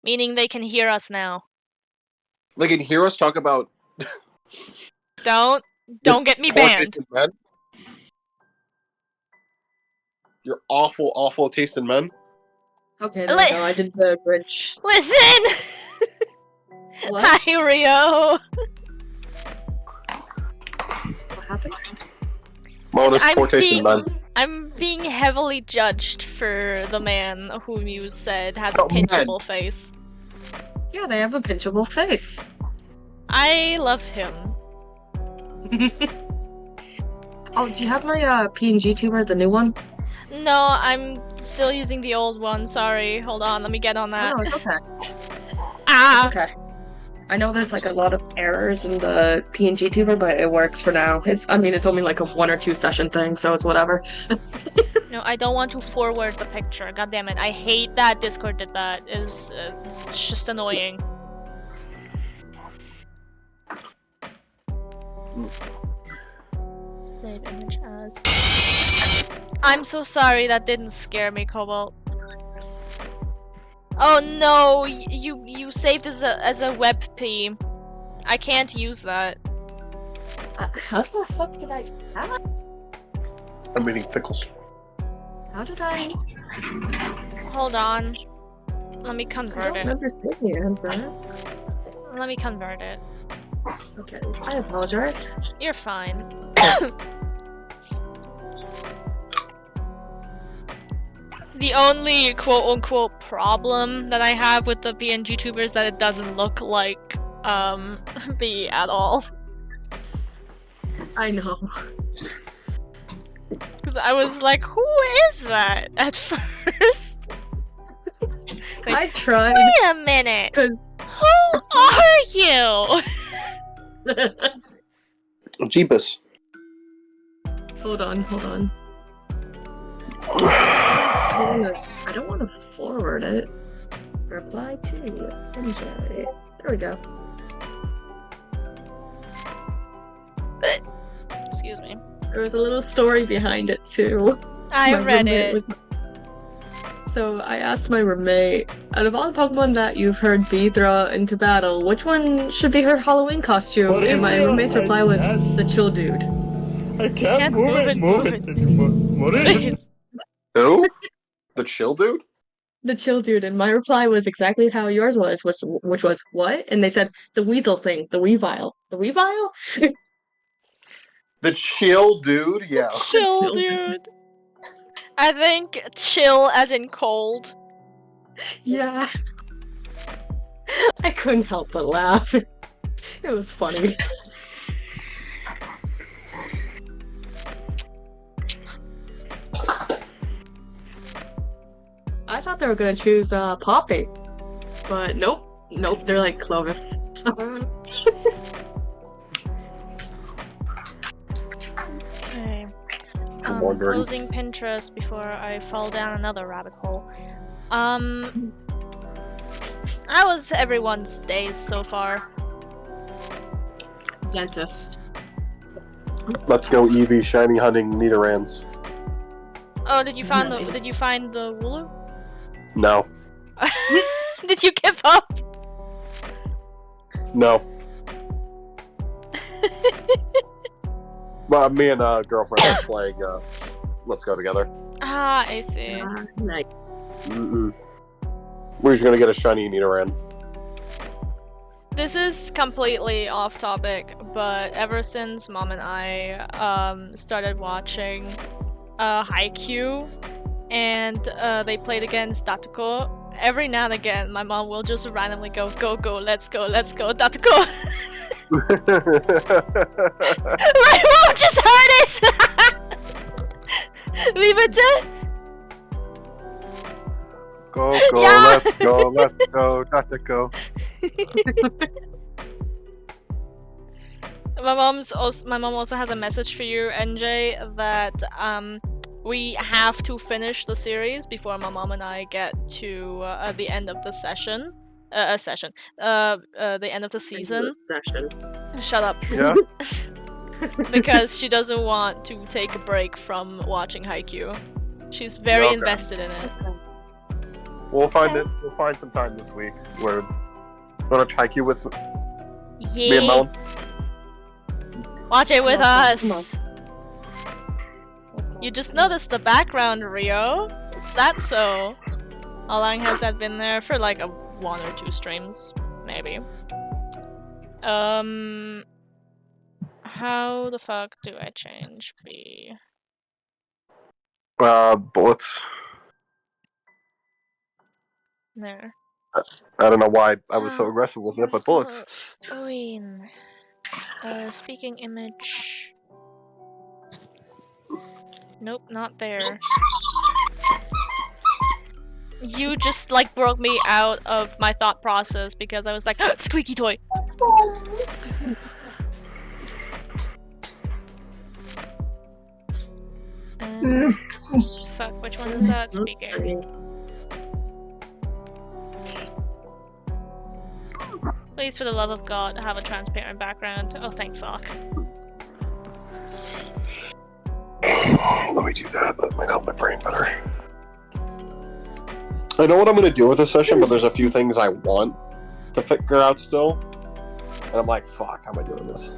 Meaning they can hear us now. They can hear us talk about... Don't get me poor banned. taste in men? Your awful, awful taste in men? Okay, there we go. I did the bridge. Listen! What? Hi, Rio! What happened? Mona's poor taste in men. I'm being heavily judged for the man whom you said has a pinchable face. Yeah, they have a pinchable face. I love him. Oh, do you have my PNG tuber, the new one? No, I'm still using the old one. Sorry. Hold on, let me get on that. Oh, no, it's okay. Ah! It's okay. I know there's like a lot of errors in the PNG tuber, but it works for now. It's only like a 1 or 2 session thing, so it's whatever. No, I don't want to forward the picture. God damn it! I hate that Discord did that. It's just annoying. Save image as. I'm so sorry. That didn't scare me, Cobalt. Oh no! You saved as a WebP. I can't use that. How the fuck did I? I'm eating pickles. How did I? Hold on. Let me convert I it. don't understand the answer. Let me convert it. Okay, I apologize. You're fine. The only quote-unquote problem that I have with the PNG tuber is that it doesn't look like B at all. I know. Because I was like, who is that at first? Like, I tried. wait a minute! Who are you? Jeebus. Hold on. I don't want to forward it. Reply to MJ. There we go. Excuse me. There was a little story behind it too. I read it. So I asked my roommate, out of all the Pokemon that you've heard Bee throw into battle, which one should be her Halloween costume? And my roommate's reply was, the chill dude. I can't move it anymore. What is it? Who? The chill dude? The chill dude, and my reply was exactly how yours was, which was, what? And they said, the weasel thing, the Weavile. The Weavile? The chill dude? Yeah. Chill dude. I think chill as in cold. Yeah. I couldn't help but laugh. It was funny. I thought they were gonna choose Poppy, but nope, they're like Clovis. Okay. Closing Pinterest before I fall down another rabbit hole. How was everyone's days so far? Dentist. Let's go, Eevee, shiny hunting Nidorans. Oh, did you find the Wooloo? No. Did you give up? No. Well, me and girlfriend are playing Let's Go together. Ah, I see. Nice. We're just gonna get a shiny Nidoran. This is completely off topic, but ever since Mom and I started watching Haikyuu, and they played against Datuko, every now and again my mom will just randomly go, let's go, Datuko. My mom just heard it! Leave it to... Go, Yeah! let's go, Datuko. My mom also has a message for you, NJ, that we have to finish the series before my mom and I get to the end of the session. The end of the season. Shut up. Yeah. Because she doesn't want to take a break from watching Haikyuu. She's very invested in it. We'll find it. We'll find some time this week. Where wanna try Q with me and Yeah. Melon? Watch it with Come on, us. You just noticed the background, Rio. Is that so? How long has that been there? For like 1 or 2 streams, maybe. How the fuck do I change B? Bullets. There. I don't know why I was so aggressive with it, but bullets. Wayne. Speaking image. Nope, not there. You just like broke me out of my thought process because I was like, squeaky toy. Fuck, which one is that? Speaking. Please, for the love of God, have a transparent background. Oh, thank fuck. Let me do that. That might help my brain better. I know what I'm gonna do with this session, but there's a few things I want to figure out still. And I'm like, fuck, how am I doing this?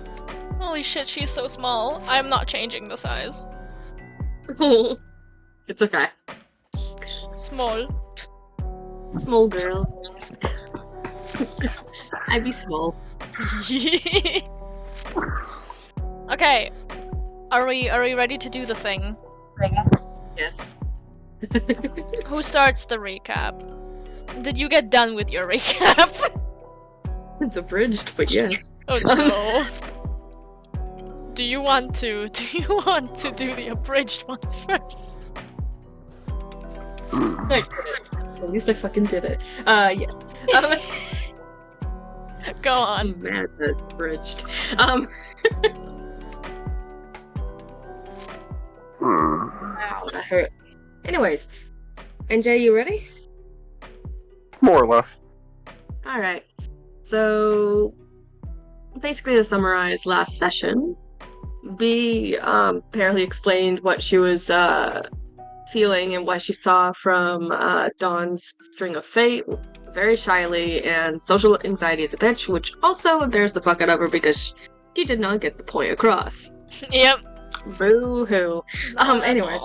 Holy shit, she's so small. I'm not changing the size. It's okay. Small. Small girl. I'd be small. Okay. Are we ready to do the thing? Yes. Who starts the recap? Did you get done with your recap? It's abridged, but yes. Oh no. Do you want to do the abridged one first? I did it. At least I fucking did it. Yes. Go on. I'm mad that it's abridged. Wow, that hurt. Anyways, NJ, you ready? More or less. Alright. So, basically to summarize last session, B apparently explained what she was feeling and what she saw from Dawn's string of fate very shyly, and social anxiety is a bitch, which also embarrassed the fuck out of her because she did not get the point across. Yep. Boo-hoo. Anyways.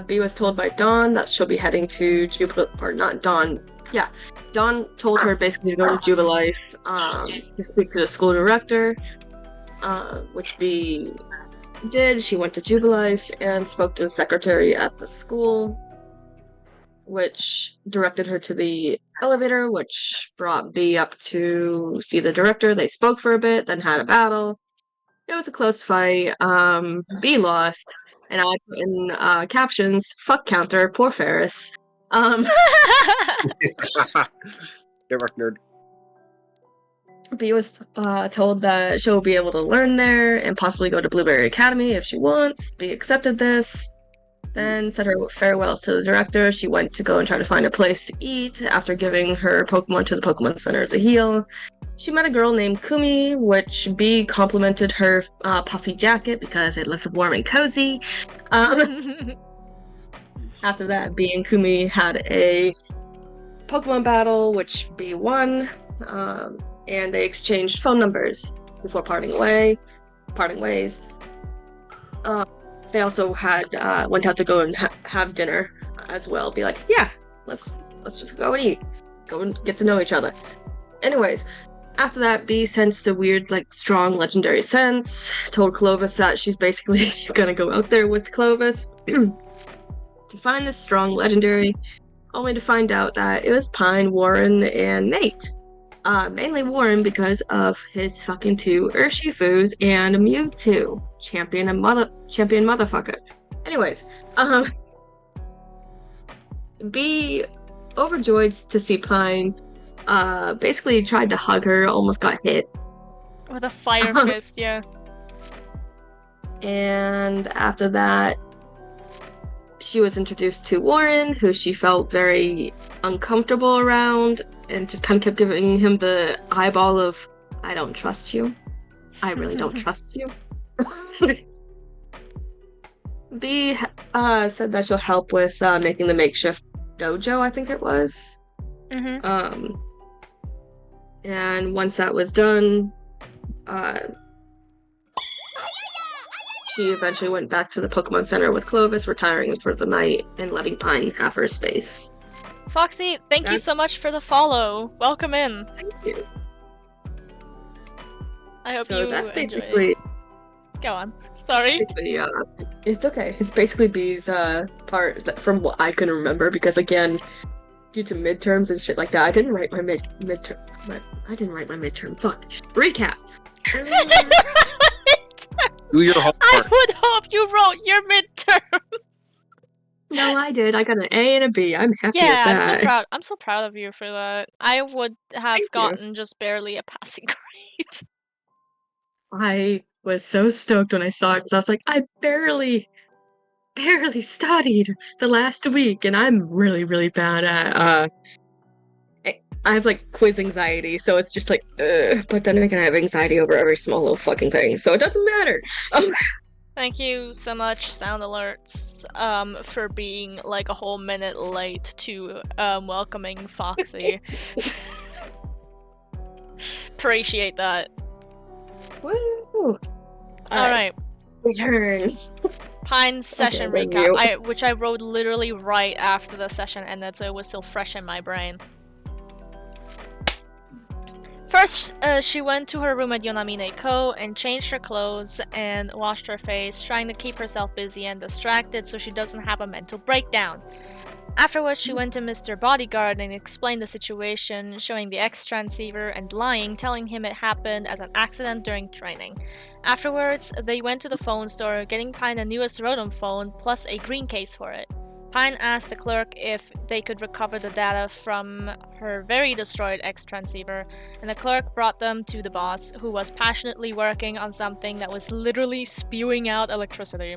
B was told by Dawn that she'll be heading to or not Dawn. Yeah. Dawn told her basically to go to Jubilife to speak to the school director, which B did. She went to Jubilife and spoke to the secretary at the school, which directed her to the elevator, which brought B up to see the director. They spoke for a bit, then had a battle. It was a close fight. B lost, and I put in captions, fuck counter, poor Ferris. Get wrecked, nerd. B was told that she'll be able to learn there and possibly go to Blueberry Academy if she wants. B accepted this. Then said her farewells to the director. She went to go and try to find a place to eat after giving her Pokemon to the Pokemon Center to heal. She met a girl named Kumi, which B complimented her puffy jacket because it looked warm and cozy. After that, B and Kumi had a Pokemon battle, which B won, and they exchanged phone numbers before parting ways. They also had went out to go and have dinner as well. Be like, yeah, let's just go and eat, go and get to know each other. Anyways, after that, B sensed a weird, like, strong legendary sense. Told Clovis that she's basically gonna go out there with Clovis to find this strong legendary. Only to find out that it was Pine, Warren, and Nate. Mainly Warren because of his fucking 2 Urshifus and Mewtwo. Champion motherfucker. Anyways, B, overjoyed to see Pine, basically tried to hug her, almost got hit. With a fire fist, yeah. And after that, she was introduced to Warren, who she felt very uncomfortable around, and just kind of kept giving him the eyeball of, I don't trust you. I really don't trust you. B said that she'll help with making the makeshift dojo, I think it was. Mm-hmm. And once that was done, uh, she eventually went back to the Pokemon Center with Clovis, retiring for the night and letting Pine have her space. Foxy, thank you so much for the follow. Welcome in. Thank you. I hope So you that's enjoy basically. it. Go on. Sorry. Basically, it's okay. It's basically B's part from what I can remember, because again, due to midterms and shit like that, I didn't write my midterm. I didn't write my midterm. Fuck. Recap. Do your homework. I would hope you wrote your midterm. No, I did. I got an A and a B. I'm happy with Yeah, I'm that. so proud. I'm so proud of you for that. I would have Thank you. gotten just barely a passing grade. I was so stoked when I saw it, because I was like, I barely studied the last week, and I'm really, really bad at I have like quiz anxiety, so it's just like, but then again, I have anxiety over every small little fucking thing, so it doesn't matter. Thank you so much, Sound Alerts, for being like a whole minute late to welcoming Foxy. Appreciate that. Woo! Alright. Return. Pine's session Okay, recap, which I wrote literally right after the session ended, so it was still fresh in my brain. First, she went to her room at Yonamine Co. and changed her clothes and washed her face, trying to keep herself busy and distracted so she doesn't have a mental breakdown. Afterwards, she went to Mr. Bodyguard and explained the situation, showing the X transceiver and lying, telling him it happened as an accident during training. Afterwards, they went to the phone store, getting Pine the newest Rotom phone plus a green case for it. Pine asked the clerk if they could recover the data from her very destroyed X transceiver, and the clerk brought them to the boss, who was passionately working on something that was literally spewing out electricity.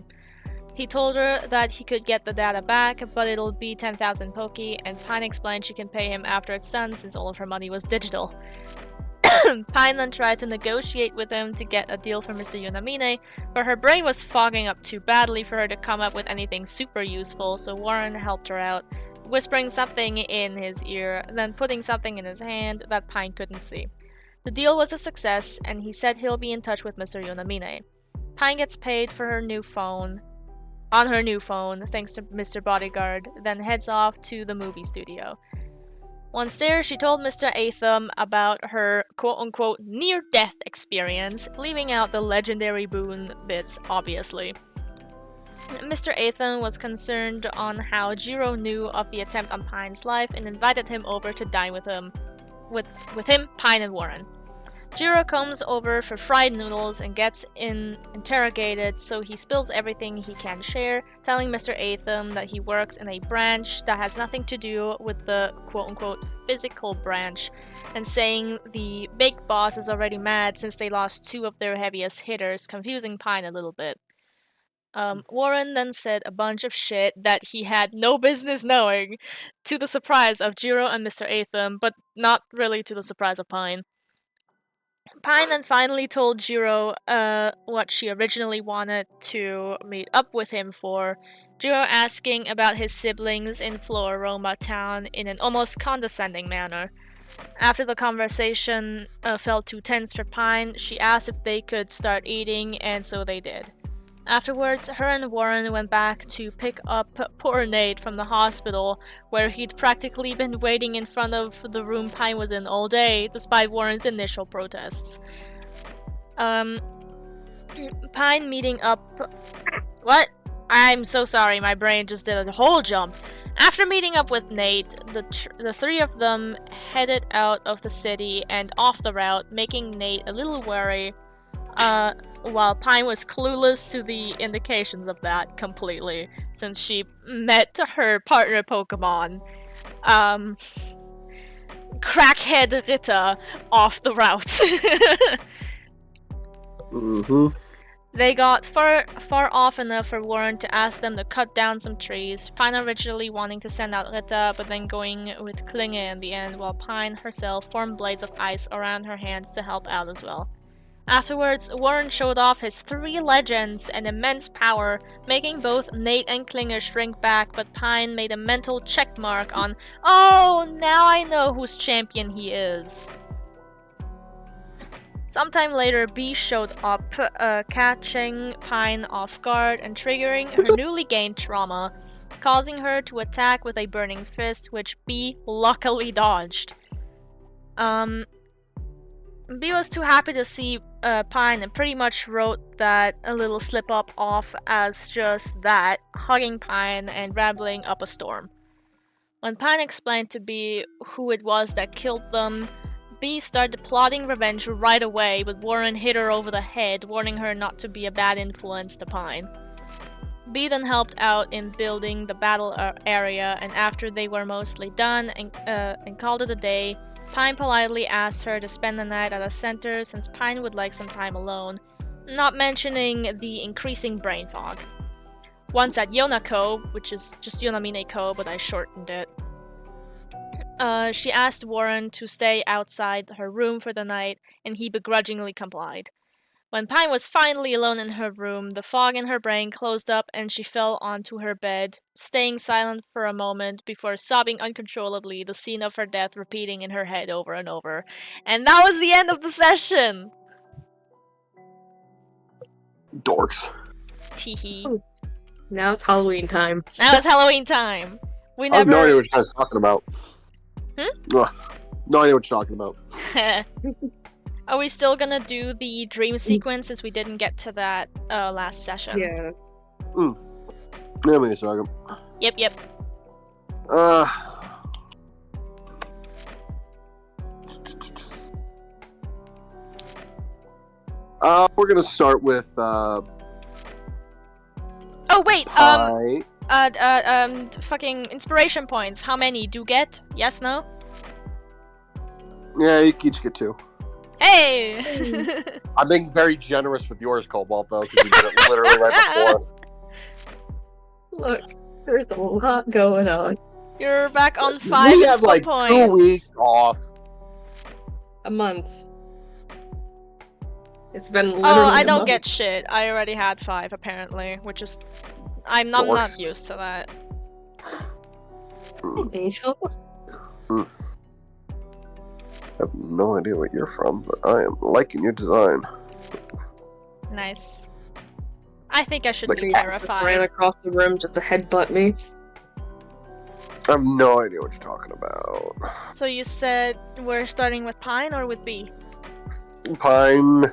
He told her that he could get the data back, but it'll be 10,000 Poke, and Pine explained she can pay him after it's done since all of her money was digital. Pine then tried to negotiate with him to get a deal for Mr. Yonamine, but her brain was fogging up too badly for her to come up with anything super useful, so Warren helped her out, whispering something in his ear, then putting something in his hand that Pine couldn't see. The deal was a success, and he said he'll be in touch with Mr. Yonamine. Pine gets paid for her new phone, thanks to Mr. Bodyguard, then heads off to the movie studio. Once there, she told Mr. Atham about her quote-unquote near-death experience, leaving out the legendary boon bits, obviously. Mr. Atham was concerned on how Jiro knew of the attempt on Pine's life and invited him over to dine with him, Pine, and Warren. Jiro comes over for fried noodles and gets interrogated, so he spills everything he can share, telling Mr. Atham that he works in a branch that has nothing to do with the quote-unquote physical branch, and saying the big boss is already mad since they lost two of their heaviest hitters, confusing Pine a little bit. Warren then said a bunch of shit that he had no business knowing, to the surprise of Jiro and Mr. Atham, but not really to the surprise of Pine. Pine then finally told Jiro what she originally wanted to meet up with him for, Jiro asking about his siblings in Floroma Town in an almost condescending manner. After the conversation felt too tense for Pine, she asked if they could start eating, and so they did. Afterwards, her and Warren went back to pick up poor Nate from the hospital, where he'd practically been waiting in front of the room Pine was in all day, despite Warren's initial protests. Pine meeting up... What? I'm so sorry, my brain just did a whole jump. After meeting up with Nate, the three of them headed out of the city and off the route, making Nate a little wary, while Pine was clueless to the indications of that completely, since she met her partner Pokemon, Crackhead Ritta, off the route. Mm-hmm. They got far off enough for Warren to ask them to cut down some trees, Pine originally wanting to send out Ritta, but then going with Klinge in the end, while Pine herself formed blades of ice around her hands to help out as well. Afterwards, Warren showed off his 3 legends and immense power, making both Nate and Klinger shrink back, but Pine made a mental check mark on, "Oh, now I know whose champion he is." Sometime later, B showed up, catching Pine off guard and triggering her newly gained trauma, causing her to attack with a burning fist, which B luckily dodged. B was too happy to see Pine and pretty much wrote that a little slip up off as just that, hugging Pine and rambling up a storm. When Pine explained to B who it was that killed them, B started plotting revenge right away, but Warren hit her over the head, warning her not to be a bad influence to Pine. B then helped out in building the battle area, and after they were mostly done and called it a day, Pine politely asked her to spend the night at a center since Pine would like some time alone, not mentioning the increasing brain fog. Once at Yonako, which is just Yonamine-ko, but I shortened it, she asked Warren to stay outside her room for the night, and he begrudgingly complied. When Pine was finally alone in her room, the fog in her brain closed up and she fell onto her bed, staying silent for a moment before sobbing uncontrollably, the scene of her death repeating in her head over and over. And that was the end of the session! Dorks. Teehee. Now it's Halloween time. Now it's Halloween time! We I have no never... idea what you're talking about. Ugh. No idea what you're talking about. Are we still gonna do the dream sequence since we didn't get to that last session? Yeah. Give me a second. Yep. We're gonna start with Oh wait, fucking inspiration points. How many do you get? Yes, no? Yeah, you each get 2. Hey! I'm being very generous with yours, Cobalt, though, because you did it literally right before. Look, there's a lot going on. You're back on 5 We have inspo like points. 2 weeks off. A month. It's been literally I a don't month. get shit. I already had 5 apparently, which is I'm not Dorks. used to that. Basil. I have no idea where you're from, but I am liking your design. Nice. I think I should Like be Ran terrified. across the room just to headbutt me. I have no idea what you're talking about. So you said we're starting with Pine or with B? Pine.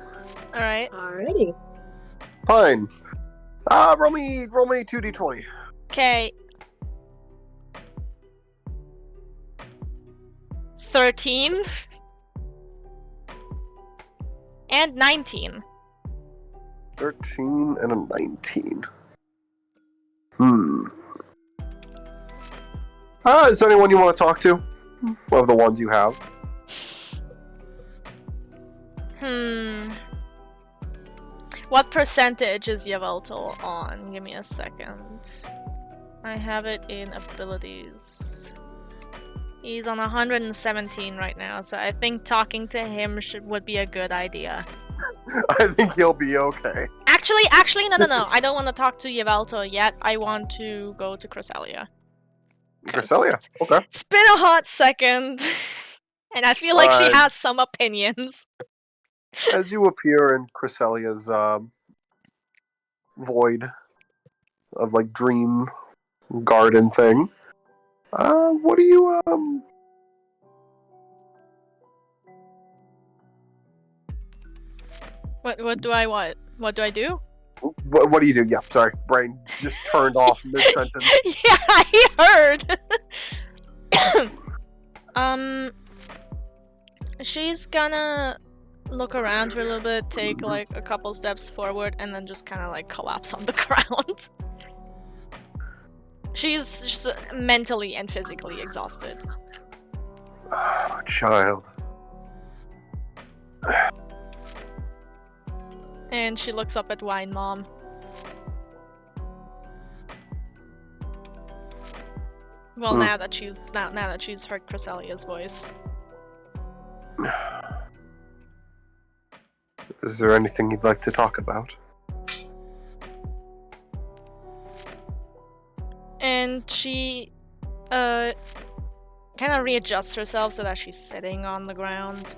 Alright. Alrighty. Pine. Roll me 2d20. Okay. 13 and 19. 13 and a 19. Is there anyone you want to talk to? Of the ones you have? What percentage is Yveltal on? Give me a second. I have it in abilities. He's on 117 right now, so I think talking to him would be a good idea. I think he'll be okay. Actually, no. I don't want to talk to Yveltal yet. I want to go to Cresselia. Cresselia, okay. It's been a hot second, and I feel like she Alright. has some opinions. As you appear in Cresselia's void of like dream garden thing, what do you What do I want? What do I do? what do you do? Yeah, sorry, brain just turned off mid-sentence. Yeah, I heard. She's gonna look around for a little bit, take like a couple steps forward, and then just kind of like collapse on the ground. She's just mentally and physically exhausted. Oh, child. And she looks up at Wine Mom. Well, now that she's heard Cresselia's voice. Is there anything you'd like to talk about? And she kind of readjusts herself so that she's sitting on the ground.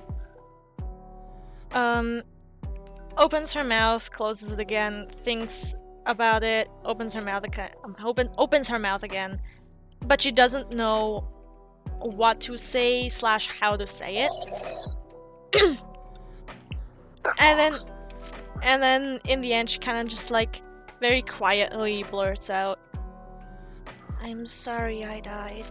Opens her mouth, closes it again, thinks about it, opens her mouth again, opens her mouth again, but she doesn't know what to say / how to say it. and then in the end she kind of just like very quietly blurts out, "I'm sorry I died."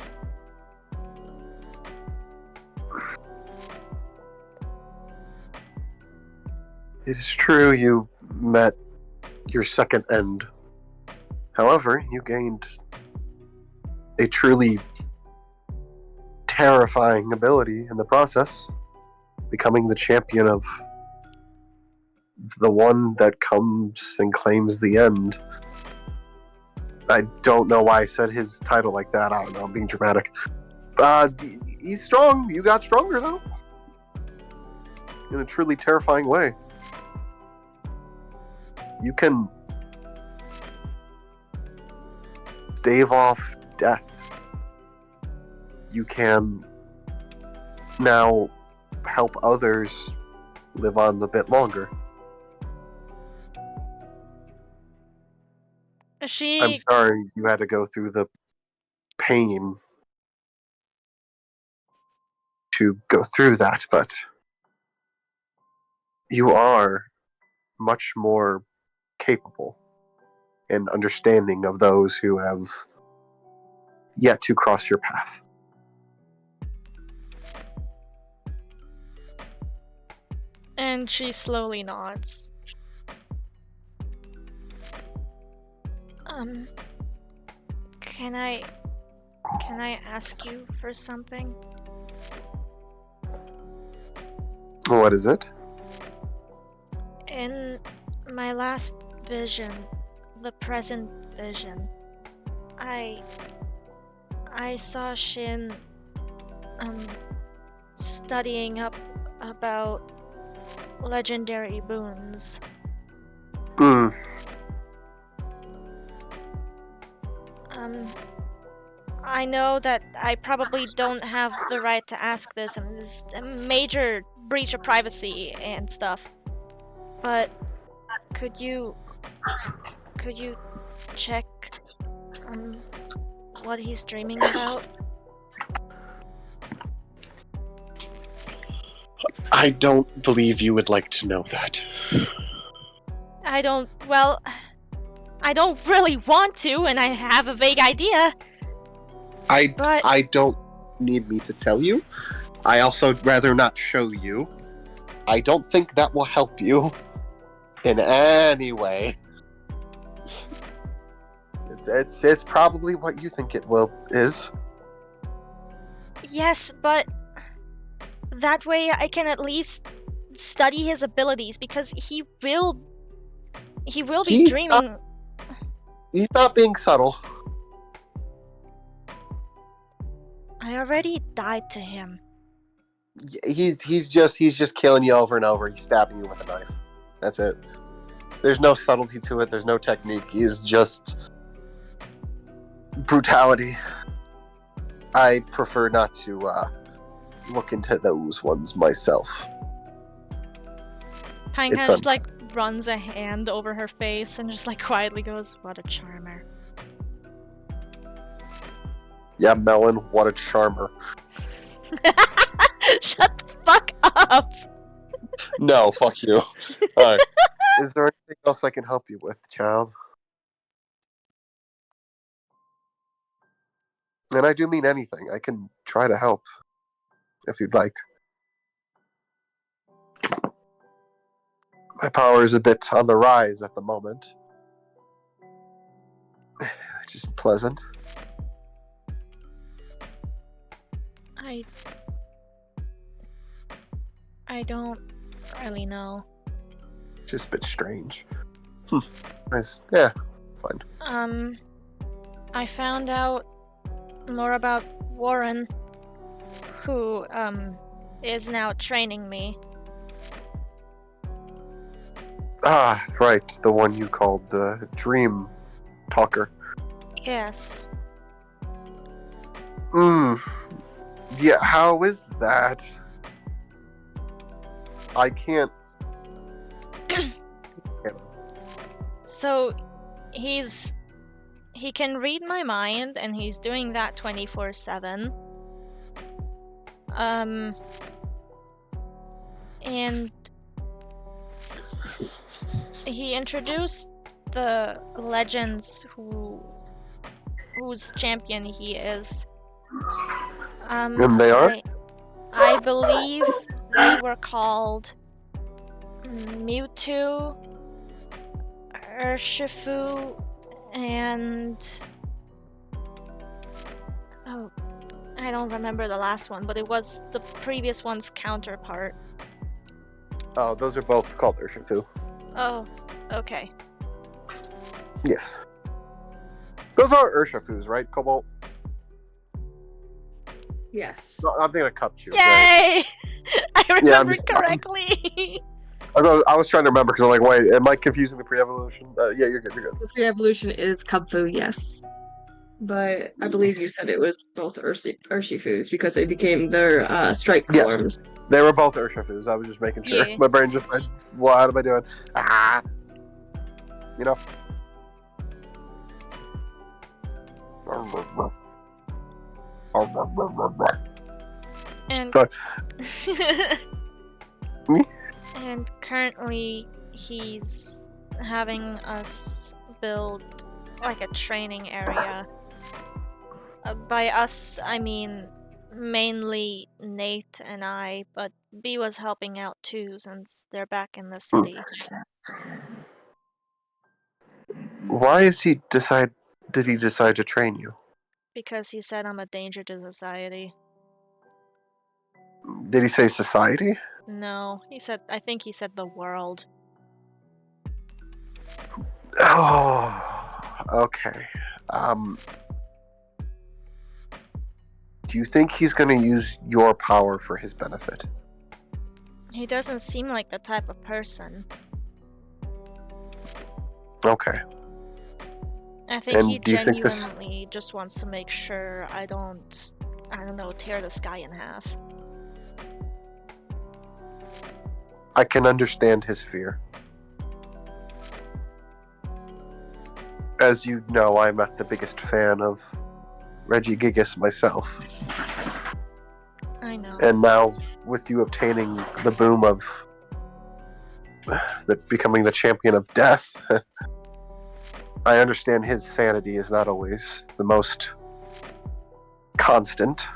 It is true you met your second end. However, you gained a truly terrifying ability in the process, becoming the champion of the one that comes and claims the end. I don't know why I said his title like that. I don't know, I'm being dramatic. He's strong. You got stronger, though. In a truly terrifying way. You can stave off death. You can now help others live on a bit longer. I'm sorry you had to go through the pain to go through that, but you are much more capable and understanding of those who have yet to cross your path. And she slowly nods. Can I ask you for something? What is it? In my last vision, the present vision, I saw Shin studying up about legendary boons. I know that I probably don't have the right to ask this, and this is a major breach of privacy and stuff. But could you check what he's dreaming about? I don't believe you would like to know that. I don't really want to, and I have a vague idea. I don't need me to tell you. I also rather not show you. I don't think that will help you in any way. It's probably what you think it is. Yes, but that way I can at least study his abilities, because he will be dreaming. He's not being subtle. I already died to him. He's just killing you over and over. He's stabbing you with a knife. That's it. There's no subtlety to it. There's no technique. He is just brutality. I prefer not to look into those ones myself. Pine kind of just like runs a hand over her face and just like quietly goes, "What a charmer." Yeah, Melon, what a charmer. Shut the fuck up! No, fuck you. Alright. Is there anything else I can help you with, child? And I do mean anything. I can try to help, if you'd like. My power is a bit on the rise at the moment. Which is pleasant. I don't really know. Just a bit strange. Nice. Yeah, fine. I found out more about Warren, who is now training me. Ah, right, the one you called the Dream Talker. Yes. Yeah, how is that? I can't. So he can read my mind, and he's doing that 24/7. And he introduced the legends whose champion he is. And they are? I believe they were called Mewtwo, Urshifu, and oh, I don't remember the last one, but it was the previous one's counterpart. Oh, those are both called Urshifu. Oh, okay. Yes. Those are Urshifus, right, Cobalt? Yes. No, I'm thinking of Cupchew. Yay! Right? I remember just- correctly. I was trying to remember because I'm like, wait, am I confusing the pre-evolution? Yeah, you're good. The pre-evolution is Kubfu, yes. But I believe you said it was both Urshifus because they became their strike Yes. forms. They were both Urshifus. I was just making sure. Yeah. My brain just went, what am I doing? Ah! You know? And Sorry. Me? And currently he's having us build like a training area. By us, I mean mainly Nate and I, but B was helping out too since they're back in the city. Why did he decide to train you? Because he said I'm a danger to society. Did he say society? No, I think he said the world. Oh, okay. Do you think he's going to use your power for his benefit? He doesn't seem like the type of person. Okay. I think And he do you think this- genuinely just wants to make sure I don't know, tear the sky in half. I can understand his fear. As you know, I'm not the biggest fan of Reggie Gigas myself. I know. And now, with you obtaining the boom of becoming the champion of death, I understand his sanity is not always the most constant.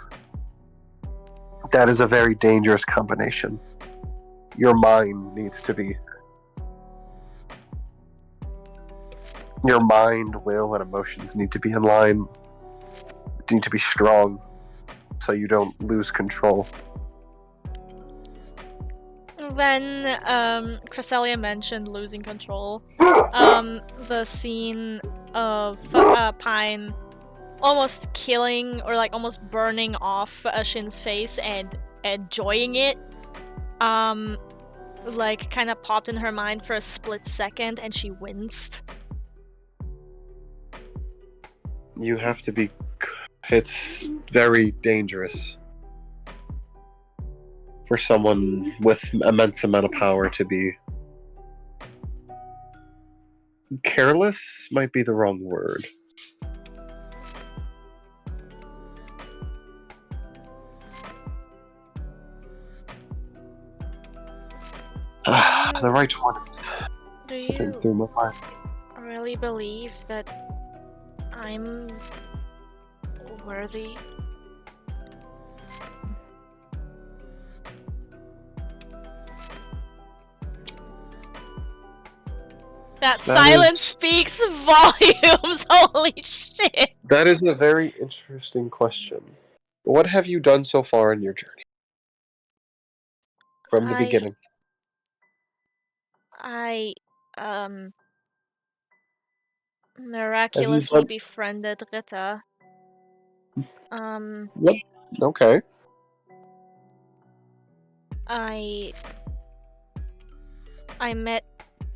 That is a very dangerous combination. Your mind needs to be... Your mind, will, and emotions need to be in line. Need to be strong, so you don't lose control. When Cresselia mentioned losing control, the scene of Pine almost killing or like almost burning off Shin's face and enjoying it, like kind of popped in her mind for a split second, and she winced. You have to be... It's very dangerous for someone with immense amount of power to be... Careless might be the wrong word. The right one is Do slipping you through my mind. really believe that I'm worthy? That silence speaks volumes. Holy shit. That is a very interesting question. What have you done so far in your journey? From the beginning. I miraculously befriended Rita. What? Okay. I met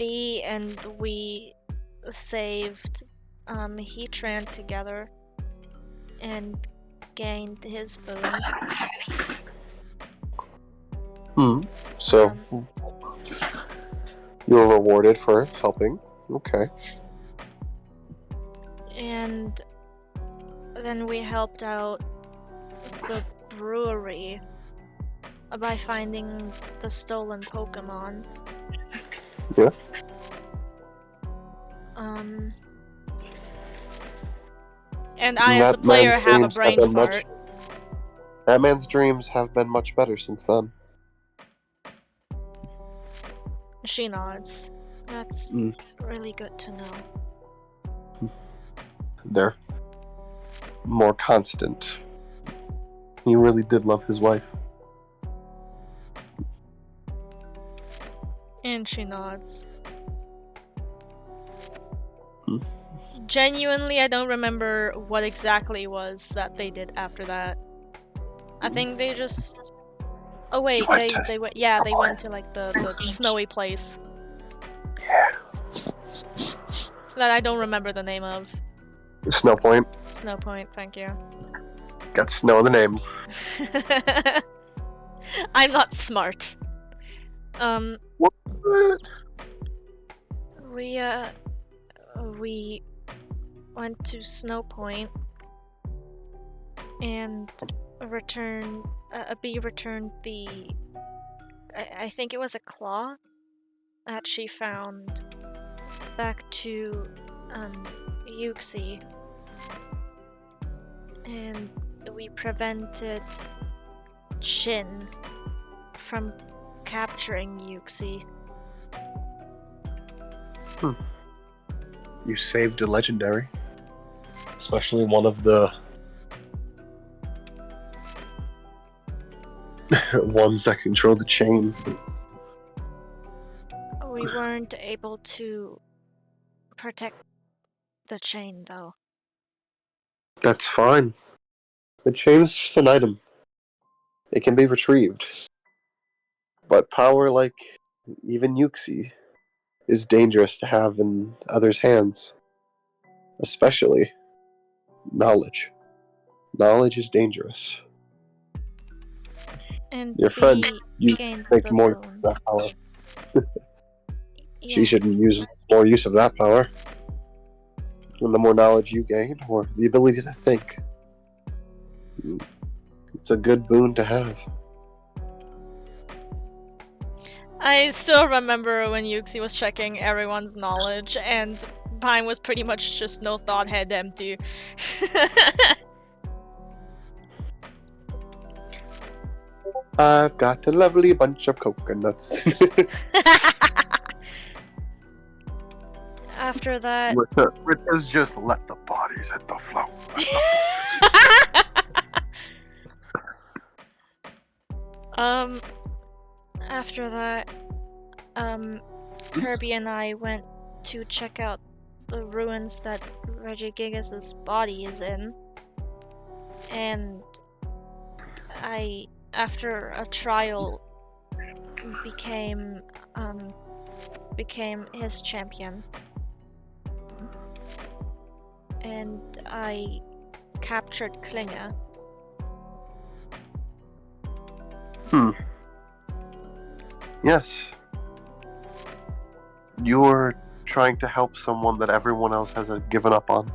Bee and we saved Heatran together and gained his boon. So you were rewarded for helping. Okay. And then we helped out the brewery by finding the stolen Pokemon. Yeah. And I, as a player, have a brain fart. That man's dreams have been much better since then. She nods. That's really good to know. They're more constant. He really did love his wife. And she nods. Genuinely, I don't remember what exactly was that they did after that. I think they just... Oh wait, they went. Yeah, they went to like the snowy place. Yeah. That I don't remember the name of. Snow Point. Snow Point, thank you. Got snow in the name. I'm not smart. What? We went to Snow Point and returned. Bee returned the. I think it was a claw that she found back to Yuxi, and we prevented Shin from capturing Yuxi. You saved a legendary. Especially one of the ones that control the chain. We weren't able to protect the chain, though. That's fine. The chain's just an item. It can be retrieved. But power like even Yuxi is dangerous to have in others' hands. Especially knowledge. Knowledge is dangerous. And Your friend, you gained make the more bone. use of that power. Yeah. She shouldn't use more use of that power. And the more knowledge you gain, or the ability to think, it's a good boon to have. I still remember when Yuxi was checking everyone's knowledge, and mine was pretty much just no thought, head empty. I've got a lovely bunch of coconuts. After that... Rita's just let the bodies hit the floor. After that, Kirby and I went to check out the ruins that Regigigas' body is in. And I, after a trial, became his champion. And I captured Klinger. Yes. You're trying to help someone that everyone else has given up on.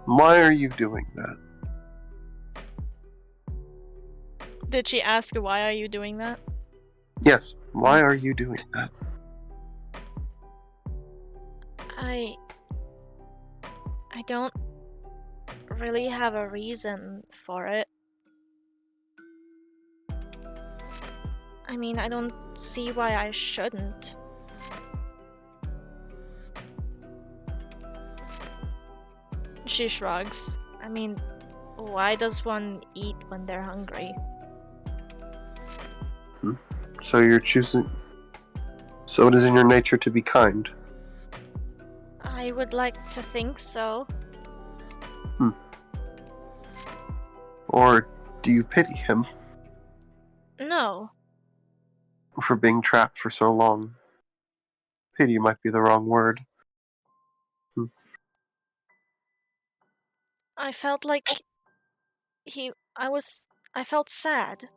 Why are you doing that? Did she ask why are you doing that? Yes. Why are you doing that? I don't really have a reason for it. I mean, I don't see why I shouldn't. She shrugs. I mean, why does one eat when they're hungry? So you're choosing... So it is in your nature to be kind. I would like to think so. Or do you pity him? No. for being trapped for so long. Pity might be the wrong word. I felt like I felt sad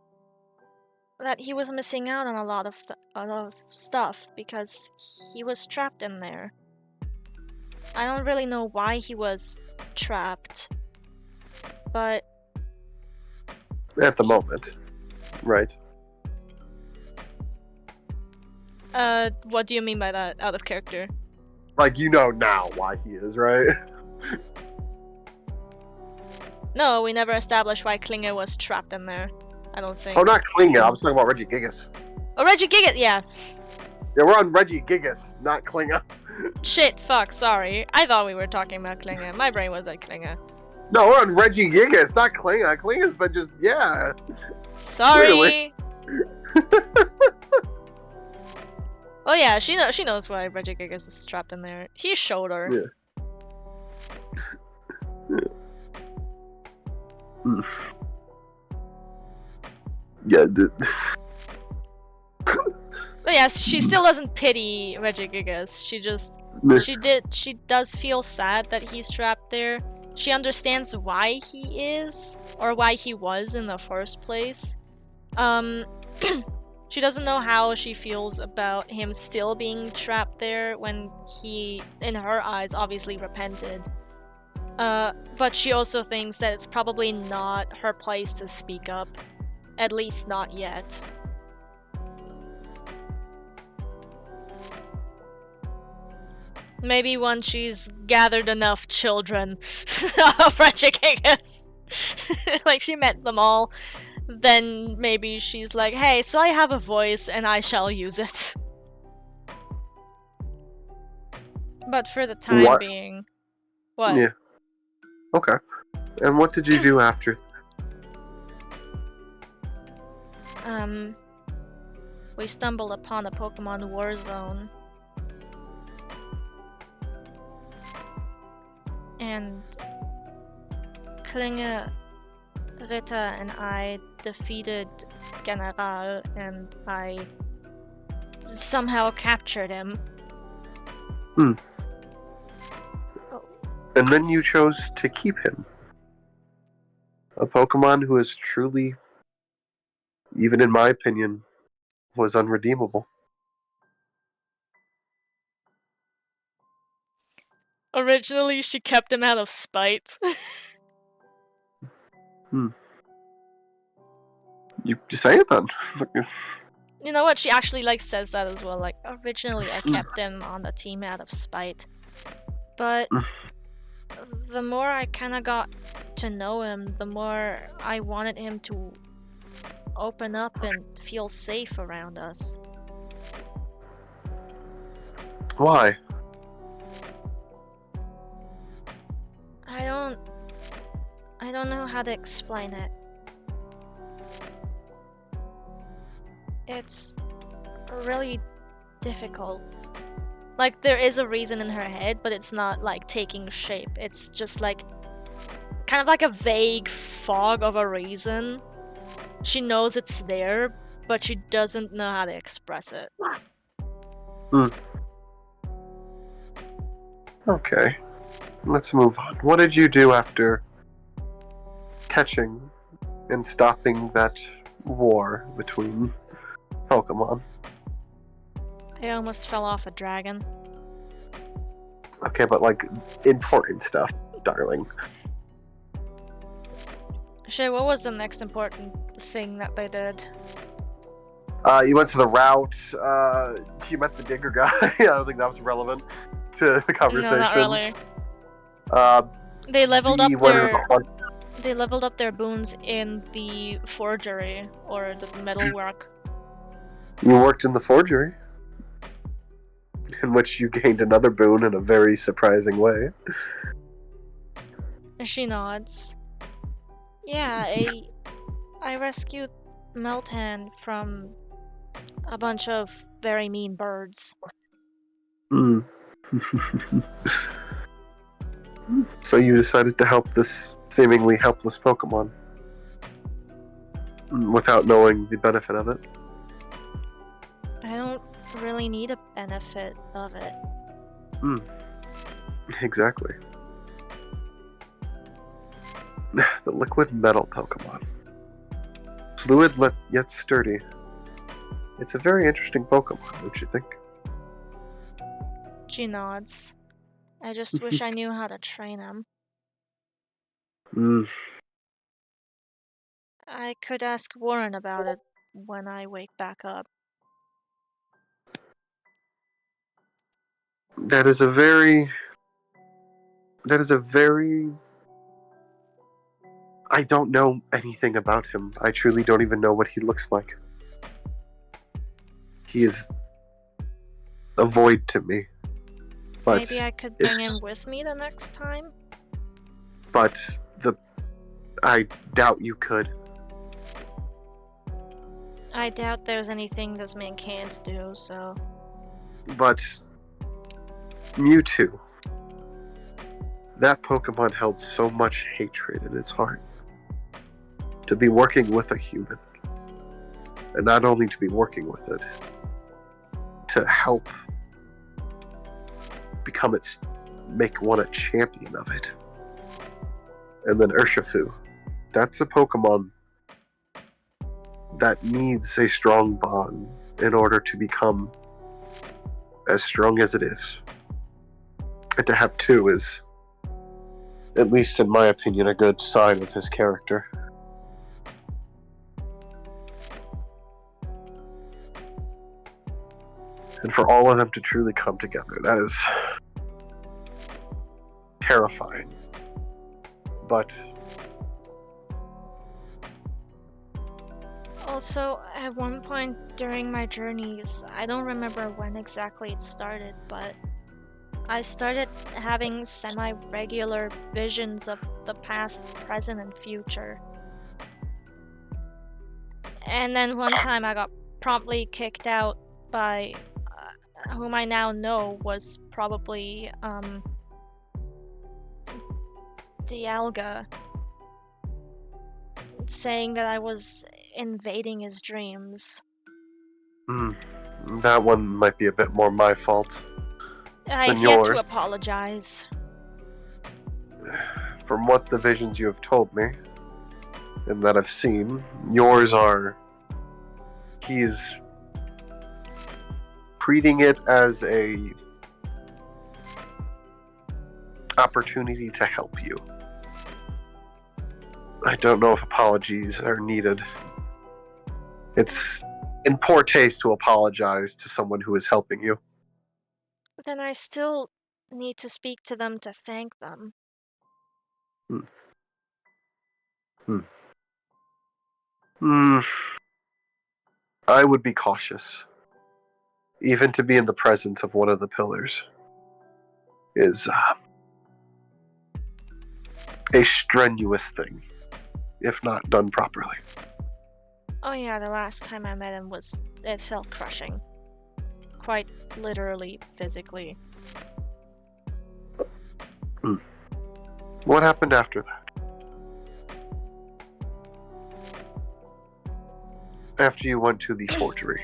that he was missing out on a lot of stuff because he was trapped in there. I don't really know why he was trapped, but At the moment, right? what do you mean by that? Out of character? Like, you know now why he is, right? No, we never established why Klinger was trapped in there. I don't think. Oh, not Klinger. I was talking about Reggie Gigas. Oh, Reggie Gigas, yeah. Yeah, we're on Reggie Gigas, not Klinger. Shit, fuck, sorry. I thought we were talking about Klinger. My brain was at Klinger. No, we're on Reggie Gigas, not Klinger. Klinger's been just, yeah. Sorry. Oh yeah, she knows why Reggie Gigas is trapped in there. He showed her. Yeah. Yeah. But yes, she still doesn't pity Reggie Gigas. She does feel sad that he's trapped there. She understands why he is, or why he was in the first place. She doesn't know how she feels about him still being trapped there when he, in her eyes, obviously repented. But she also thinks that it's probably not her place to speak up. At least not yet. Maybe once she's gathered enough children of Reggie Gigas, like she met them all, then maybe she's like, hey, so I have a voice and I shall use it. But for the time being... What? Yeah. Okay. And what did you do after? We stumbled upon a Pokemon war zone. And Klinger, Ritter, and I defeated General, and I somehow captured him. And then you chose to keep him. A Pokemon who is truly, even in my opinion, was unredeemable. Originally, she kept him out of spite. You say it then. You know what? She actually says that as well. Like, originally I kept him on the team out of spite. But the more I kind of got to know him, the more I wanted him to open up and feel safe around us. Why? I don't know how to explain it. It's really difficult. Like, there is a reason in her head, but it's not like taking shape. It's just like kind of like a vague fog of a reason. She knows it's there, but she doesn't know how to express it. Okay. Let's move on. What did you do after catching and stopping that war between Pokemon? I almost fell off a dragon. Okay, but like important stuff, darling. Shay, what was the next important thing that they did? You went to the route. You met the digger guy. I don't think that was relevant to the conversation. No, not really. They leveled up their boons in the forgery or the metalwork. You worked in the forgery, in which you gained another boon in a very surprising way. She nods. Yeah, I rescued Meltan from a bunch of very mean birds. So you decided to help this seemingly helpless Pokemon without knowing the benefit of it? really need a benefit of it. Exactly. The liquid metal Pokemon. Fluid yet sturdy. It's a very interesting Pokemon, don't you think? She nods. I just wish I knew how to train him. I could ask Warren about it when I wake back up. That is a very... I don't know anything about him. I truly don't even know what he looks like. He is a void to me. But Maybe I could bring him with me the next time? But I doubt you could. I doubt there's anything this man can't do, so... But Mewtwo. That Pokemon held so much hatred in its heart. To be working with a human. And not only to be working with it, to help make one a champion of it. And then Urshifu. That's a Pokemon that needs a strong bond in order to become as strong as it is. And to have two is, at least in my opinion, a good sign of his character. And for all of them to truly come together, that is terrifying. But also, at one point during my journeys, I don't remember when exactly it started, but I started having semi-regular visions of the past, present, and future. And then one time I got promptly kicked out by whom I now know was probably Dialga, saying that I was invading his dreams. That one might be a bit more my fault. I've yet to apologize. From what the visions you have told me, and that I've seen, yours are... He's treating it as a opportunity to help you. I don't know if apologies are needed. It's in poor taste to apologize to someone who is helping you. Then I still need to speak to them to thank them. I would be cautious. Even to be in the presence of one of the pillars is a strenuous thing, if not done properly. Oh yeah, the last time I met him it felt crushing. Quite literally, physically. What happened after that? After you went to the forgery?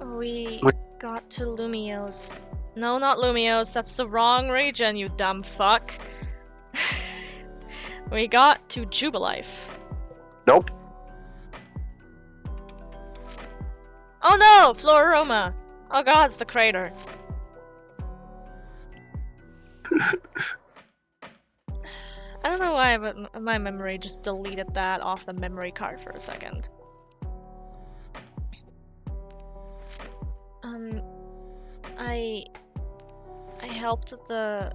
We got to Lumiose. No, not Lumiose, that's the wrong region, you dumb fuck. We got to Jubilife. Nope. Oh no! Floroma! Oh god, it's the crater. I don't know why, but my memory just deleted that off the memory card for a second. I helped the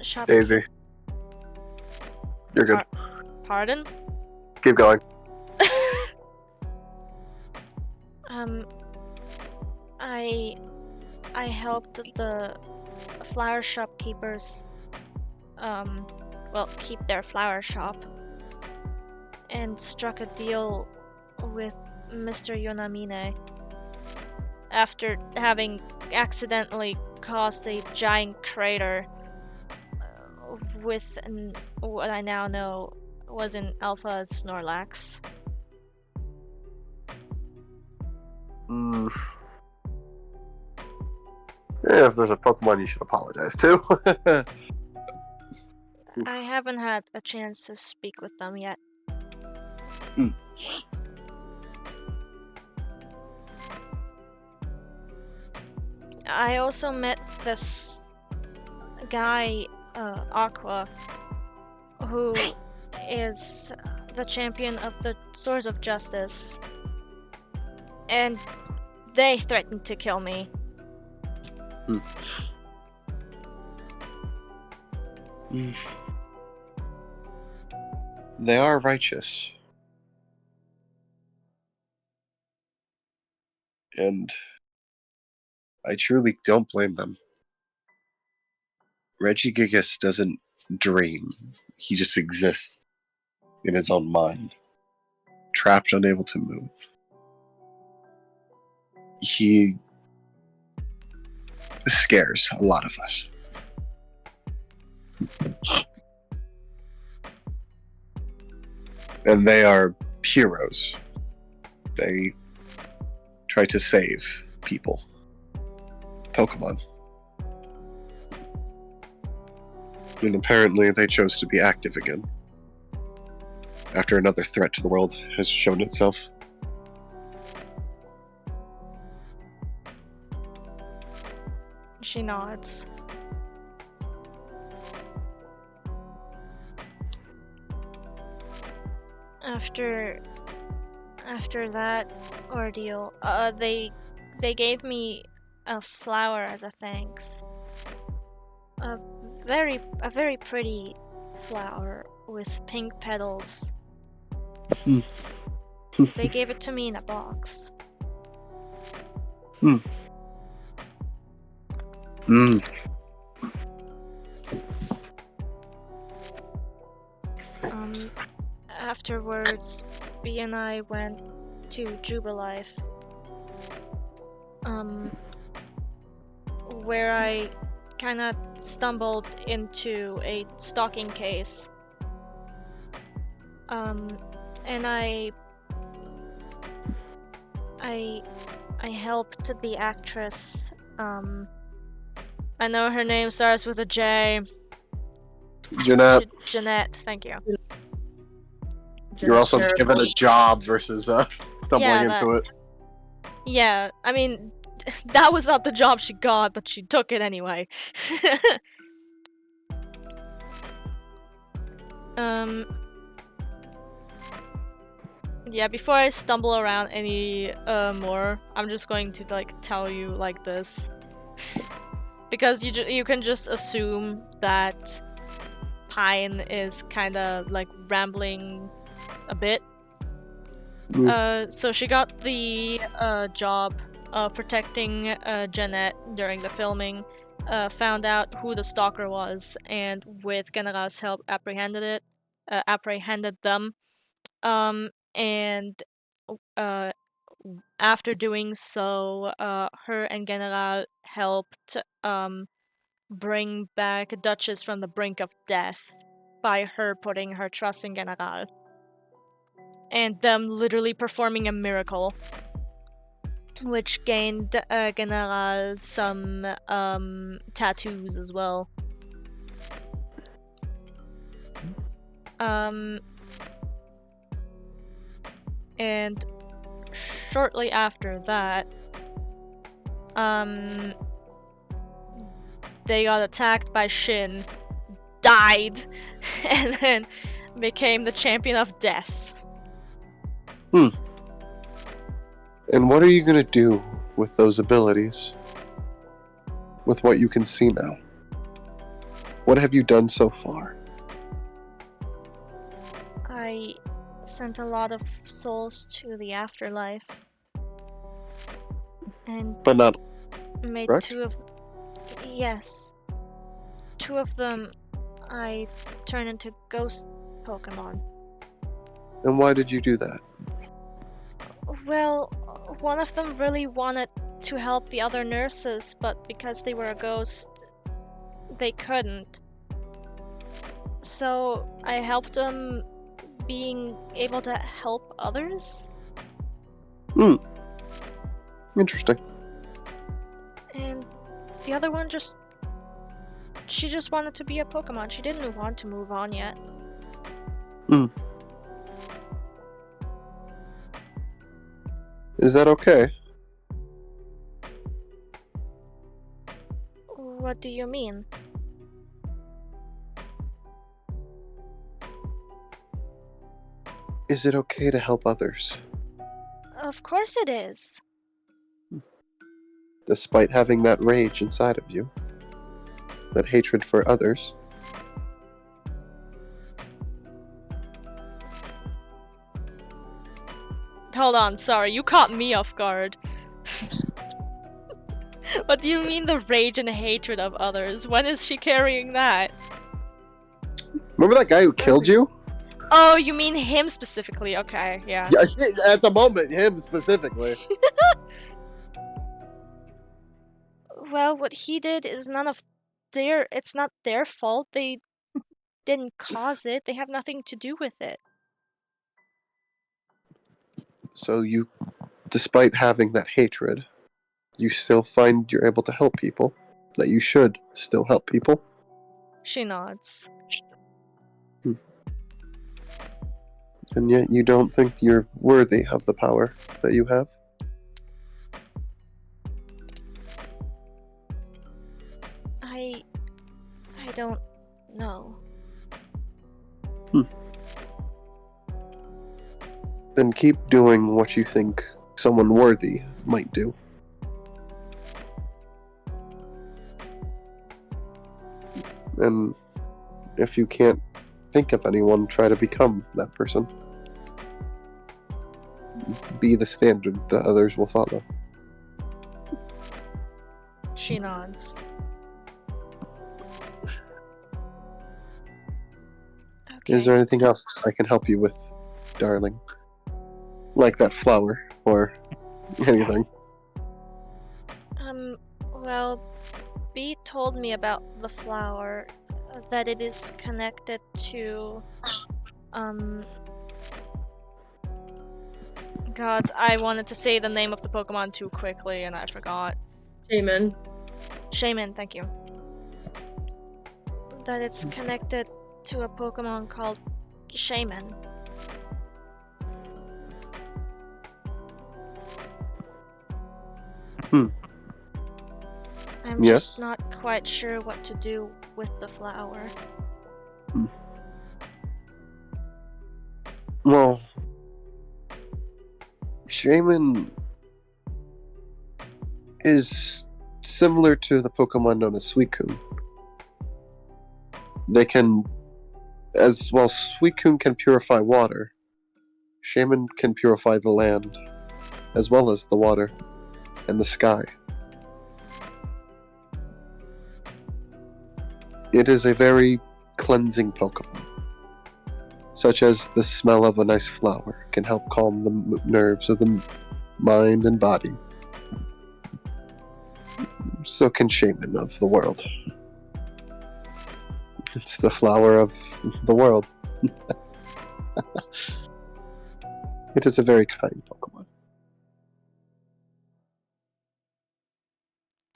shop. Daisy. You're good. Pardon? Keep going. I helped the flower shopkeepers, keep their flower shop, and struck a deal with Mr. Yonamine after having accidentally caused a giant crater with what I now know was an Alpha Snorlax. If there's a Pokemon you should apologize to. I haven't had a chance to speak with them yet. I also met this guy, Aqua, who is the champion of the Swords of Justice. And they threatened to kill me. They are righteous. And I truly don't blame them. Regigigas doesn't dream. He just exists in his own mind, trapped, unable to move. He scares a lot of us. And they are heroes. They try to save people. Pokemon. And apparently they chose to be active again. After another threat to the world has shown itself. She nods. After that ordeal, they gave me a flower as a thanks. A very pretty flower with pink petals. They gave it to me in a box. Afterwards, B and I went to Jubilife, where I kinda stumbled into a stalking case. And I helped the actress, I know her name starts with a J. Jeanette, Jeanette, thank you. you're also given a job versus stumbling into it. Yeah, I mean, that was not the job she got, but she took it anyway. Yeah, before I stumble around any more, I'm just going to like tell you like this. Because you can just assume that Pine is kind of like rambling a bit. So she got the job of protecting Jeanette during the filming, found out who the stalker was, and with General's help apprehended them. And after doing so, her and General helped bring back Duchess from the brink of death by her putting her trust in General. And them literally performing a miracle, which gained General some tattoos as well. And shortly after that, they got attacked by Shin, died, and then became the champion of death. And what are you gonna do with those abilities? With what you can see now? What have you done so far? I sent a lot of souls to the afterlife. And But not made correct? Yes. 2 of them I turned into ghost Pokemon. And why did you do that? Well, one of them really wanted to help the other nurses, but because they were a ghost, they couldn't. So I helped them being able to help others. Interesting. And The other one she just wanted to be a Pokemon. She didn't want to move on yet. Is that okay? What do you mean? Is it okay to help others? Of course it is. Despite having that rage inside of you, that hatred for others. Hold on, sorry, you caught me off guard. What do you mean the rage and hatred of others? When is she carrying that? Remember that guy who killed you? Oh, you mean him specifically? Okay, yeah. Yeah, at the moment, him specifically. Well, what he did is it's not their fault. They didn't cause it. They have nothing to do with it. So you, despite having that hatred, you still find you're able to help people. That you should still help people. She nods. And yet you don't think you're worthy of the power that you have? I don't know. Then keep doing what you think someone worthy might do. And if you can't think of anyone, try to become that person. Be the standard that others will follow. She nods. Okay. Is there anything else I can help you with, darling? Like that flower, or anything? Well, B told me about the flower, that it is connected to, God, I wanted to say the name of the Pokemon too quickly and I forgot. Shaman. Shaman, thank you. That it's connected to a Pokemon called Shaman. I'm Yes? just not quite sure what to do with the flower. Well, Shaman is similar to the Pokemon known as Suicune. They can, as well, Suicune can purify water. Shaman can purify the land, as well as the water and the sky. It is a very cleansing Pokemon, such as the smell of a nice flower can help calm the nerves of the mind and body. So can Shaman of the world. It's the flower of the world. It is a very kind Pokemon.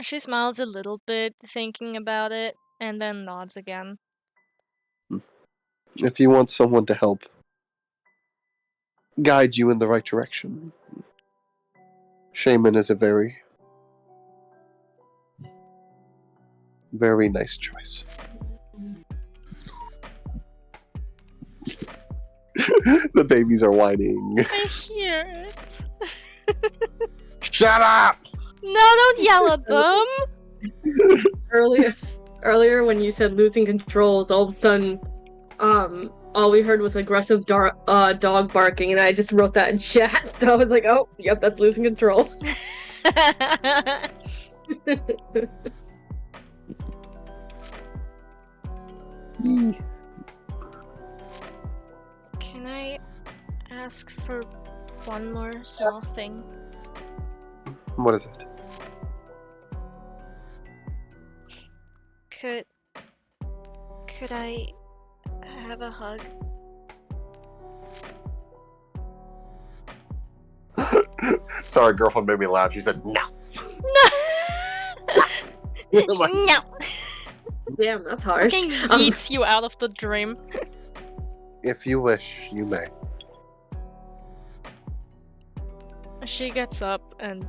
She smiles a little bit, thinking about it, and then nods again. If you want someone to help guide you in the right direction, Shaman is a very, very nice choice. The babies are whining. I hear it. Shut up! No, don't yell at them! Earlier when you said losing controls, all of a sudden, all we heard was aggressive dog barking, and I just wrote that in chat. So I was like, oh, yep, that's losing control. Can I ask for one more small thing? What is it? Could I have a hug? Sorry, girlfriend made me laugh. She said no. No. Damn, that's harsh. Fucking yeets you out of the dream. If you wish, you may. She gets up and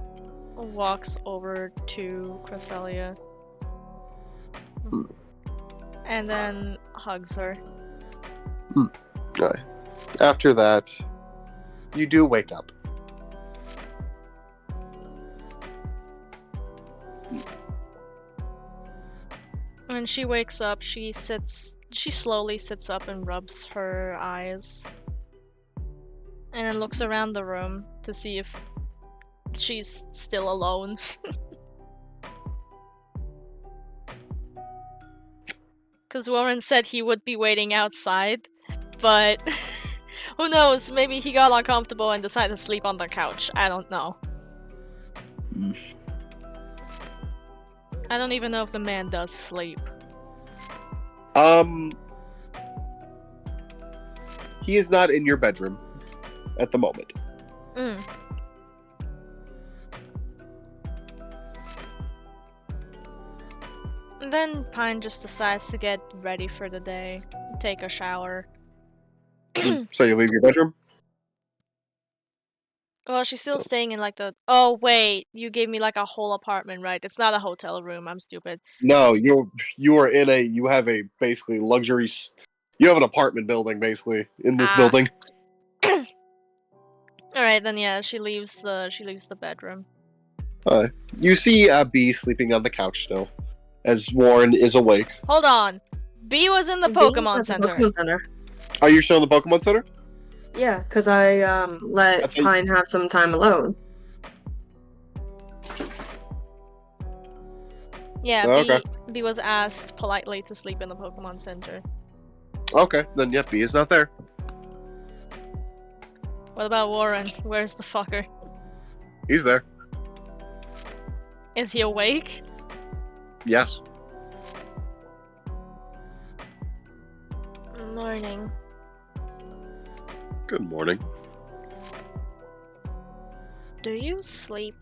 walks over to Cresselia. And then hugs her. Aye. After that, you do wake up. When she wakes up, she slowly sits up and rubs her eyes. And then looks around the room to see if she's still alone. Because Warren said he would be waiting outside, but who knows, maybe he got uncomfortable and decided to sleep on the couch. I don't know. I don't even know if the man does sleep. He is not in your bedroom at the moment. Then Pine just decides to get ready for the day, take a shower. So you leave your bedroom? Well, she's still staying in like the... Oh, wait, you gave me like a whole apartment, right? It's not a hotel room, I'm stupid. No, you are in you have a basically luxury... You have an apartment building, basically, in this building. Alright, then yeah, she leaves the bedroom. You see B sleeping on the couch still, as Warren is awake. Hold on. B was in the Pokemon Center. Are you still in the Pokemon Center? Yeah, because I let Pine have some time alone. Yeah, Oh, okay. B was asked politely to sleep in the Pokemon Center. Okay, then yeah, B is not there. What about Warren? Where's the fucker? He's there. Is he awake? Yes. Morning. Good morning. Do you sleep?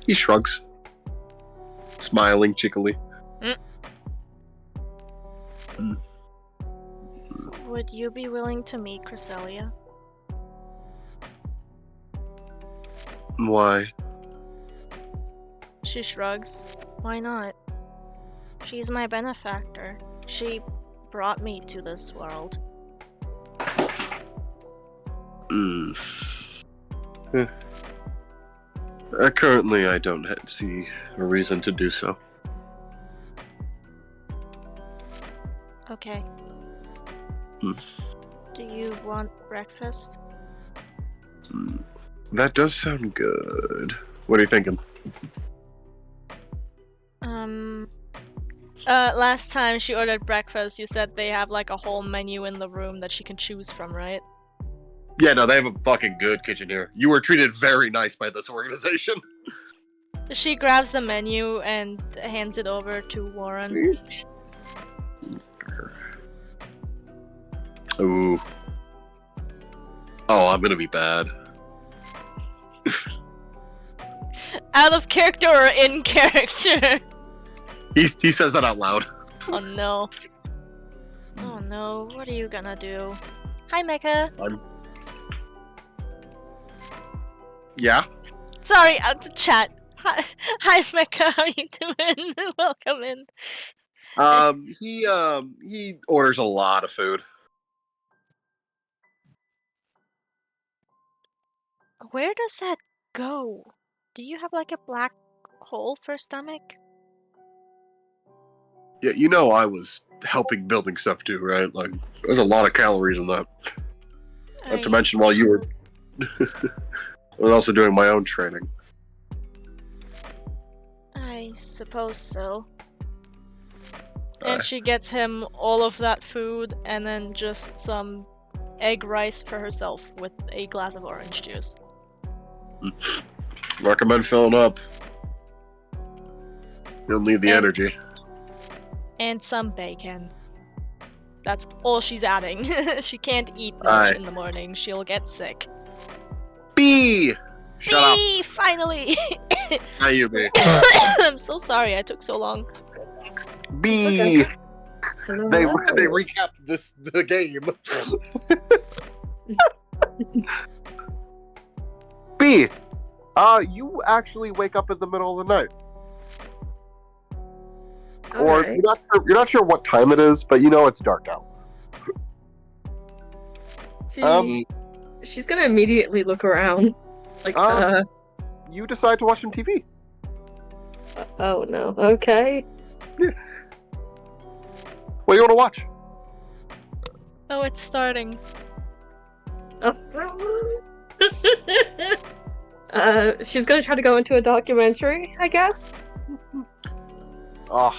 He shrugs, smiling cheekily. Would you be willing to meet Cresselia? Why? She shrugs. Why not? She's my benefactor. She brought me to this world. Currently, I don't see a reason to do so. Okay. Do you want breakfast? That does sound good. What are you thinking? Last time she ordered breakfast, you said they have like a whole menu in the room that she can choose from, right? Yeah, no, they have a fucking good kitchen here. You were treated very nice by this organization. She grabs the menu and hands it over to Warren. Ooh. Oh, I'm gonna be bad. Out of character or in character? He says that out loud. Oh no. Oh no, what are you gonna do? Hi, Mecha. Yeah? Sorry, to chat. Hi, Mecha, how you doing? Welcome in. He orders a lot of food. Where does that go? Do you have like a black hole for stomach? Yeah, you know I was helping building stuff too, right? Like, there's a lot of calories in that. Not to mention while you were... I was also doing my own training. I suppose so. And she gets him all of that food and then just some egg rice for herself with a glass of orange juice. Recommend filling up. You'll need the energy. And some bacon. That's all she's adding. She can't eat much in the morning. She'll get sick. B! Shut up. Beef! Finally! How you be? I'm so sorry I took so long. B. Okay. Hello, They hello. recapped the game. B. You actually wake up in the middle of the night, or Alright. you're not sure what time it is, but you know it's dark out. She's gonna immediately look around. Like, You decide to watch some TV. oh no. Okay. What do you want to watch? Oh, it's starting. She's gonna try to go into a documentary, I guess. Oh.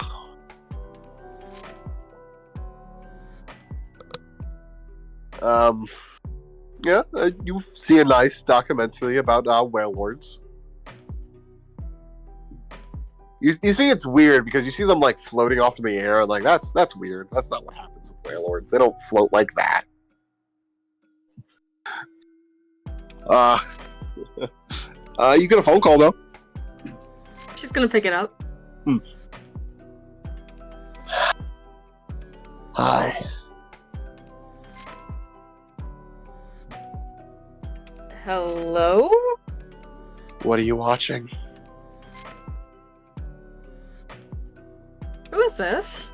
Yeah, you see a nice documentary about whale lords. You see it's weird because you see them like floating off in the air. Like that's weird. That's not what happens with whale lords. They don't float like that. You get a phone call though. She's gonna pick it up. Hi. Hello? What are you watching? Who is this?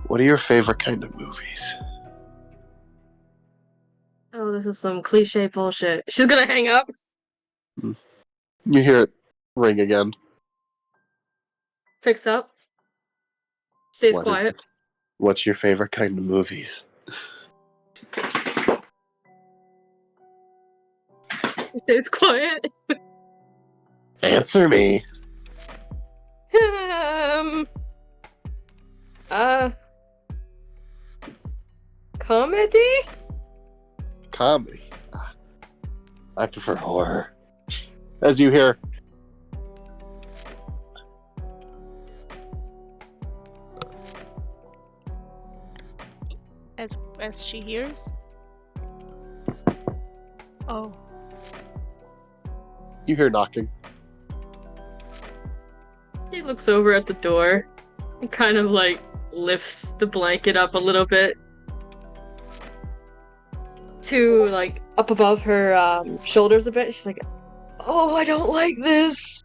What are your favorite kind of movies? Oh, this is some cliche bullshit. She's gonna hang up. You hear it ring again. Picks up. Stays What is- quiet. What's your favorite kind of movies? Stays quiet. Answer me. Comedy? Comedy. I prefer horror. As you hear. As she hears. Oh. You hear knocking. He looks over at the door and kind of like lifts the blanket up a little bit to like up above her shoulders a bit. She's like, "Oh, I don't like this."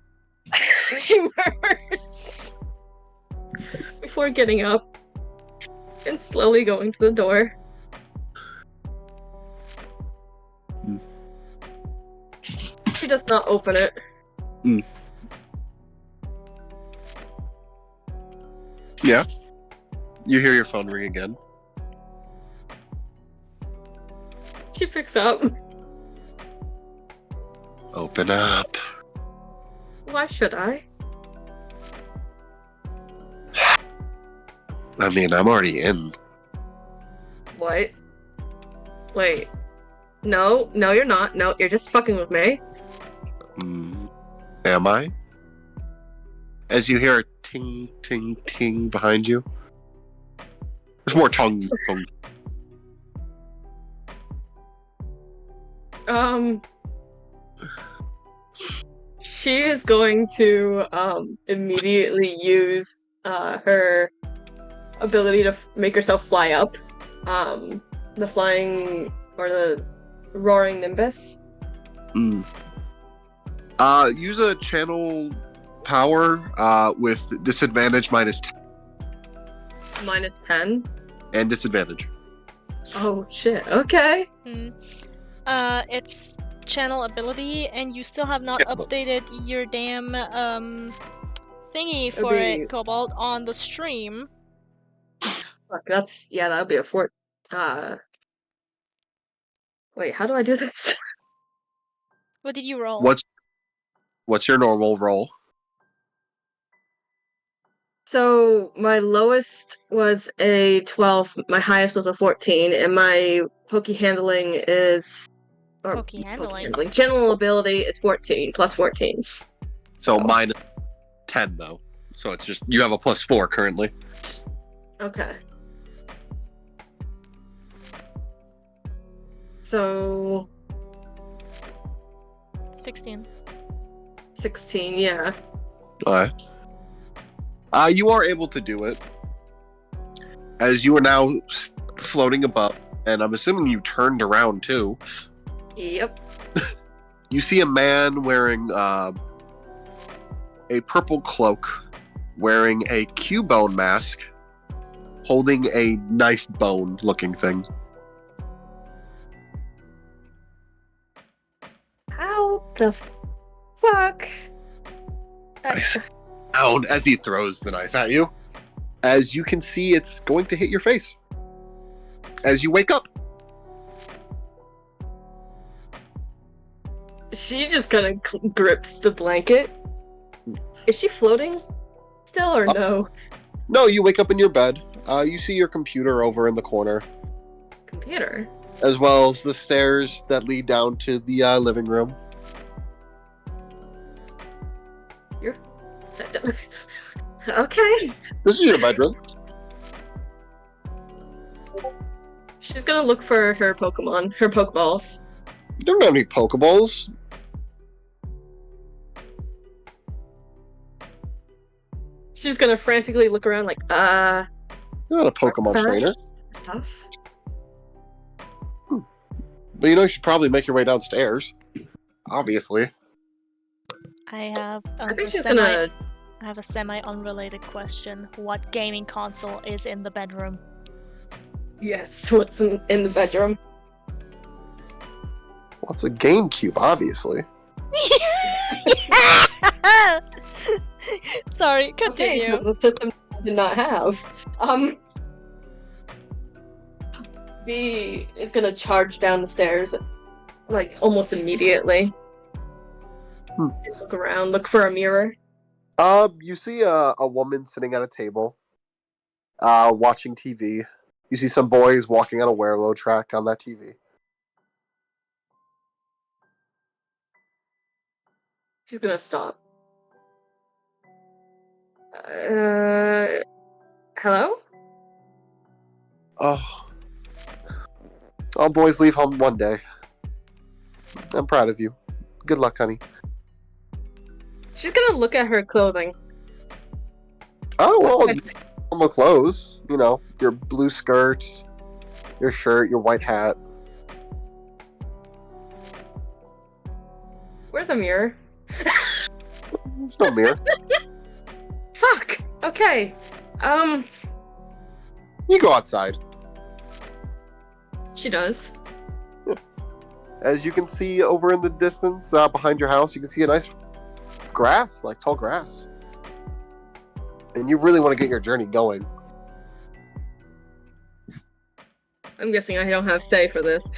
She murmurs before getting up and slowly going to the door. She does not open it. Yeah. You hear your phone ring again. She picks up. Open up. Why should I? I mean, I'm already in. What? Wait. No, you're not. No, you're just fucking with me. Am I? As you hear a ting, ting, ting behind you. There's more tongue. She is going to immediately use her ability to make herself fly up. The flying or the roaring nimbus. Use a channel power with disadvantage -10. -10? And disadvantage. Oh shit, okay. It's channel ability, and you still have not updated your damn thingy for it, Cobalt, on the stream. Fuck, that would be a fort. Wait, how do I do this? What did you roll? What's your normal roll? So my lowest was a 12, my highest was a 14, and my pokey handling is Pokey handling. General ability is 14 plus 14. So -10 though. So it's just you have a +4 currently. Okay. So 16. 16, yeah. Alright. You are able to do it. As you are now floating above, and I'm assuming you turned around too. Yep. You see a man wearing a purple cloak, wearing a Cubone mask, holding a knife bone looking thing. How the fuck? I sit down as he throws the knife at you. As you can see, it's going to hit your face. As you wake up. She just kind of grips the blanket. Is she floating still or no? No, you wake up in your bed. You see your computer over in the corner, Computer? as well as the stairs that lead down to the living room. You're... Okay. This is your bedroom. She's gonna look for her Pokemon, her Pokeballs. You don't have any Pokeballs. She's gonna frantically look around like, You're not a Pokemon Back. trainer. stuff? But you should probably make your way downstairs. Obviously. I have I think she's gonna... I have a semi-unrelated question. What gaming console is in the bedroom? Yes, what's in the bedroom? Well, it's a GameCube, obviously. Sorry, continue. Okay, so the system did not have. B is gonna charge down the stairs, like, almost immediately. Look around, look for a mirror. You see a woman sitting at a table, watching TV. You see some boys walking on a Werelo track on that TV. She's gonna stop. Hello? Oh. All boys leave home one day. I'm proud of you. Good luck, honey. She's gonna look at her clothing. Oh, well, normal clothes. Your blue skirt, your shirt, your white hat. Where's a mirror? There's no mirror. Fuck! Okay. You go outside. She does. As you can see over in the distance, behind your house, you can see a nice grass, like tall grass. And you really want to get your journey going. I'm guessing I don't have say for this.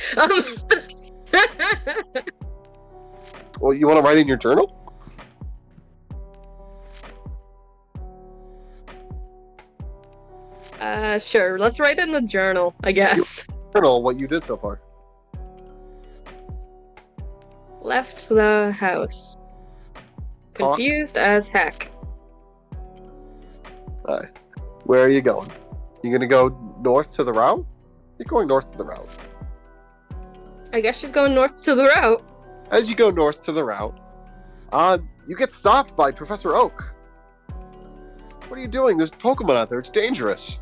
Well, you want to write in your journal? Sure. Let's write in the journal, I guess. Journal what you did so far. Left the house. Talk. Confused as heck. Alright. Where are you going? You gonna go north to the route? You're going north to the route. I guess she's going north to the route. As you go north to the route, you get stopped by Professor Oak. What are you doing? There's Pokemon out there. It's dangerous.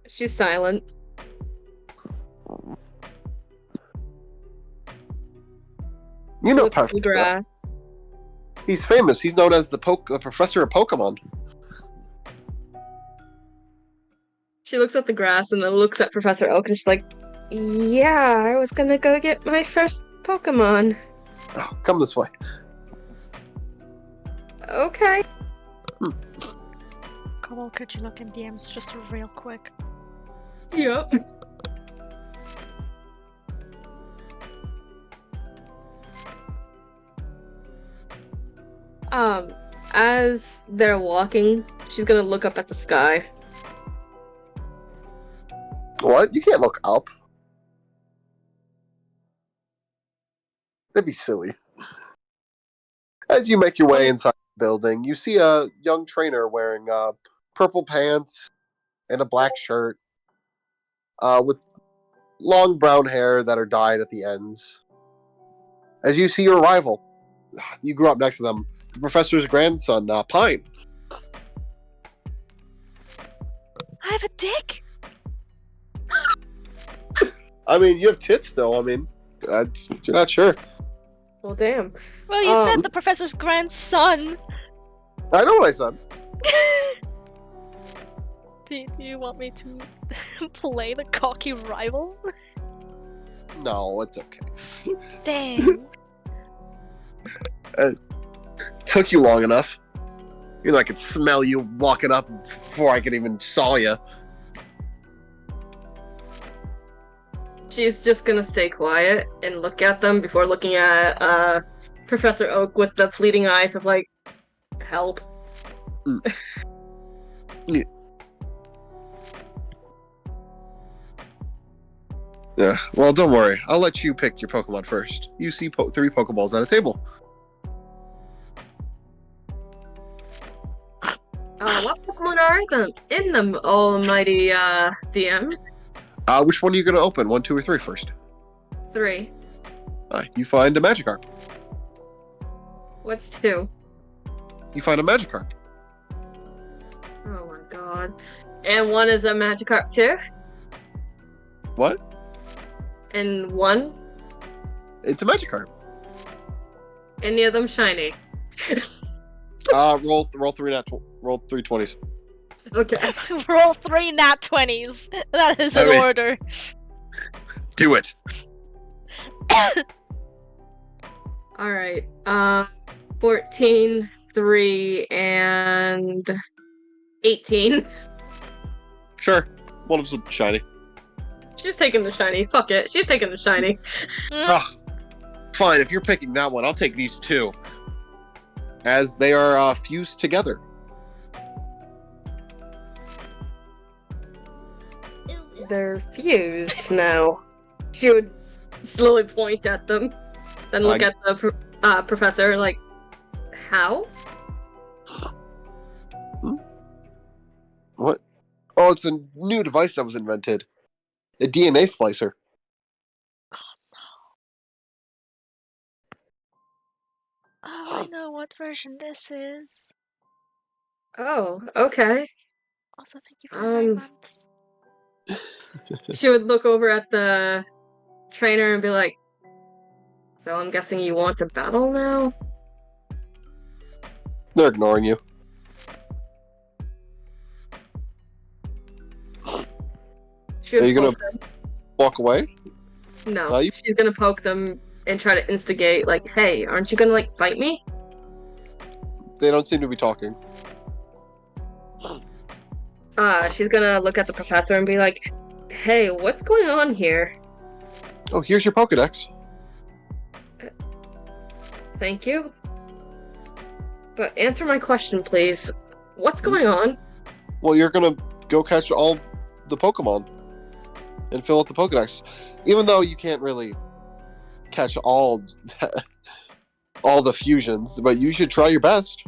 She's silent. You know Look at the Professor Oak. grass. He's famous. He's known as the Professor of Pokemon. She looks at the grass and then looks at Professor Oak and she's like, yeah, I was gonna go get my first Pokemon. Oh, come this way. Okay. Cobble, could you look in DMs just real quick? Yep. As they're walking, she's gonna look up at the sky. What? You can't look up. That'd be silly. As you make your way inside the building, you see a young trainer wearing purple pants and a black shirt, with long brown hair that are dyed at the ends. As you see your rival, you grew up next to them, the professor's grandson, Pine. I have a dick? I mean, you have tits, though. I mean, you're not sure. Well, damn. Well, you said the professor's grandson. I know what I said. Do you want me to play the cocky rival? No, it's okay. Dang. Took you long enough. You know, I could smell you walking up before I could even saw you. She's just gonna stay quiet and look at them before looking at Professor Oak with the pleading eyes of like, help. Yeah, well, don't worry. I'll let you pick your Pokemon first. You see 3 Pokeballs at a table. What Pokemon are in them, almighty DM? Which one are you going to open? 1, 2, or 3 first? 3. You find a Magikarp. What's 2? You find a Magikarp. Oh my god. And 1 is a Magikarp too? What? And 1? It's a Magikarp. Any of them shiny? Roll 3 20s. Okay. Roll 3 nat 20s. That is an order. Do it. Alright. 14, 3, and 18. Sure. One of them's shiny. She's taking the shiny. Fuck it. She's taking the shiny. Fine, if you're picking that one, I'll take these 2. As they are fused together. They're fused now. She would slowly point at them, then look at the professor like, how? What? Oh, it's a new device that was invented. A DNA splicer. Oh, I know what version this is. Oh, okay. Also, thank you for the 9 months. She would look over at the trainer and be like, so I'm guessing you want to battle now? They're ignoring you. Are you gonna walk away? No, she's gonna poke them and try to instigate, like, hey, aren't you gonna, like, fight me? They don't seem to be talking. She's gonna look at the professor and be like, hey, what's going on here? Oh, here's your Pokedex. Thank you. But answer my question, please. What's going on? Well, you're gonna go catch all the Pokemon and fill out the Pokedex. Even though you can't really catch all the fusions, but you should try your best.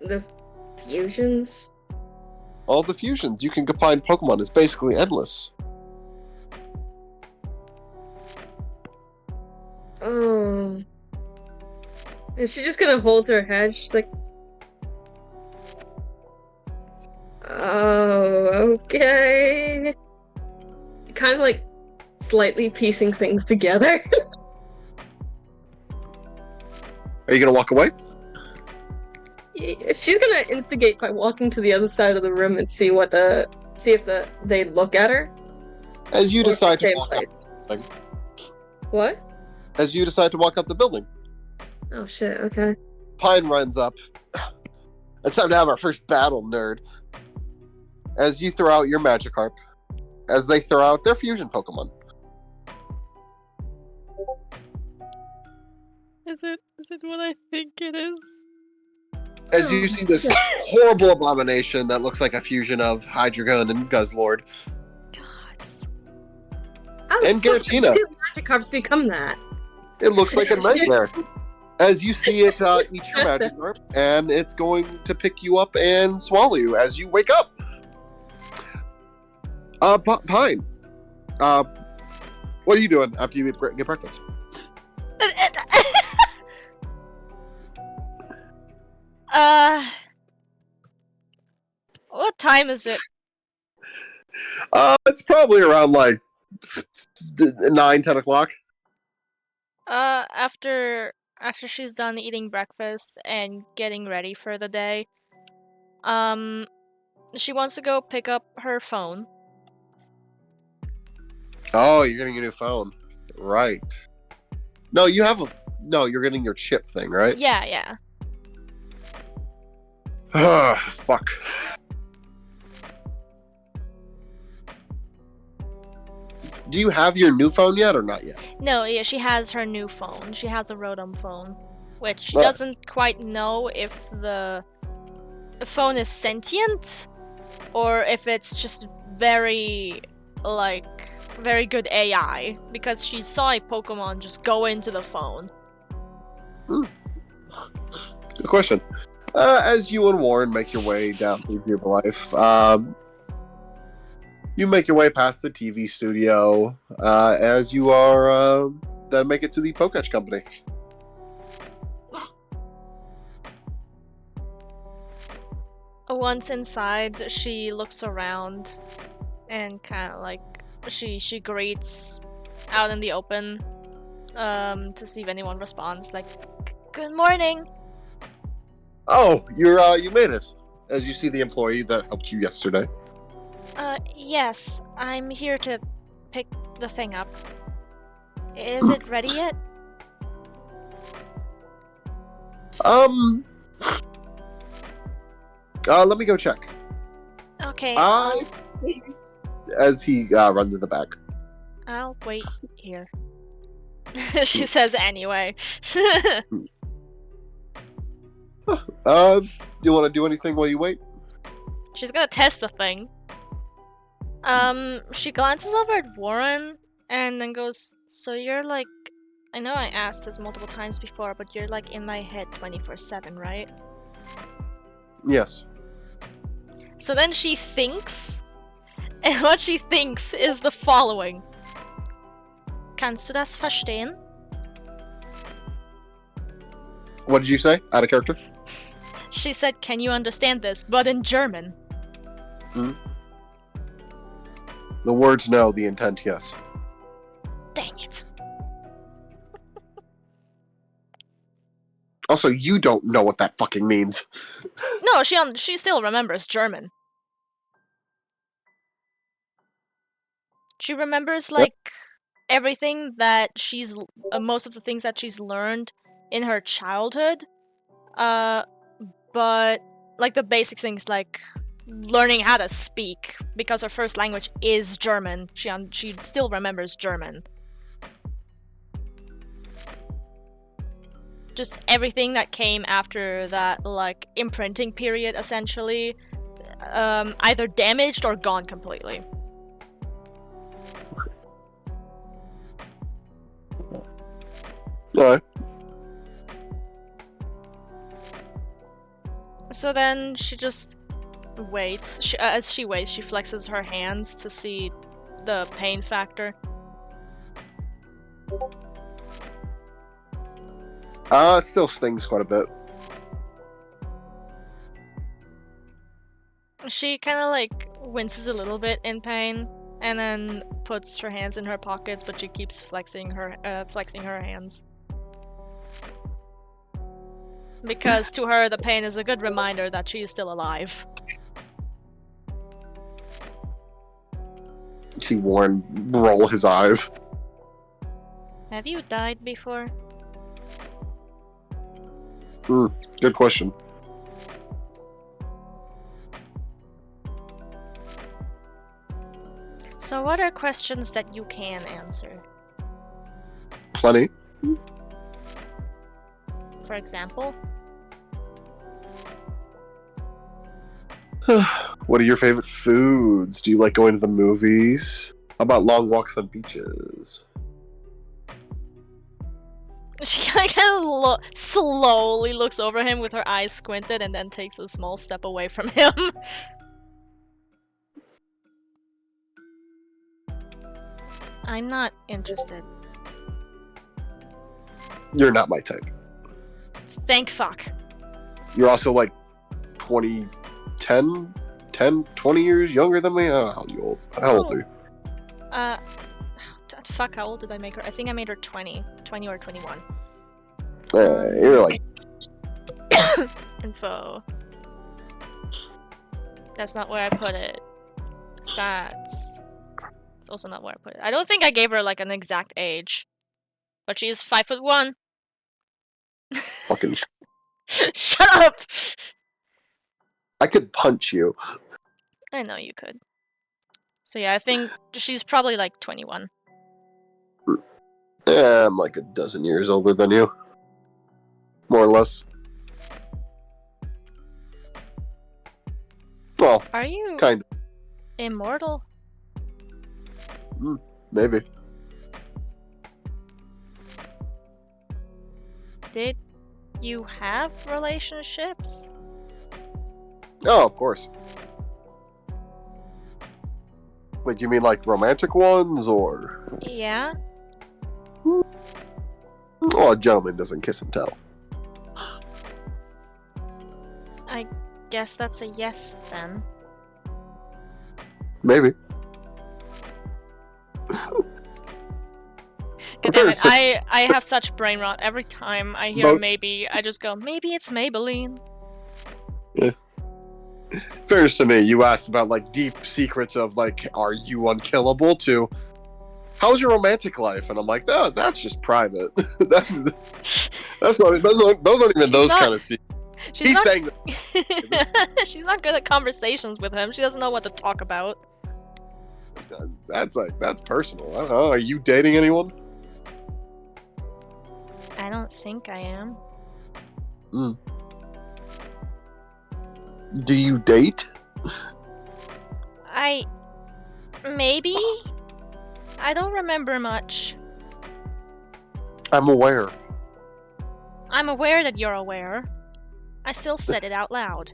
The fusions? All the fusions. You can combine Pokemon. It's basically endless. Oh. Is she just gonna hold her head? She's like, oh, okay. Kind of like slightly piecing things together. Are you gonna walk away? She's gonna instigate by walking to the other side of the room and see if they look at her. As you decide to walk up the building. What? As you decide to walk up the building. Oh shit, okay. Pine runs up. It's time to have our first battle, nerd. As you throw out your Magikarp. As they throw out their fusion Pokemon. Is it what I think it is? As you see this horrible abomination that looks like a fusion of Hydreigon and Guzzlord. Gods. And Giratina. Two Magikarps become that. It looks like a nightmare. As you see it eat your Magikarp, and it's going to pick you up and swallow you as you wake up. Pine, What are you doing after you get breakfast? What time is it? It's probably around like 9-10 o'clock. After she's done eating breakfast and getting ready for the day, she wants to go pick up her phone. Oh, you're getting a new phone, right? No, you're getting your chip thing, right? Yeah. Fuck. Do you have your new phone yet or not yet? No, yeah, she has her new phone. She has a Rotom phone, which she doesn't quite know if the phone is sentient or if it's just very good AI, because she saw a Pokemon just go into the phone. Good question. As you and Warren make your way down through Jubilife, you make your way past the TV studio as you are then make it to the Poketch Company. Once inside, she looks around and kind of like she greets out in the open to see if anyone responds. Like, "Good morning." Oh, you made it. As you see the employee that helped you yesterday. Yes, I'm here to pick the thing up. Is it ready yet? Let me go check. Okay. As he runs in the back. I'll wait here. She says anyway. Do you want to do anything while you wait? She's gonna test the thing. She glances over at Warren and then goes, "So you're like, I know I asked this multiple times before, but you're like in my head 24/7, right?" Yes. So then she thinks, and what she thinks is the following. Kannst du das verstehen? What did you say? Out of character? She said, "Can you understand this?" But in German. Hmm. The words no, the intent yes. Dang it. Also, you don't know what that fucking means. No, she still remembers German. She remembers like everything that she's most of the things that she's learned in her childhood. But like the basic things like learning how to speak, because her first language is German. She still remembers German. Just everything that came after that, like, imprinting period, essentially, either damaged or gone completely. Alright. So then she just waits. As she waits, she flexes her hands to see the pain factor. It still stings quite a bit. She kind of like winces a little bit in pain, and then puts her hands in her pockets, but she keeps flexing her hands. Because to her, the pain is a good reminder that she is still alive. See Warren roll his eyes. Have you died before? Good question. So what are questions that you can answer? Plenty. For example? What are your favorite foods? Do you like going to the movies? How about long walks on beaches? She kind of slowly looks over him with her eyes squinted and then takes a small step away from him. I'm not interested. You're not my type. Thank fuck. You're also like 20 years younger than me. I don't know how old are you? Fuck, how old did I make her? I think I made her 20 or 21. You're like Info. That's not where I put it. Stats. It's also not where I put it. I don't think I gave her like an exact age. But she is 5'1". fucking. Shut up! I could punch you. I know you could. So yeah, I think she's probably like 21. I'm like a dozen years older than you. More or less. Well, Are you kind of. immortal? Maybe. Did you have relationships? Oh, of course. Wait, you mean like romantic ones, or? Yeah. Oh, a gentleman doesn't kiss and tell. I guess that's a yes then. Maybe. God damn it, I have such brain rot. Every time I hear Most- maybe, I just go, maybe it's Maybelline. Fairness to me, you asked about like deep secrets of like, are you unkillable? To how's your romantic life? And I'm like, oh, that's just private. those aren't even those kind of secrets. She's He's not, saying that. she's not good at conversations with him. She doesn't know what to talk about. That's personal. I don't know. Are you dating anyone? I don't think I am. Do you date? Maybe? I don't remember much. I'm aware. I'm aware that you're aware. I still said it out loud.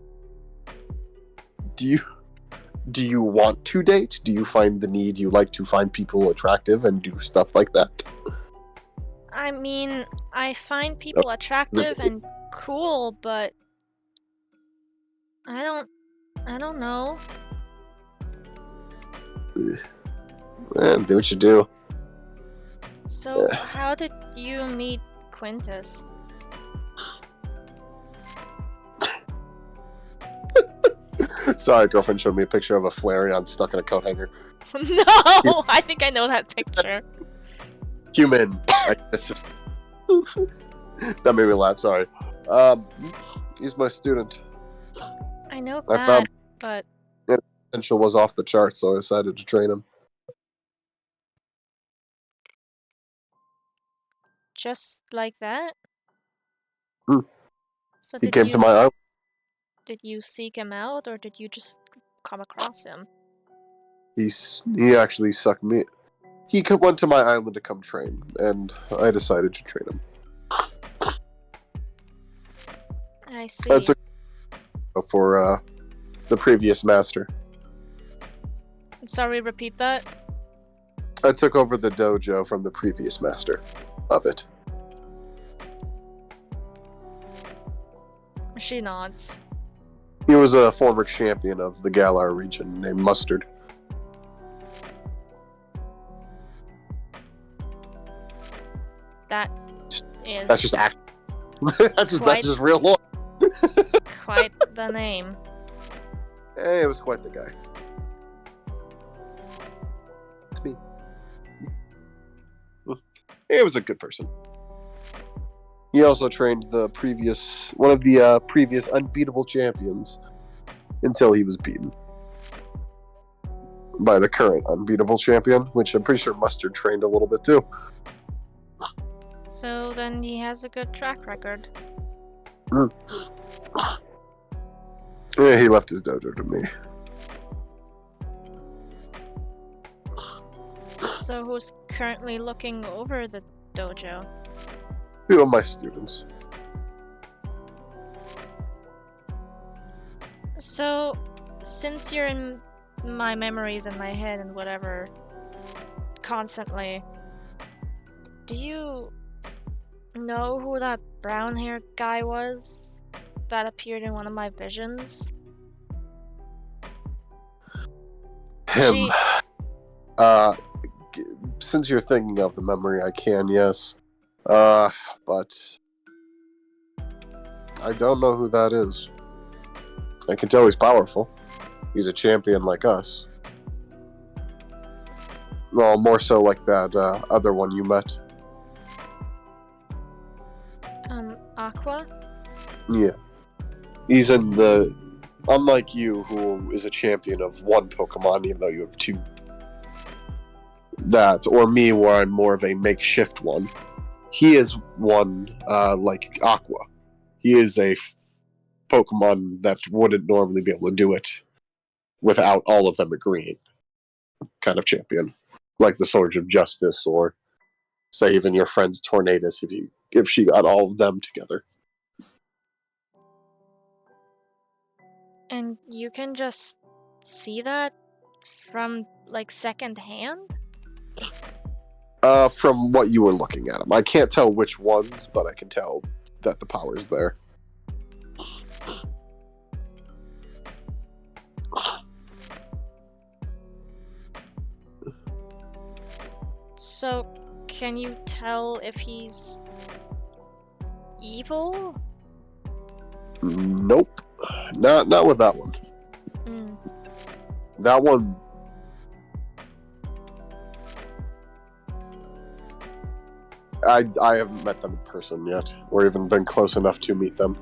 Do you want to date? Do you find the need? You like to find people attractive and do stuff like that? I mean, I find people attractive and cool, but I don't know. Do what you do. So, how did you meet Quintus? Sorry, girlfriend showed me a picture of a Flareon stuck in a coat hanger. No! I think I know that picture. Human. It's just... that made me laugh, sorry. He's my student. I know I that, found- but... Potential was off the charts, so I decided to train him. Just like that? Mm. So He came to my island. Did you seek him out, or did you just come across him? He actually sucked me. He went to my island to come train, and I decided to train him. I see. That's for the previous master. Sorry, repeat that? I took over the dojo from the previous master of it. She nods. He was a former champion of the Galar region named Mustard. That is That's just act. that's just real lore. quite the name. Hey, it was quite the guy. It's me. He was a good person. He also trained one of the previous unbeatable champions until he was beaten by the current unbeatable champion, which I'm pretty sure Mustard trained a little bit too. So then he has a good track record. Yeah, he left his dojo to me. So who's currently looking over the dojo? Two of my students. So, since you're in my memories in my head and whatever, constantly. Do you know who that brown-haired guy was that appeared in one of my visions? Him. She... Since you're thinking of the memory, I can, yes. But I don't know who that is. I can tell he's powerful. He's a champion like us. Well, more so like that other one you met. Aqua? Yeah. He's in the... Unlike you, who is a champion of one Pokemon, even though you have two. That, or me, where I'm more of a makeshift one. He is one like Aqua. He is a Pokemon that wouldn't normally be able to do it without all of them agreeing. Kind of champion. Like the Sword of Justice, or say even your friend's Tornadus if she got all of them together. And you can just see that from, like, second hand? From what you were looking at them. I can't tell which ones, but I can tell that the power's there. So, can you tell if he's evil? Nope. Not with that one. Mm. That one... I haven't met them in person yet, or even been close enough to meet them.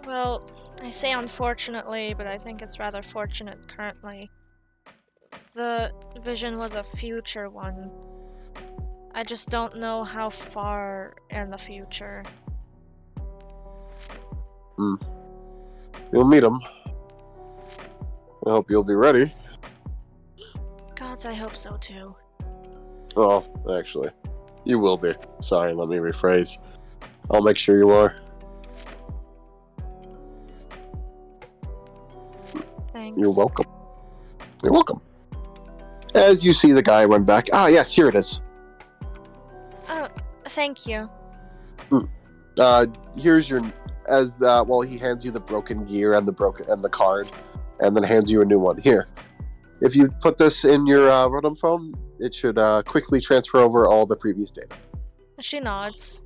Well, I say unfortunately, but I think it's rather fortunate currently. The vision was a future one. I just don't know how far in the future. You'll meet them. I hope you'll be ready. Gods, I hope so too. Oh, actually, you will be. Sorry, let me rephrase. I'll make sure you are. Thanks. You're welcome. You're welcome. As you see the guy run back. Ah, yes, here it is. Oh, thank you. Here's your... Well, he hands you the broken gear and the card, and then hands you a new one. Here. If you put this in your Rotom phone, it should quickly transfer over all the previous data. She nods.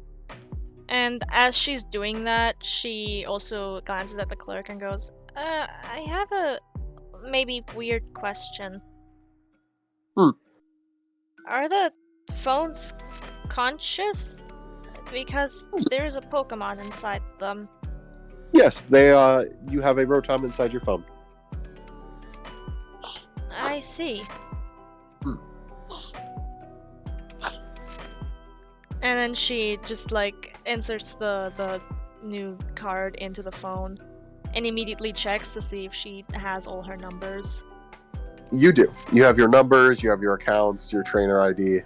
And as she's doing that, she also glances at the clerk and goes, I have a maybe weird question. Are the phones conscious? Because there's a Pokemon inside them. Yes, you have a Rotom inside your phone. I see. And then she just like inserts the new card into the phone and immediately checks to see if she has all her numbers. You do. You have your numbers, you have your accounts, your trainer ID.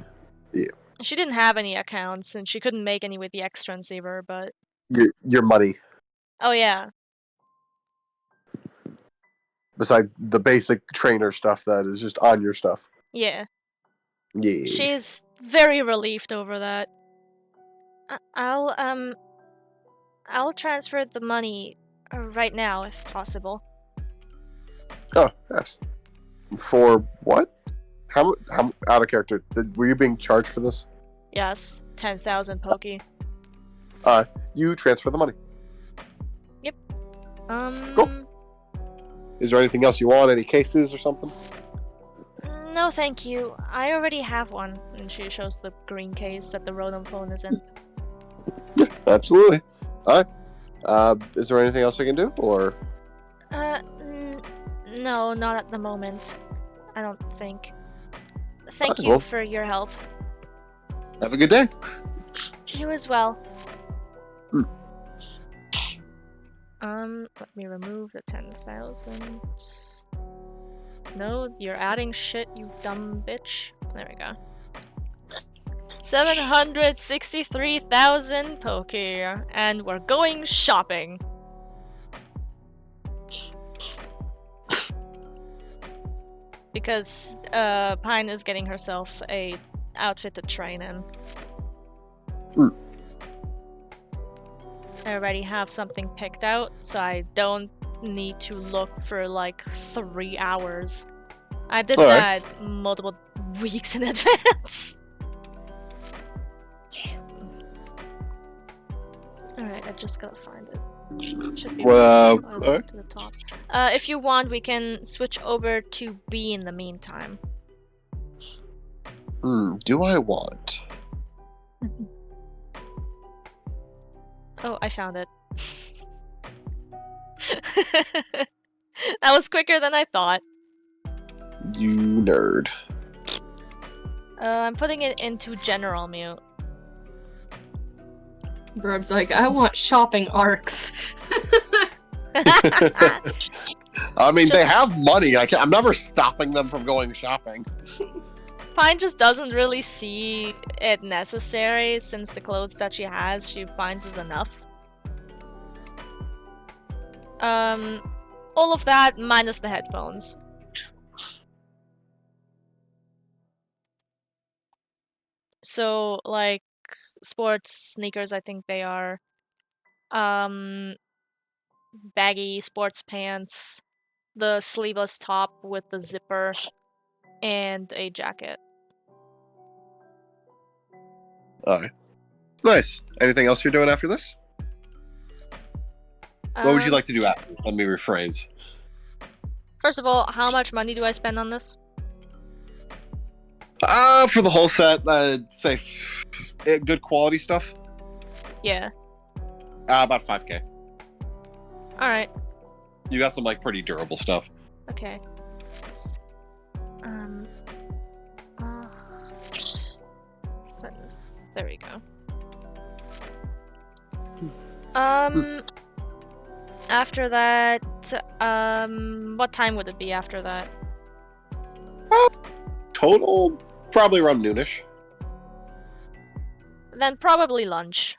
Yeah. She didn't have any accounts and she couldn't make any with the X transceiver, but... Your money. Oh yeah. Besides the basic trainer stuff that is just on your stuff. Yeah. Yeah. She's very relieved over that. I'll transfer the money right now, if possible. Oh, yes. For what? How out of character? Were you being charged for this? Yes, 10,000 Poke. You transfer the money. Yep. Cool. Is there anything else you want? Any cases or something? No, thank you. I already have one. And she shows the green case that the Rotom phone is in. Yeah, absolutely. Alright. Is there anything else I can do, or? No, not at the moment. I don't think. Thank you well, for your help. Have a good day. You as well. Let me remove the 10,000. No, you're adding shit, you dumb bitch. There we go. 763,000 Poke, and we're going shopping. because Pine is getting herself a outfit to train in. I already have something picked out, so I don't need to look for like 3 hours. I did Alright. that multiple weeks in advance. Alright, I just gotta find it. Should be Well, right alright. to the top. If you want, we can switch over to B in the meantime. Do I want? Oh, I found it. That was quicker than I thought. You nerd. I'm putting it into general mute. Burb's like, I want shopping arcs. I mean, they Just- have money. I'm never stopping them from going shopping. Pine just doesn't really see it necessary since the clothes that she has she finds is enough. All of that minus the headphones. So, like, sports sneakers, I think they are. Baggy sports pants, the sleeveless top with the zipper, and a jacket. Alright. Nice. Anything else you're doing after this? What would you like to do after? Let me rephrase. First of all, how much money do I spend on this? For the whole set, say good quality stuff. Yeah. About 5K. Alright. You got some like pretty durable stuff. Okay. There we go. After that, what time would it be after that? Total, probably around noonish. Then probably lunch.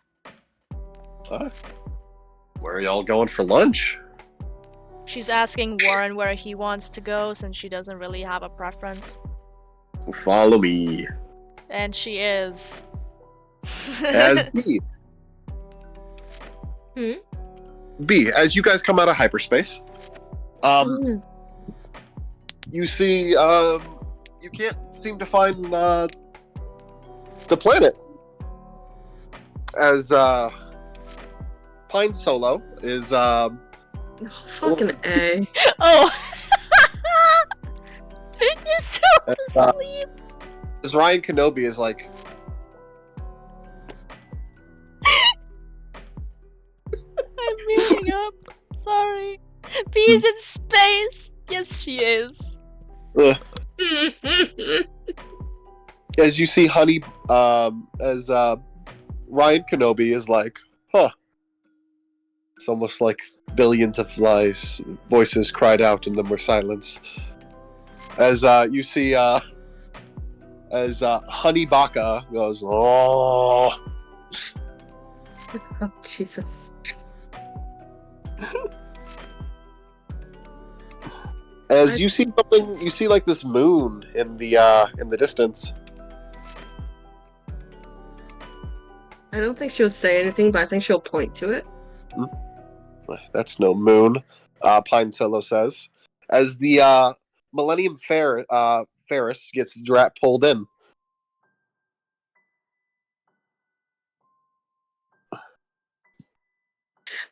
Where are y'all going for lunch? She's asking Warren where he wants to go since she doesn't really have a preference. Follow me. And she is. As B. B, as you guys come out of hyperspace, you see, you can't seem to find the planet. As Pine Solo is Fucking A. Oh! You're still asleep! as Ryan Kenobi is like, I'm muting up. Sorry. Bee's in space! Yes, she is. as you see Honey, as Ryan Kenobi is like, huh. It's almost like billions of lies, voices cried out and then were silence. As you see, as Honey Baka goes, oh. Oh, Jesus. As you see something, you see like this moon in the distance. I don't think she'll say anything, but I think she'll point to it. That's no moon, Pine Solo says. As the Millennium Ferris gets pulled in.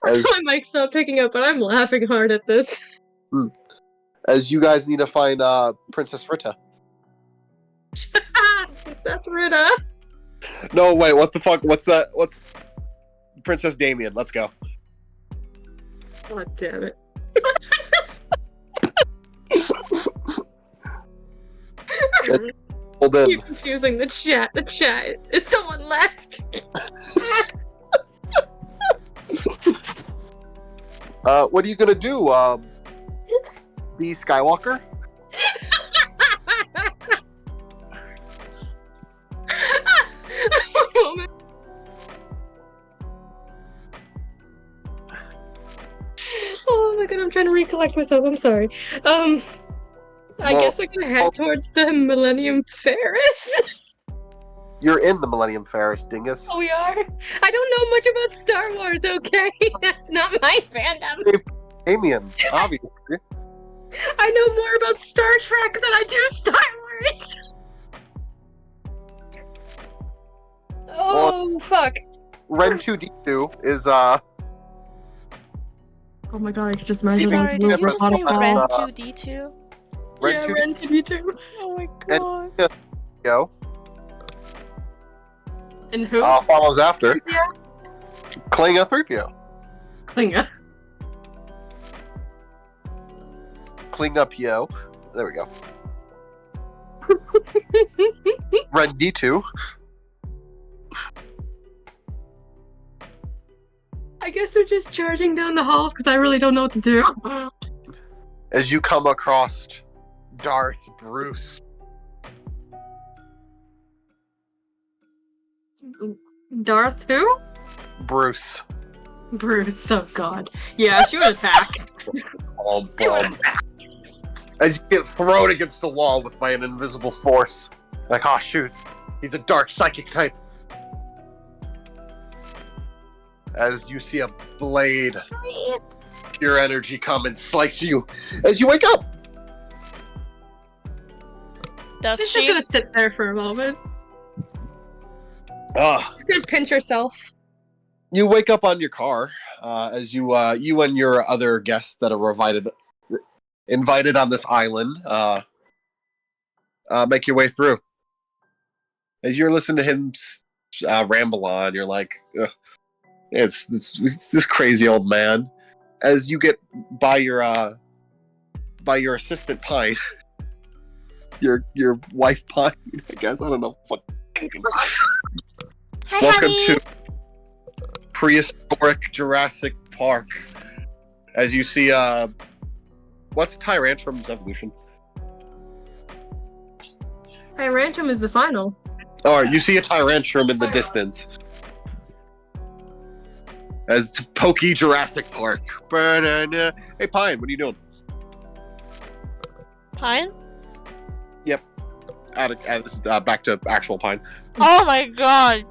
As, My mic's not picking up, but I'm laughing hard at this. as you guys need to find Princess Rita. Princess Rita. No, wait, what the fuck? What's that? What's Princess Damien? Let's go. God damn it. Hold in. You're confusing the chat. The chat. Is someone left? What are you gonna do? The Skywalker? Oh my god, I'm trying to recollect myself. I'm sorry. I guess we're gonna head towards the Millennium Ferris. You're in the Millennium Ferris, dingus. Oh, we are? I don't know much about Star Wars, okay? That's not my fandom. Damien, obviously. I know more about Star Trek than I do Star Wars. Oh, fuck. Ren 2D2 is Oh my god, I could just imagine Sorry, going did to you a just say robotic Ren ball. 2D2? Ren Yeah, 2D2. Ren 2D2. Oh my And- god. Yo. And who? Follows after. Klinga 3PO. Klinga. Klinga PO. There we go. Ren D2. I guess they're just charging down the halls because I really don't know what to do. As you come across Darth Bruce. Darth who? Bruce. Bruce, oh god. Yeah, she would attack. Oh, bomb. As you get thrown against the wall with by an invisible force. Like, oh shoot, he's a dark psychic type. As you see a blade, pure energy come and slice you as you wake up. Does She's she? just gonna sit there for a moment. She's gonna pinch herself. You wake up on your car as you and your other guests that are invited on this island make your way through. As you're listening to him ramble on, you're like, ugh, it's this crazy old man. As you get by your assistant Pine, your wife Pine, I guess, I don't know what. Hi, Welcome honey. to prehistoric Jurassic Park. As you see, what's Tyrantrum's evolution? Tyrantrum is the final. Oh, you see a Tyrantrum in the distance. As to Pokey Jurassic Park. Hey, Pine, what are you doing? Pine? Back to actual Pine. Oh my god.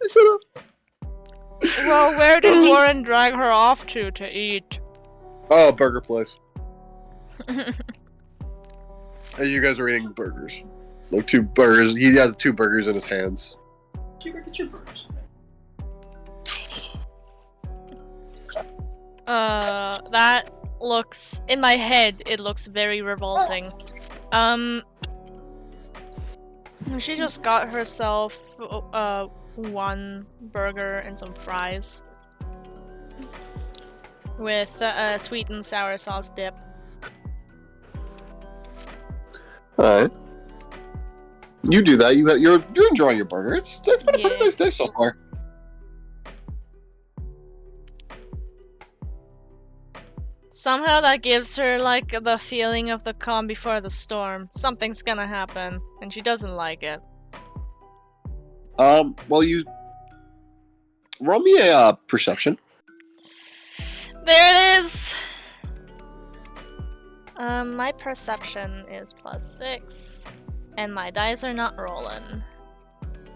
Shut up. Well, where did Warren drag her off to eat? Oh, burger place. As you guys are eating burgers. Like 2 burgers. He has 2 burgers in his hands. Get your burgers. That looks, in my head, it looks very revolting. She just got herself, 1 burger and some fries. With a sweet and sour sauce dip. Alright. You do that. You're enjoying your burger. It's been a pretty Yeah. nice day so far. Somehow that gives her, like, the feeling of the calm before the storm. Something's gonna happen, and she doesn't like it. Well, you roll me a perception. There it is! My perception is +6, and my dice are not rolling.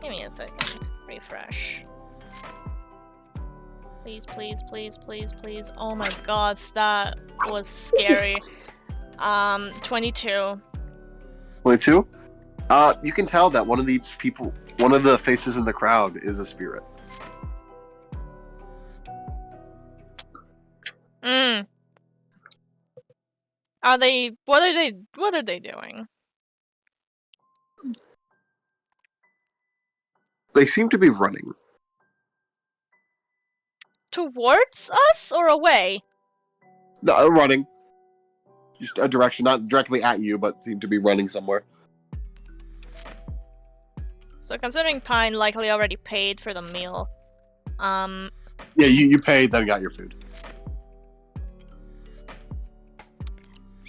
Give me a second. Refresh. Please, please, please, please, please. Oh my god, that was scary. 22. 22. You can tell that one of the faces in the crowd is a spirit. Are they? What are they doing? They seem to be running. Towards us or away? No, running. Just a direction, not directly at you, but seem to be running somewhere. So considering Pine likely already paid for the meal, Yeah, you paid, then got your food.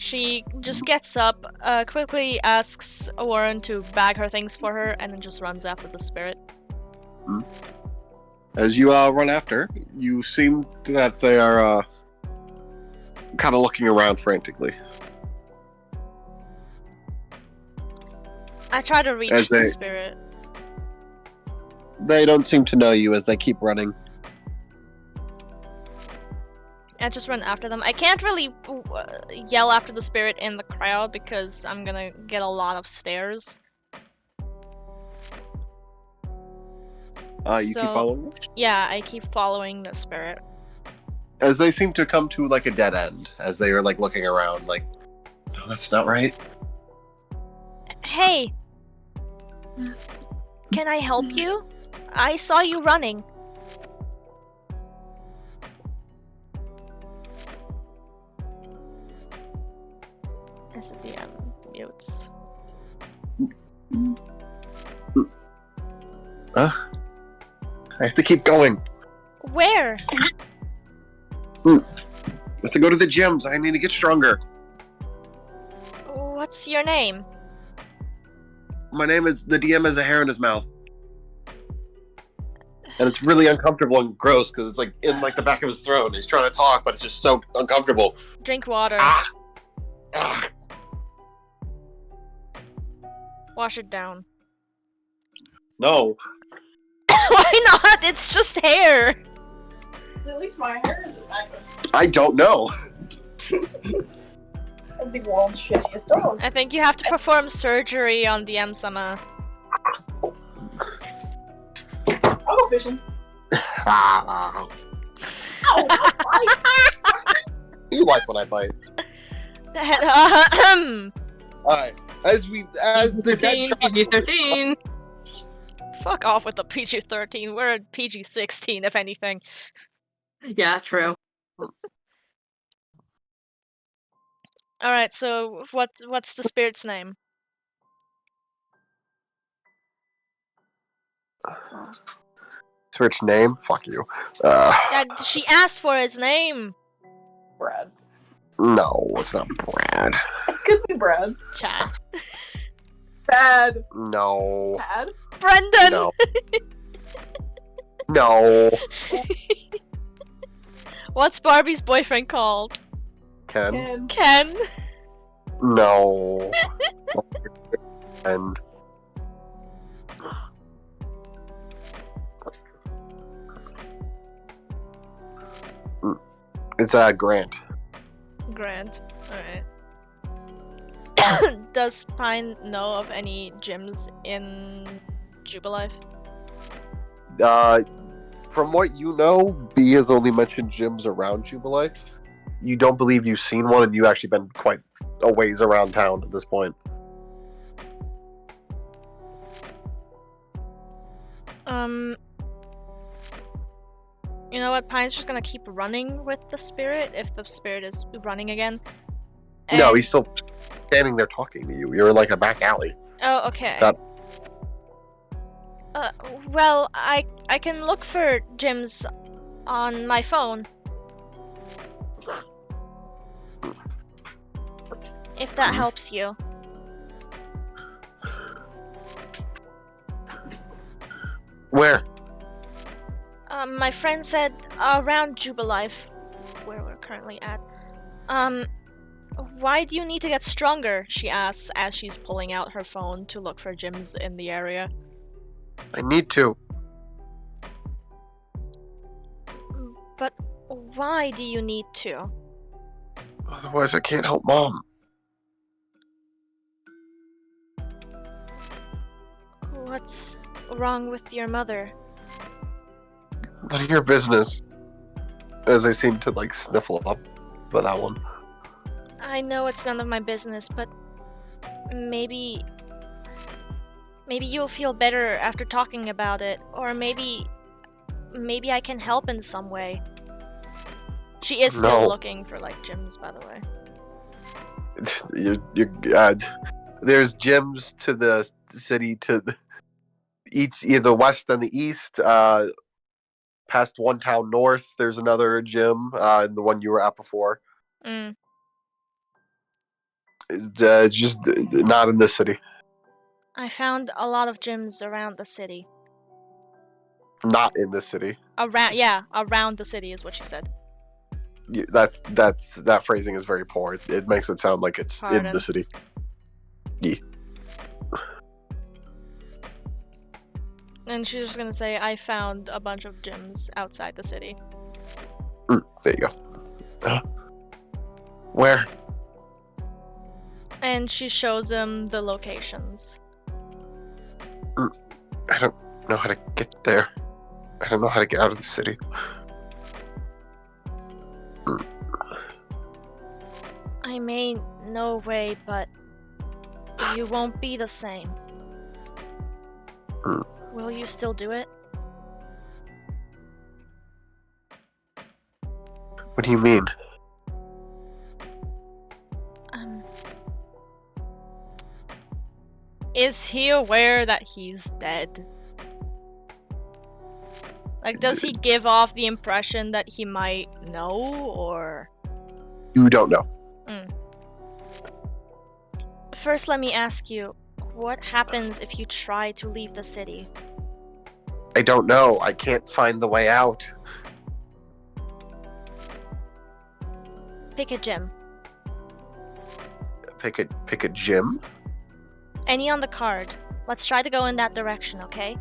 she just gets up, quickly asks Warren to bag her things for her, and then just runs after the spirit. As you run after, you seem that they are kind of looking around frantically. I try to reach As the they- spirit. They don't seem to know you as they keep running. I just run after them. I can't really yell after the spirit in the crowd because I'm gonna get a lot of stares. You keep So- following them? Yeah, I keep following the spirit. As they seem to come to like a dead end, as they are like looking around, like, no, that's not right. Hey! Can I help you? I saw you running. As the DM mutes. I have to keep going. Where? I have to go to the gyms. I need to get stronger. What's your name? My name is the DM has a hair in his mouth, and it's really uncomfortable and gross because it's like in like the back of his throat. And he's trying to talk, but it's just so uncomfortable. Drink water. Ah. Wash it down. No. Why not? It's just hair! At least my hair isn't necklace. I don't know. I'm the world's shittiest dog. I think you have to perform surgery on DM Sama. I'll go fishing. Ah. You like when I bite. Alright. As the dead 13, shot- PG-13. Fuck off with the PG-13. We're at PG-16, if anything. Yeah, true. Alright, so what's the spirit's name? Search name? Fuck you. Yeah, she asked for his name! Brad. No, it's not Brad. Could be Brad. Chad. Bad. No. Bad. Brendan! No. No. What's Barbie's boyfriend called? Ken? And Ken? No. And it's Grant. Grant. Alright. Does Pine know of any gyms in Jubilife? From what you know, B has only mentioned gyms around Jubilife. You don't believe you've seen one, and you've actually been quite a ways around town at this point. You know what? Pine's just gonna keep running with the spirit if the spirit is running again. No, And- he's still standing there talking to you. You're in like a back alley. Oh, okay. That- Well, I can look for gyms on my phone. If that helps you. Where? My friend said around Jubilife, where we're currently at. Why do you need to get stronger? She asks as she's pulling out her phone to look for gyms in the area. I need to. But why do you need to? Otherwise, I can't help Mom. What's wrong with your mother? None of your business. As they seem to like sniffle up by that one. I know it's none of my business, but maybe you'll feel better after talking about it, or maybe I can help in some way. She is still No. looking for like gyms, by the way. There's gyms to the city to either west and the east. Past one town north, there's another gym. And the one you were at before. Mm. It's just not in this city. I found a lot of gyms around the city. Not in this city. Around the city is what she said. That phrasing is very poor. It makes it sound like it's in Pardon. the city. Yeah. And she's just gonna say, I found a bunch of gyms outside the city. There you go. Where? And she shows him the locations. I don't know how to get there. I don't know how to get out of the city. I may no way, but you won't be the same. Will you still do it? What do you mean? Is he aware that he's dead? Like, does he give off the impression that he might know, or...? You don't know. First, let me ask you, what happens if you try to leave the city? I don't know. I can't find the way out. Pick a gym. Pick a gym? Any on the card. Let's try to go in that direction, okay?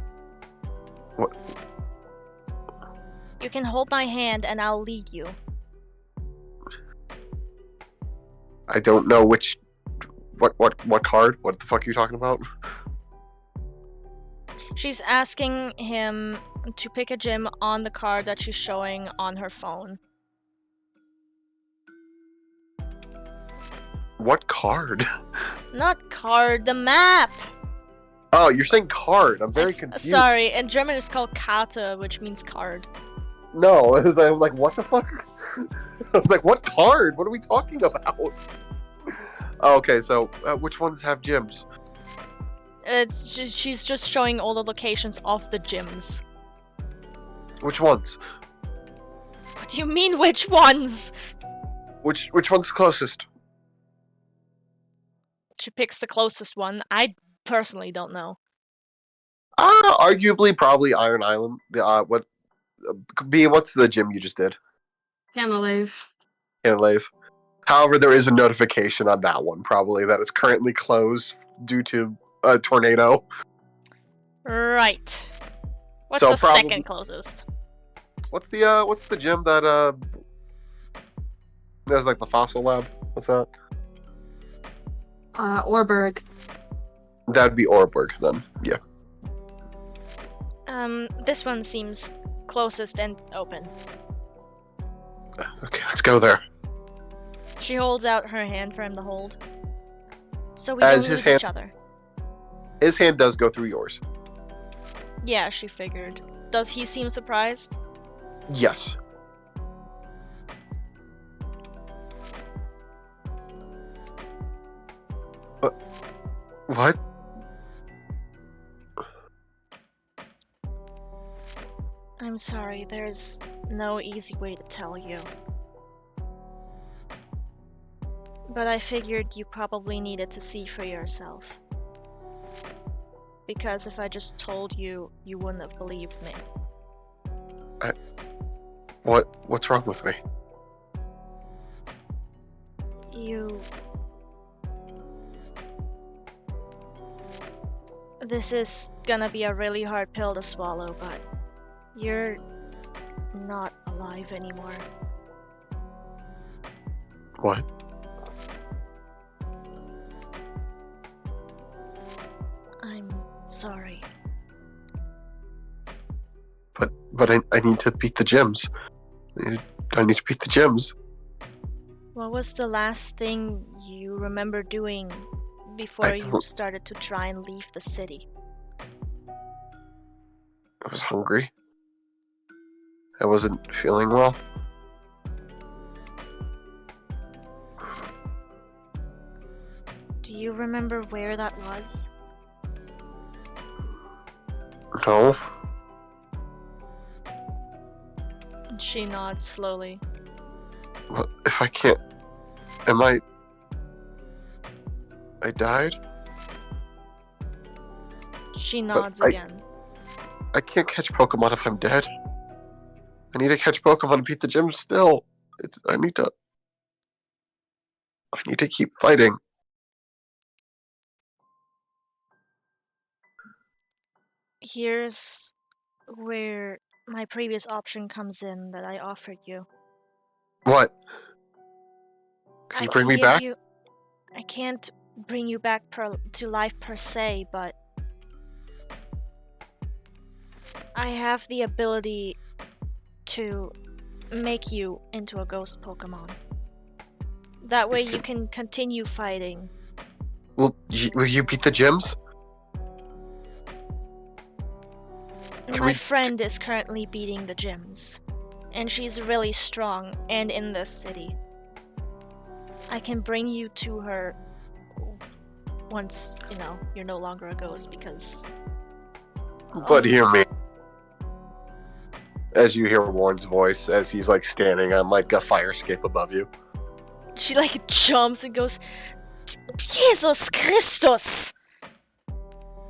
What? You can hold my hand and I'll lead you. I don't know which... What card? What the fuck are you talking about? She's asking him to pick a gym on the card that she's showing on her phone. What card? Not card, the map! Oh, you're saying card. I'm very confused. Sorry, in German it's called Karte, which means card. No, I'm like, what the fuck? I was like, what card? What are we talking about? Oh, okay, so which ones have gyms? It's just, she's just showing all the locations of the gyms. Which ones? What do you mean, which ones? Which one's closest? She picks the closest one. I personally don't know. Arguably, probably Iron Island. What's the gym you just did? Canalave. Canalave. However, there is a notification on that one, probably, that it's currently closed due to a tornado. Right. What's So the probably- second closest? What's the gym that there's like the fossil lab? What's that? Orberg. That'd be Orberg then. Yeah. This one seems closest and open. Okay, let's go there. She holds out her hand for him to hold. So we As don't his lose hand- each other. His hand does go through yours. Yeah, she figured. Does he seem surprised? Yes. What? I'm sorry, there's no easy way to tell you. But I figured you probably needed to see for yourself. Because if I just told you, you wouldn't have believed me. What's wrong with me? This is gonna be a really hard pill to swallow, but you're not alive anymore. What? I'm sorry. But I need to beat the gyms. I need to beat the gyms. What was the last thing you remember doing before I you don't- started to try and leave the city? I was hungry. I wasn't feeling well. Do you remember where that was? No. She nods slowly. Well, if I can't... Am I... I died? She nods I- again. I can't catch Pokemon if I'm dead. I need to catch Pokemon and beat the gym still. I need to keep fighting. Here's where my previous option comes in that I offered you. What? Can you bring me back? I can't bring you back to life per se, but I have the ability to make you into a ghost Pokemon. That way you can continue fighting. Will you beat the gyms? My friend is currently beating the gyms, and she's really strong and in this city. I can bring you to her once, you're no longer a ghost because... But hear me. As you hear Warren's voice as he's like standing on like a fire escape above you. She like jumps and goes, Jesus Christus!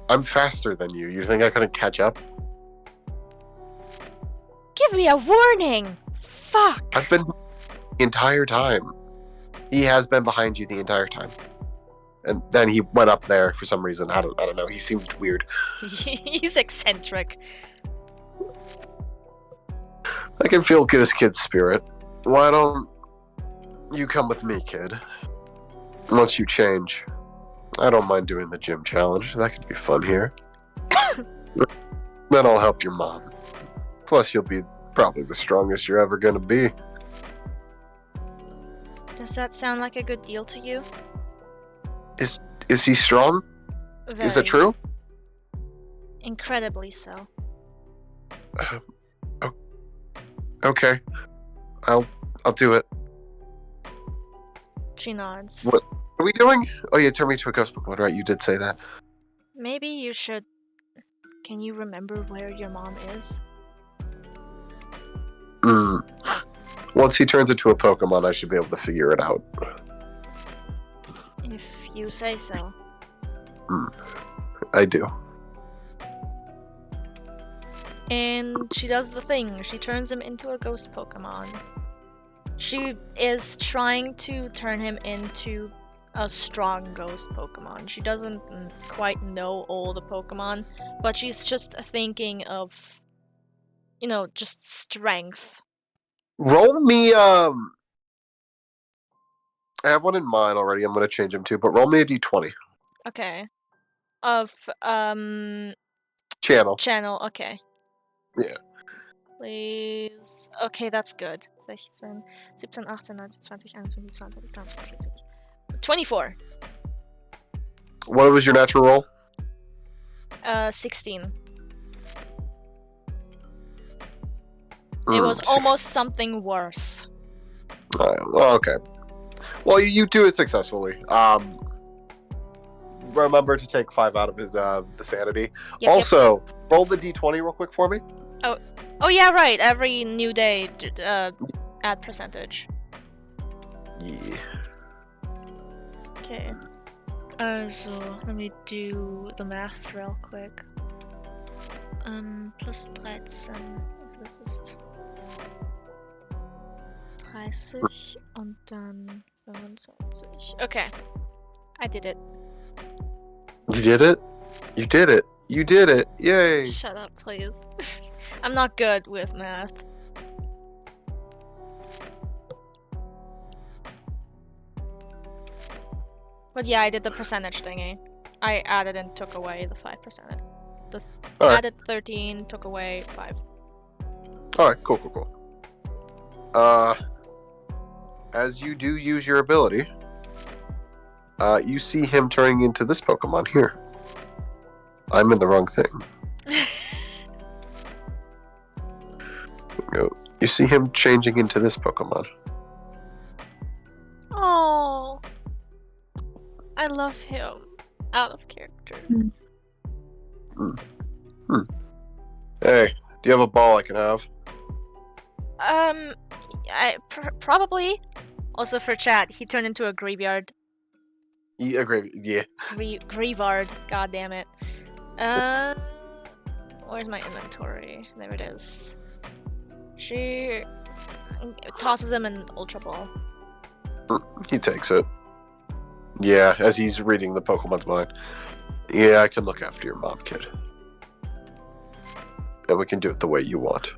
I'm faster than you. You think I couldn't catch up? Give me a warning! Fuck! I've been the entire time. He has been behind you the entire time. And then he went up there for some reason. I don't know. He seemed weird. He's eccentric. I can feel this kid's spirit. Why don't you come with me, kid? Once you change. I don't mind doing the gym challenge. That could be fun here. Then I'll help your mom. Plus, you'll be probably the strongest you're ever gonna be. Does that sound like a good deal to you? Is he strong? Very. Is it true? Incredibly so. Okay. I'll do it. She nods. What are we doing? Oh yeah, turn me to a ghost Pokemon, right? You did say that. Maybe you should... Can you remember where your mom is? Once he turns into a Pokemon, I should be able to figure it out. If you say so. I do. And she does the thing. She turns him into a ghost Pokemon. She is trying to turn him into a strong ghost Pokemon. She doesn't quite know all the Pokemon, but she's just thinking of, just strength. Roll me, I have one in mind already. I'm going to change him to, but roll me a d20. Okay. Of, Channel, okay. Yeah. Please. Okay, that's good. 16, 17, 18, 19, 20, 21, 22, 23, 24. 24. What was your natural roll? 16. It was almost something worse. Well, okay. Well, you do it successfully. Remember to take 5 out of his the sanity. Yep, also, roll the d20 real quick for me. Oh yeah, right. Every new day, add percentage. Yeah. Okay. So let me do the math real quick. Plus 13. Also das ist 30 und dann 25. Okay. I did it. You did it? You did it. You did it. Yay. Shut up, please. I'm not good with math. But yeah, I did the percentage thingy. I added and took away the 5%. Just added 13, took away 5. Alright, cool. As you do use your ability, you see him turning into this Pokemon here. I'm in the wrong thing. You see him changing into this Pokemon. Oh, I love him. Out of character. Hey, do you have a ball I can have? Probably. Also for chat, he turned into a graveyard. Yeah, agree. Yeah. Grievard, god damn it. Where's my inventory? There it is. She tosses him an Ultra Ball. He takes it. Yeah, as he's reading the Pokemon's mind. Yeah, I can look after your mom, kid. And we can do it the way you want.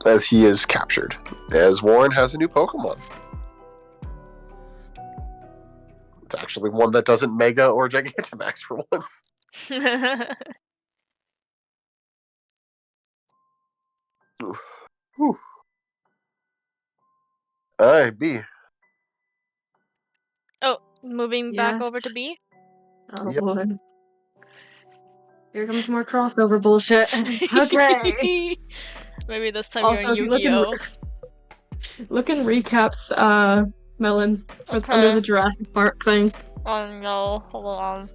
As he is captured. As Warren has a new Pokemon. It's actually one that doesn't Mega or Gigantamax for once. Whew. Alright, B. Oh, moving back over to Yes. B? Oh Yep. boy. Here comes more crossover bullshit. Okay. Maybe this time Also, you're if in you look in, Yu-Gi-Oh! look in recaps, Melon, for Okay. under the Jurassic Park thing. Oh no, hold on.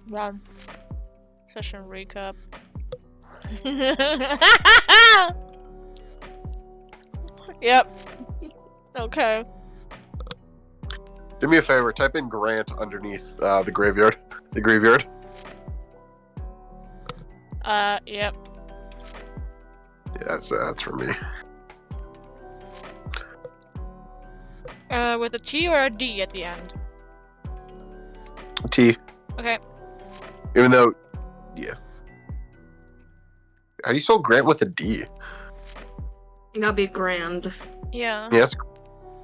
Yeah. Session recap. Yep. Okay. Do me a favor, type in Grant underneath the graveyard. The graveyard. Yep. Yeah, that's for me. With a T or a D at the end? T. Okay. Even though, yeah. How do you spell Grant with a D? That'd be grand. Yeah. Yeah,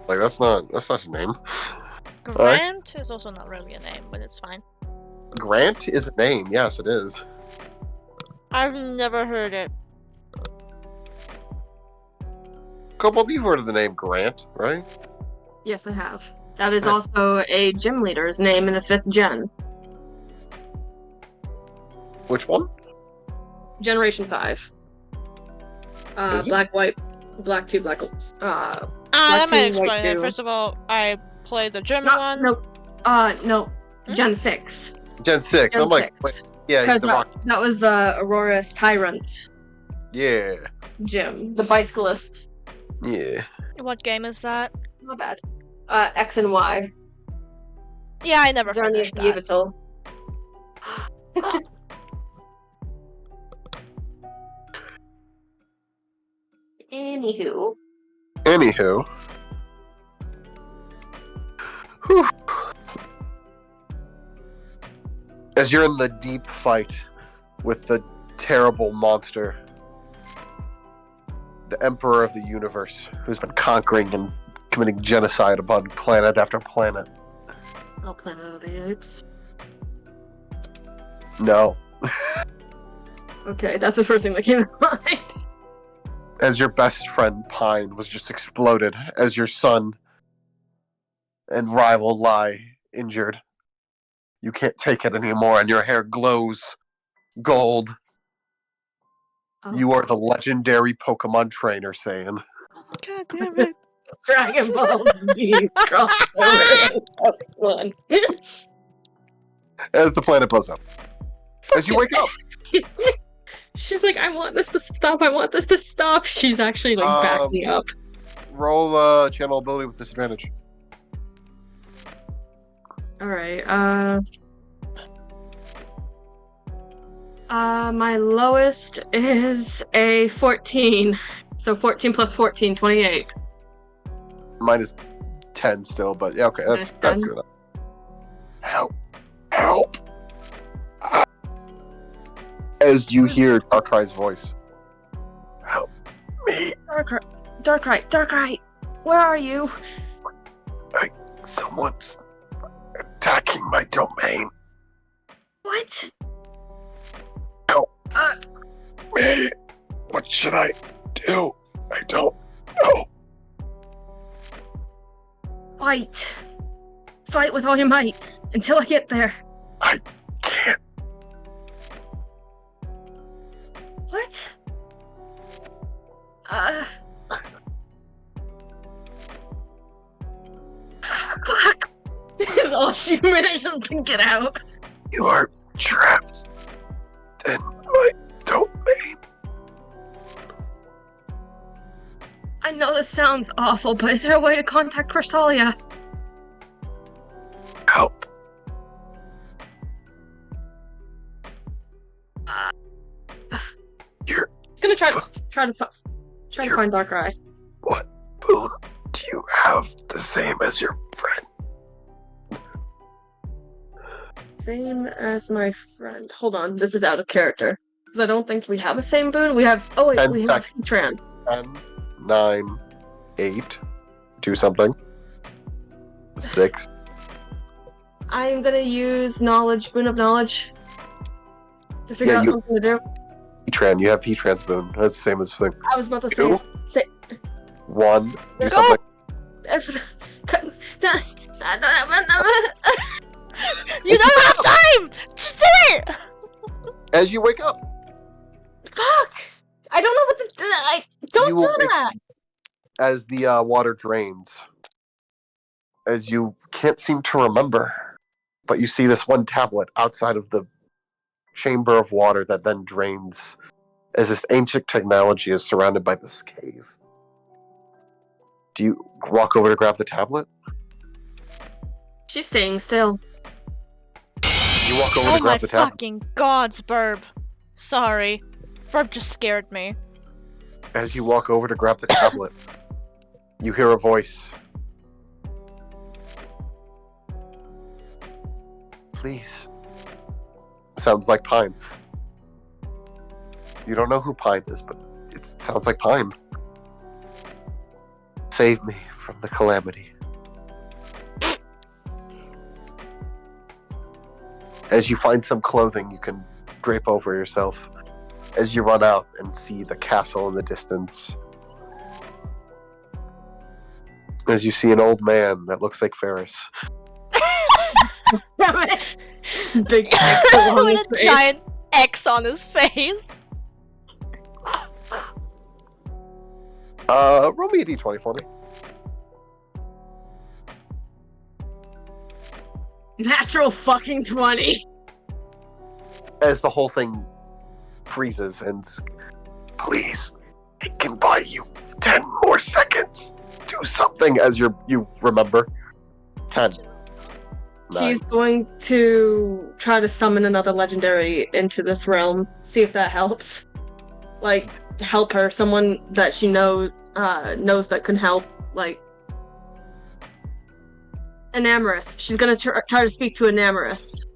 that's not his name. Grant is also not really a name, but it's fine. Grant is a name. Yes, it is. I've never heard it. Couple, you've heard of the name Grant, right? Yes, I have. That is also a gym leader's name in the 5th gen. Which one? Generation 5. Is it? Black, white, black 2, black. That Black might 2, explain white it. 2. First of all, I played the German No, one. no. Hmm? Gen 6. Gen 6. Gen I'm like, 6. wait, yeah, he's Because the rock. that was the Aurora's Tyrant Yeah, gym. The bicyclist. yeah. What game is that? Not bad. X and Y. Yeah, I never Xerneas finished that. Yveltal. Anywho. Anywho. Whew. As you're in the deep fight with the terrible monster, the Emperor of the Universe, who's been conquering and committing genocide upon planet after planet. Oh, Planet of the Apes. No. Okay, that's the first thing that came to mind. As your best friend Pine was just exploded, as your son and rival lie injured. You can't take it anymore, and your hair glows gold. Oh. You are the legendary Pokemon trainer, Saiyan. God damn it. Dragon Ball Z crossover one. As the planet blows up. As you wake up. She's like, I want this to stop. I want this to stop. She's actually like backing up. Roll channel ability with disadvantage. All right. My lowest is a 14. So 14 plus 14, 28. Mine is 10 still, but yeah, okay, that's 10. good enough. Help! Help! As you hear Darkrai's voice. Help me! Darkrai, where are you? Someone's attacking my domain. What? Help me! What should I do? I don't know. Fight with all your might until I get there. I can't. What? Fuck! Is all she manages to get out. You are trapped in my domain. I know this sounds awful, but is there a way to contact Chrysalia? Help. try to find Darkrai. What boon do you have the same as your friend? Same as my friend. Hold on, this is out of character. Because I don't think we have a same boon. We have. Oh wait, 10 we have Heatran. 10, 9, 8. Do something. 6. I'm gonna use knowledge, boon of knowledge, to figure Yeah, out you- something to do. Heatran, you have Heatran's boon. That's the same as thing. I was about to Two. say. 1. Do Go! something. You don't have time! Just do it! As you wake up, Fuck! I don't know what to do. Don't You do will make- that. as the water drains, as you can't seem to remember, but you see this one tablet outside of the chamber of water that then drains, as this ancient technology is surrounded by this cave. Do you walk over to grab the tablet? She's staying still. You walk over Oh to my grab the tablet. fucking gods, Burb. Sorry. Burb just scared me. As you walk over to grab the tablet, you hear a voice. Please. Sounds like Pine. You don't know who Pine is, but it sounds like Pine. Save me from the calamity. As you find some clothing you can drape over yourself, as you run out and see the castle in the distance. As you see an old man that looks like Ferris. Big X along With his a face. giant X on his face. Roll me a d20 for me. Natural fucking 20. As the whole thing freezes and please, it can buy you 10 more seconds. Do something as you remember. 10. 9. She's going to try to summon another legendary into this realm. See if that helps. Like, to help her. Someone that she knows that can help. Like, Enamorous. She's gonna try to speak to Enamorous.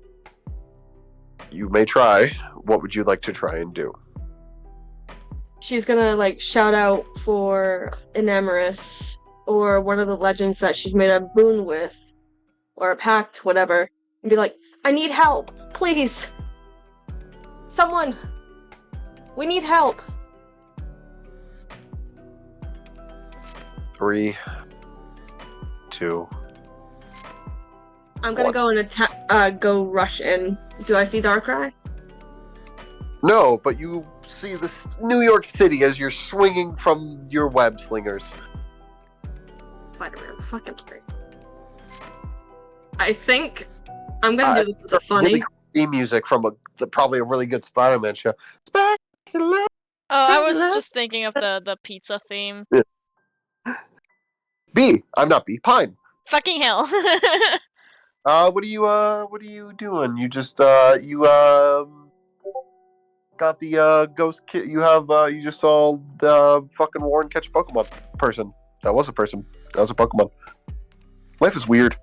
You may try. What would you like to try and do? She's gonna, like, shout out for Enamorous or one of the legends that she's made a boon with. Or a pact, whatever. And be like, I need help! Please! Someone! We need help! 3, 2. I'm gonna What? go and go rush in. Do I see Darkrai? No, but you see this New York City as you're swinging from your web slingers. Spider-Man, fucking great. I think I'm gonna do this as a funny. Really cool theme music from probably a really good Spider-Man show. Oh, I was just thinking of the pizza theme. B. I'm not B. Pine. Fucking hell. What are you doing? You just got the ghost kid. You just saw the fucking Warren catch a Pokemon person. That was a person. That was a Pokemon. Life is weird.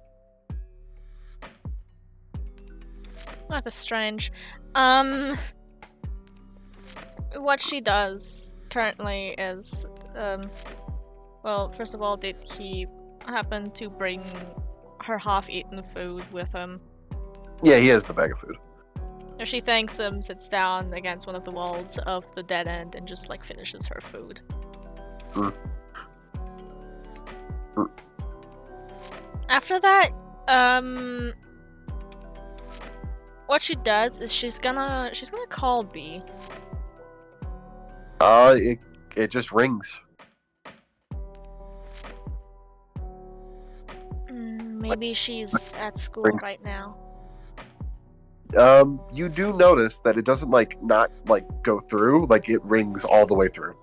Life is strange. What she does currently is, well, first of all, did he happen to bring her half-eaten food with him? Yeah, he has the bag of food. She thanks him, sits down against one of the walls of the dead end, and just, like, finishes her food. Mm. Mm. After that, what she does is she's gonna call B. It just rings. Maybe she's at school right now. You do notice that it doesn't not go through, it rings all the way through.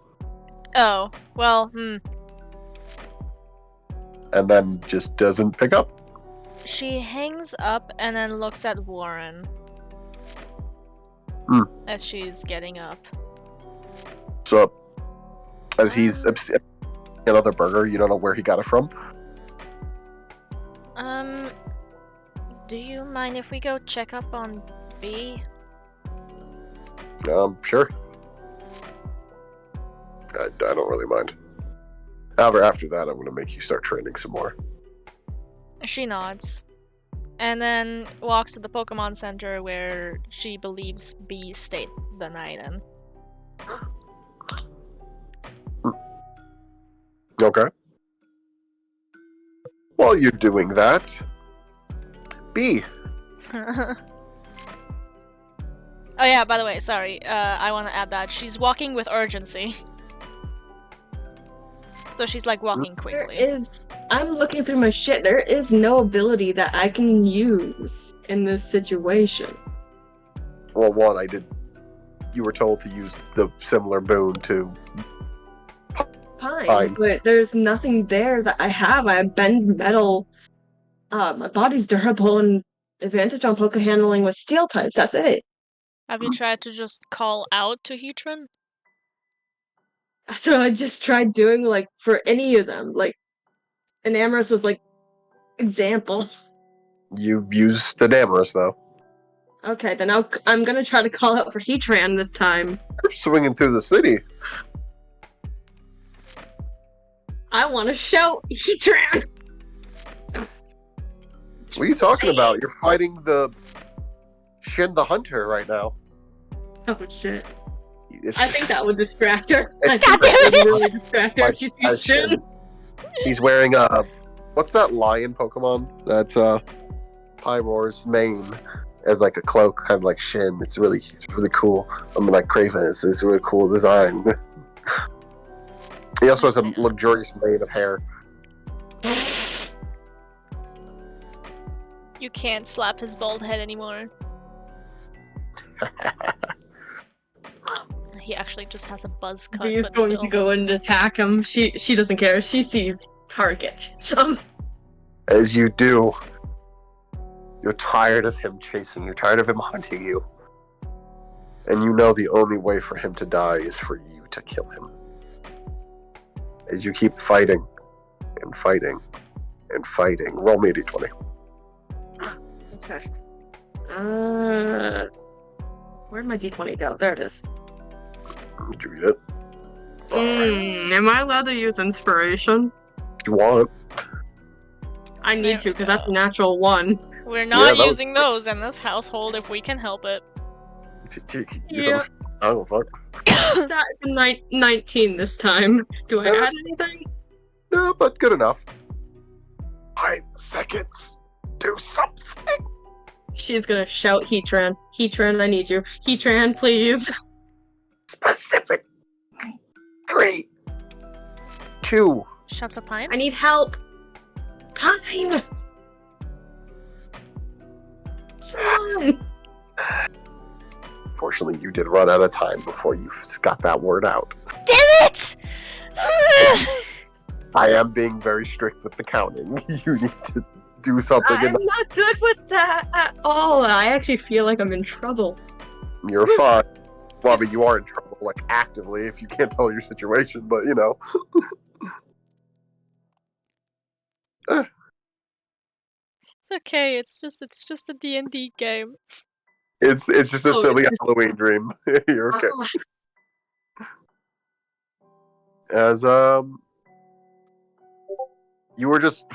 Oh, well, And then just doesn't pick up. She hangs up and then looks at Warren. As she's getting up. So, As he's another burger, you don't know where he got it from. Do you mind if we go check up on B? Sure. I don't really mind. However, after that, I'm going to make you start training some more. She nods. And then walks to the Pokemon Center where she believes B stayed the night in. Okay. While you're doing that, B. Oh yeah, by the way, sorry. I want to add that she's walking with urgency. So she's like walking quickly. I'm looking through my shit. There is no ability that I can use in this situation. Well, one, you were told to use the similar boon to Fine, but there's nothing there that I have. I bend metal. My body's durable and advantage on poke handling with steel types. That's it. Have you tried to just call out to Heatran? So I just tried doing, like, for any of them. Like, Enamorous was, like, example. You used the Damorous, though. Okay, then I'm gonna try to call out for Heatran this time. You're swinging through the city. I want to shout Heatran! What are you talking about? You're fighting the Shin the Hunter right now. Oh shit. It's- I think that would distract her. I God think that would really distract her if she sees Shin. Shin. He's wearing what's that lion Pokemon? That's Pyroar's mane as like a cloak, kind of like Shin. It's really cool. I mean, like Craven, it's a really cool design. He also has a luxurious mane of hair. You can't slap his bald head anymore. He actually just has a buzz cut, He's but going still. to go and attack him. She doesn't care. She sees target. As you do, you're tired of him chasing. You're tired of him hunting you. And you know the only way for him to die is for you to kill him. As you keep fighting and fighting and fighting. Roll me a d20. Okay. Where'd my d20 go? There it is. Did you read it? Am I allowed to use inspiration? If you want. I need to, because that's a natural 1. We're not that using those in this household if we can help it. Yeah. I don't fuck. That's 19 this time. Do I add anything? No, but good enough. 5 seconds. Do something. She's gonna shout Heatran. Heatran, I need you. Heatran, please. Specific. 3, 2. Shut the pine. I need help. Pine! Someone! Fortunately, you did run out of time before you got that word out. Damn it! I am being very strict with the counting. You need to do something. I'm not good with that at all. I actually feel like I'm in trouble. You're fine. Well, I mean, you are in trouble, like, actively, if you can't tell your situation, but, you know. It's okay. It's just a D&D game. It's just a silly Halloween dream. You're okay. As, you were just,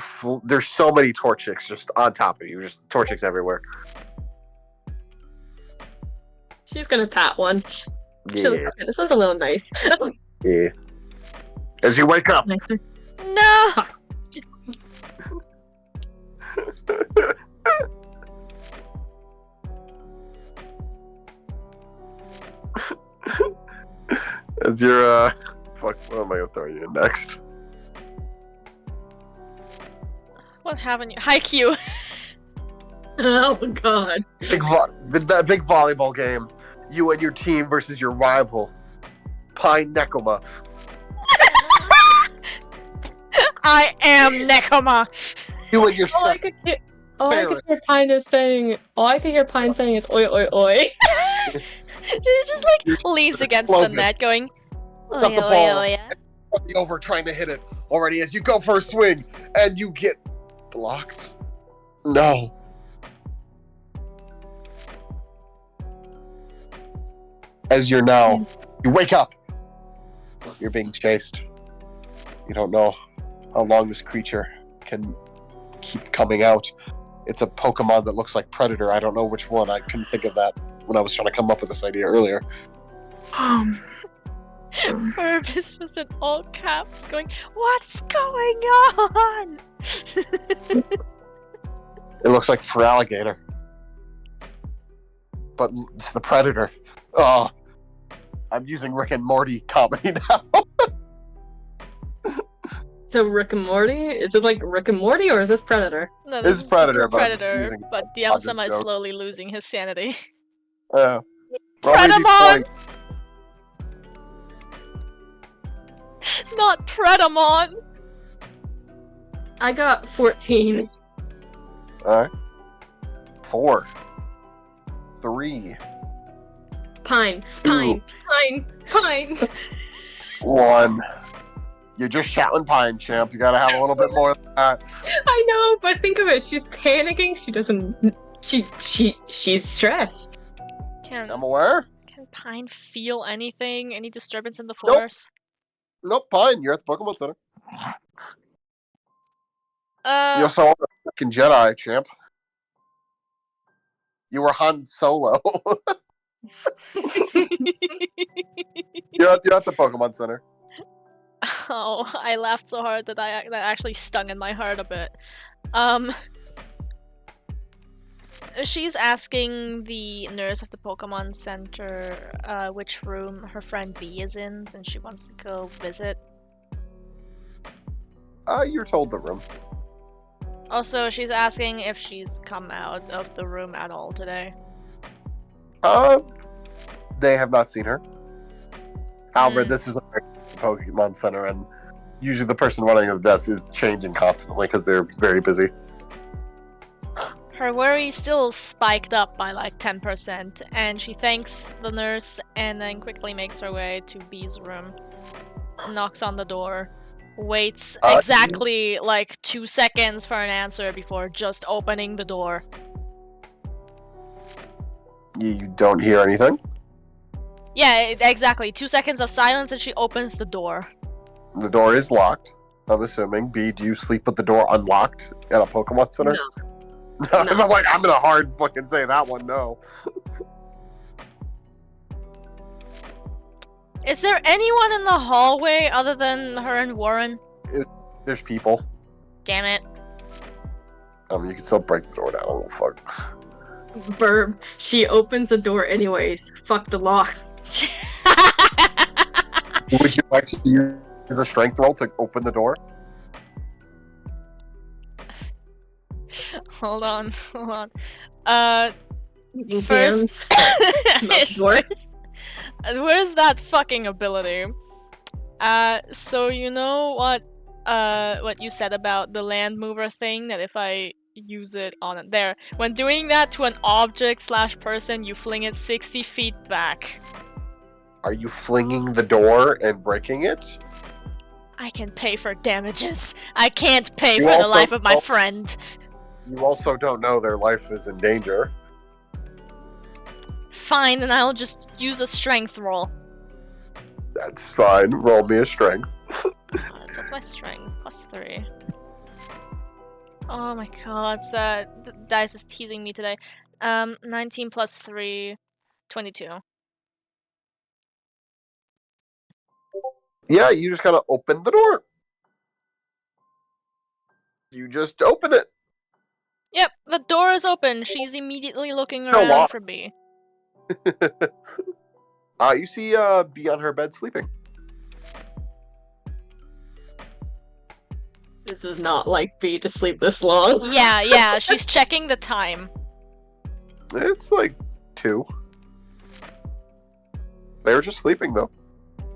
there's so many Torchics just on top of you, just Torchics everywhere. She's gonna pat one. Yeah. Okay, this was a little nice. Yeah. As you wake up. No! As you're, fuck, what am I gonna throw you in next? What haven't you? Haikyuu! Oh god. That big volleyball game. You and your team versus your rival, Pine Nekoma. I am Nekoma! You and your All I could hear Pine saying is oi oi oi. She's just like leans against the net going, What's up oi the oi ball? oi. running over trying to hit it already as you go for a swing and you get blocked. No. As you wake up. You're being chased. You don't know how long this creature can keep coming out. It's a Pokemon that looks like Predator. I don't know which one. I couldn't think of that when I was trying to come up with this idea earlier. Herb is just in all caps going, "What's going on?" It looks like Feraligatr. But it's the Predator. Oh, I'm using Rick and Morty comedy now. So Rick and Morty? Is it like Rick and Morty or is this Predator? No, This is Predator, This is but I'm Predator, using but DM logic Semi is jokes. slowly losing his sanity. Well, maybe Predamon! 20. Not Predamon! I got 14. Alright. 4. 3. Pine. 1. You're just shouting pine, champ. You gotta have a little bit more than that. I know, but think of it. She's panicking. She doesn't. She's stressed. Can I'm aware. Pine feel anything? Any disturbance in the Nope. force? Nope, Pine. You're at the Pokemon Center. You Uh, also are a fucking Jedi, champ. You were Han Solo. you're at the Pokemon Center. oh, I laughed so hard that that actually stung in my heart a bit. She's asking the nurse of the Pokemon Center which room her friend B is in, since she wants to go visit. You're told the room. Also, she's asking if she's come out of the room at all today. They have not seen her. However, Hmm. this is a Pokemon Center, and usually the person running the desk is changing constantly because they're very busy. Her worry still spiked up by like 10%, and she thanks the nurse and then quickly makes her way to B's room. Knocks on the door. Waits exactly like 2 seconds for an answer before just opening the door. You don't hear anything? Yeah, exactly. 2 seconds of silence and she opens the door. The door is locked, I'm assuming. B, do you sleep with the door unlocked at a Pokemon Center? No. Because I'm like, I'm gonna hard fucking say that one, no. Is there anyone in the hallway other than her and Warren? There's people. Damn it. You can still break the door down a little fuck. Verb. She opens the door anyways. Fuck the lock. Would you like to use a strength roll to open the door? Hold on. Using First, hands. Not the door. where's that fucking ability? So you know what you said about the land mover thing, that if I use it on it there, when doing that to an object / person, you fling it 60 feet back. Are you flinging the door and breaking it? I can pay for damages. I can't pay You for the also life of my don't- friend. You also don't know their life is in danger. Fine, then I'll just use a strength roll. That's fine. Roll me a strength. So what's my strength? +3. Oh my god, dice is teasing me today. 19 plus 3, 22. Yeah, you just gotta open the door. You just open it. Yep, the door is open. She's immediately looking No around lock. for B. You see B on her bed sleeping. This is not like B to sleep this long. Yeah, she's checking the time. It's like 2. They were just sleeping though.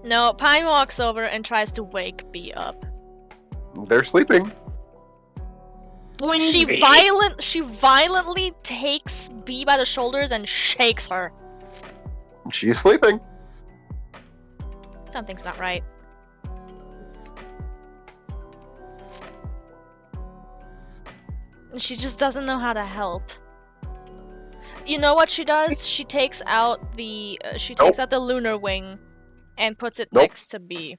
No, Pine walks over and tries to wake B up. They're sleeping. She violently takes B by the shoulders and shakes her. She's sleeping. Something's not right. She just doesn't know how to help. You know what she does? She takes out the lunar wing and puts it Nope. next to B.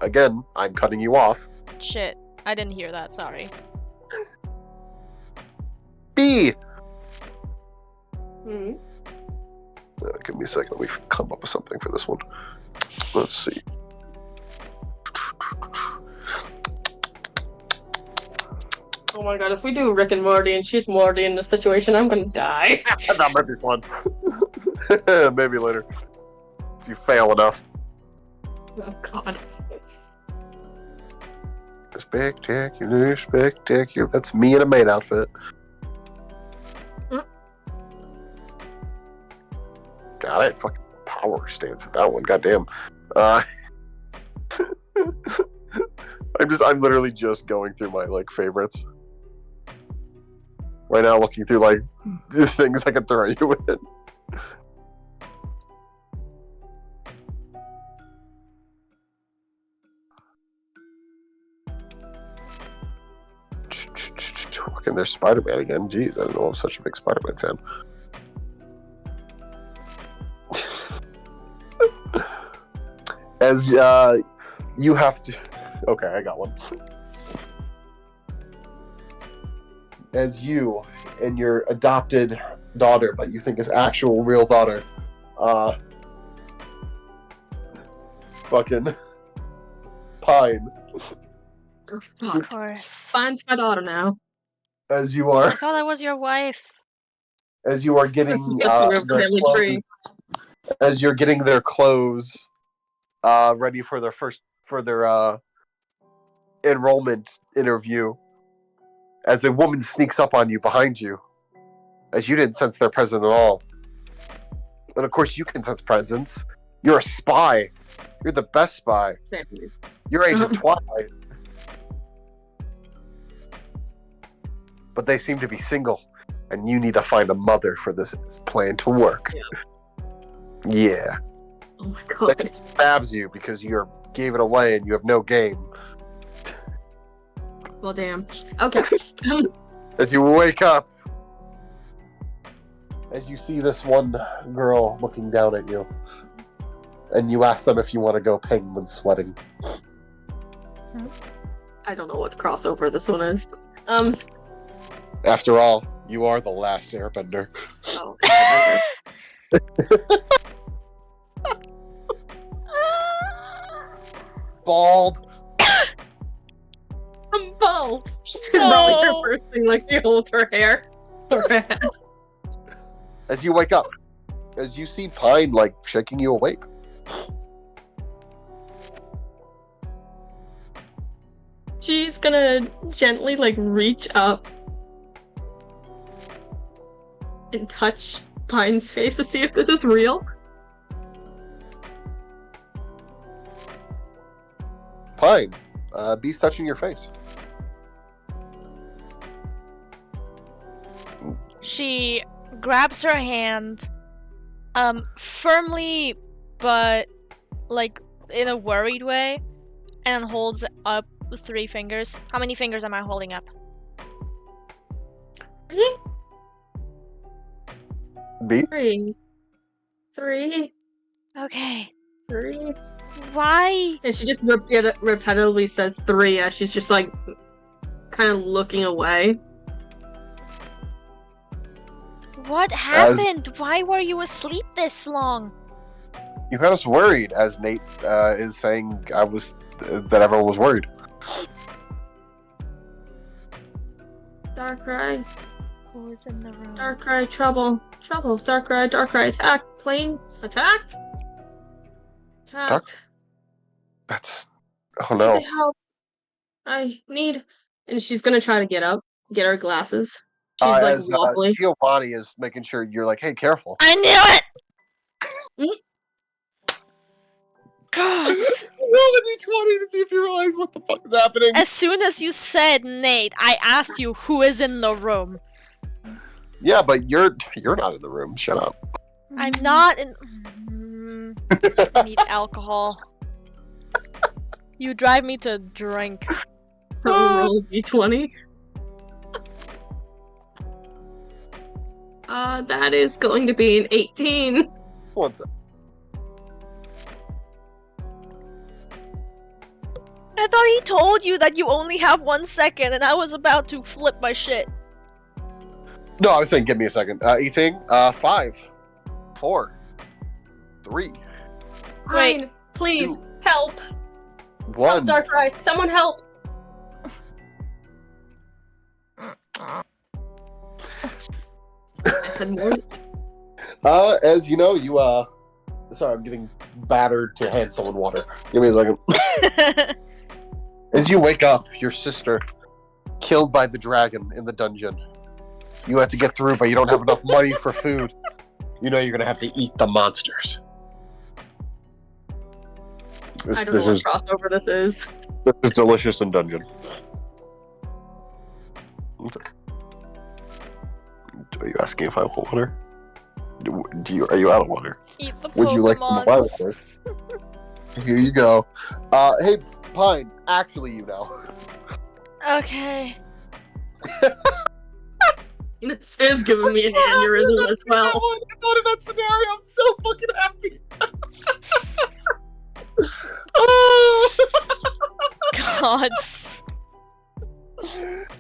Again, I'm cutting you off. Shit, I didn't hear that. Sorry. B. Hmm. Give me a second. Let me come up with something for this one. Let's see. Oh my god, if we do Rick and Morty and she's Morty in this situation, I'm gonna die. That might be fun. Maybe later. If you fail enough. Oh god. Spectacular, spectacular. That's me in a maid outfit. Got it. Fucking power stance at that one. Goddamn. I'm literally just going through my like favorites right now, looking through like the things I can throw you in. Fucking there's Spider-Man again. Jeez, I didn't know I'm such a big Spider-Man fan. As you have to. Okay, I got one. As you and your adopted daughter, but you think is actual real daughter, fucking Pine. Of course. Fine's my daughter now. As you I are, thought I was your wife. as you are getting That's a real their family clothes, tree. as you're getting their clothes ready for their enrollment interview, as a woman sneaks up on you behind you, as you didn't sense their presence at all. And of course you can sense presence. You're a spy. You're the best spy. Family. You're Agent Twilight. But they seem to be single, and you need to find a mother for this plan to work. Yeah. Oh my god. Stabs you because you gave it away and you have no game. Well, damn. Okay. As you wake up, as you see this one girl looking down at you, and you ask them if you want to go penguin sweating. I don't know what crossover this one is. After all, you are the last airbender. Oh. Bald. I'm bald. No. Belly hair bursting like she holds her hair. Her head. As you wake up, as you see Pine like shaking you awake. She's gonna gently like reach up and touch Pine's face to see if this is real. Pine, Bee's touching your face. She grabs her hand, firmly, but like in a worried way, and holds up 3 fingers. How many fingers am I holding up? Bee? 3. 3. Okay. 3. Why? And she just repetitively says 3 as she's just like kind of looking away. What happened? Why were you asleep this long? You had us worried, as Nate is saying that everyone was worried. Darkrai. Who is in the room? Darkrai, trouble. Trouble. Darkrai, attack. Plane, attacked. Attacked. That's... Oh no. Help. I need... And she's gonna try to get up. Get her glasses. She's like As wobbly. Giovanni is making sure you're like, hey, careful. I knew it! God! Roll a d20 to see if you realize what the fuck is happening. As soon as you said Nate, I asked you who is in the room. Yeah, but you're not in the room. Shut up. I'm not in. I need alcohol. You drive me to drink. So roll d20. That is going to be an 18. One sec. I thought he told you that you only have 1 second, and I was about to flip my shit. No, I was saying, give me a second. Eating. 5, 4, 3, Wait. Fine. Please, 2, help. 1. Help, Darkrai. Someone help. I said more. As you know, sorry, I'm getting battered to hand someone water. Give me a second. As you wake up, your sister, killed by the dragon in the dungeon. You have to get through, but you don't have enough money for food. You know you're gonna have to eat the monsters. I don't know what crossover this is. This is delicious in dungeon. Are you asking if I want water? Are you out of water? Eat the Would you like some Pokemons. water? Here you go. Hey, Pine. Actually, you know. Okay. This is giving me an aneurysm as well. I thought of that scenario. I'm so fucking happy. Oh! Gods.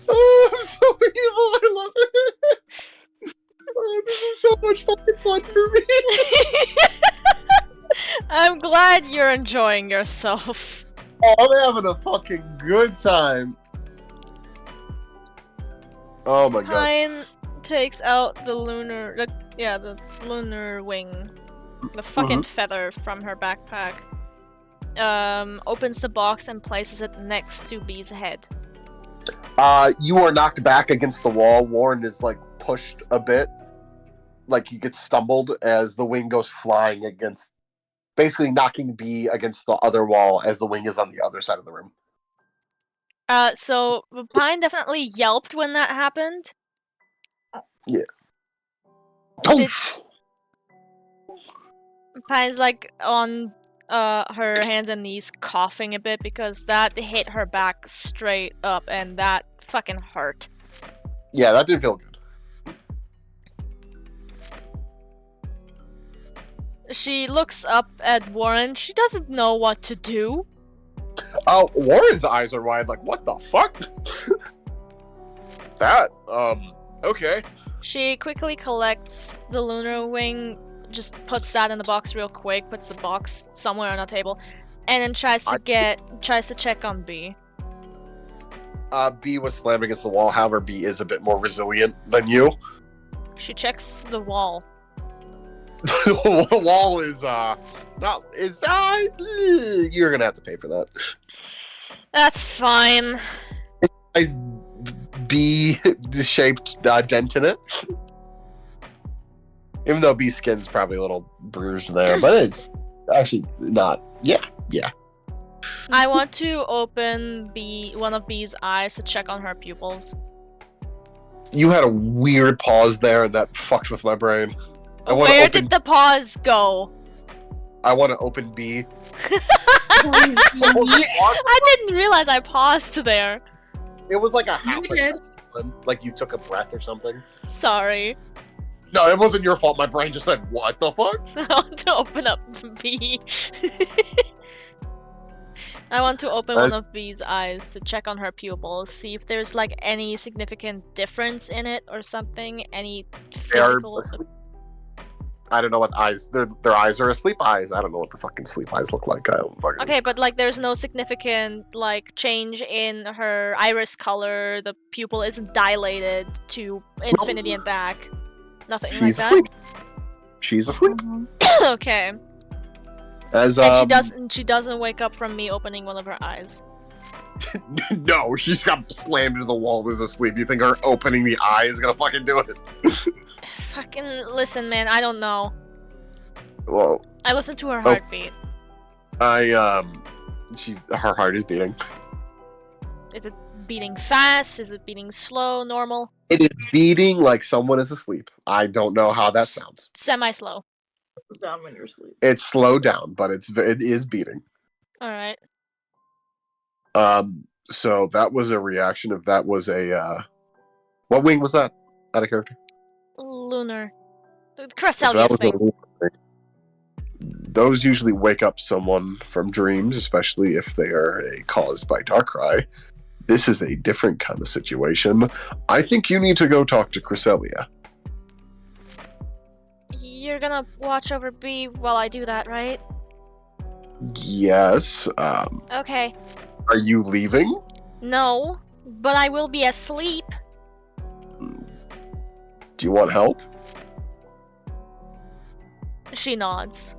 Oh, I'm so evil. I love it. Oh, this is so much fucking fun for me. I'm glad you're enjoying yourself. Oh, I'm having a fucking good time. Oh my god. Pine takes out the lunar, the lunar wing, the fucking feather from her backpack. Opens the box and places it next to Bee's head. You are knocked back against the wall. Warren is like pushed a bit, like he gets stumbled as the wing goes flying against, basically knocking Bee against the other wall as the wing is on the other side of the room. So Pine definitely yelped when that happened. Yeah. Did- Pine's like on her hands and knees coughing a bit because that hit her back straight up and that fucking hurt. Yeah, that didn't feel good. She looks up at Warren. She doesn't know what to do. Oh, Warren's eyes are wide, like, what the fuck? Okay. She quickly collects the lunar wing, just puts that in the box real quick, puts the box somewhere on a table, and then tries to check on Bee. Bee was slammed against the wall, however, Bee is a bit more resilient than you. She checks the wall. The wall is, you're gonna have to pay for that. That's fine. Nice bee-shaped dent in it. Even though Bee's skin's probably a little bruised there, but it's actually not. Yeah. I want to open one of Bee's eyes to check on her pupils. You had a weird pause there, and that fucked with my brain. Where did the pause go? I want to open Bee. I didn't realize I paused there. It was like a half. You did. Like you took a breath or something. Sorry. No, it wasn't your fault. My brain just said, "What the fuck?" I want to open up Bee. I want to open one of Bee's eyes to check on her pupils, see if there's like any significant difference in it or something. Any physical. I don't know what eyes. Their eyes are asleep eyes. I don't know what the fucking sleep eyes look like. I don't fucking... Okay, but like there's no significant like change in her iris color. The pupil isn't dilated to infinity and back. Nothing like that. Asleep. She's asleep. Okay. And she doesn't wake up from me opening one of her eyes. No, she's got slammed into the wall. Is asleep. You think her opening the eye is gonna fucking do it? Fucking listen, man. I don't know. Well, I listen to her heartbeat. her heart is beating. Is it beating fast? Is it beating slow? Normal? It is beating like someone is asleep. I don't know how that sounds. Semi-slow. Goes down when you're asleep. It's slowed down, but it is beating. All right. So that was a reaction. If that was a, what wing was that? Out of character. lunar. If Cresselia that was a thing. lunar thing, those usually wake up someone from dreams, especially if they are caused by Darkrai. This is a different kind of situation. I think you need to go talk to Cresselia. You're gonna watch over B while I do that, right? Yes. Okay. Are you leaving? No, but I will be asleep. Do you want help? She nods.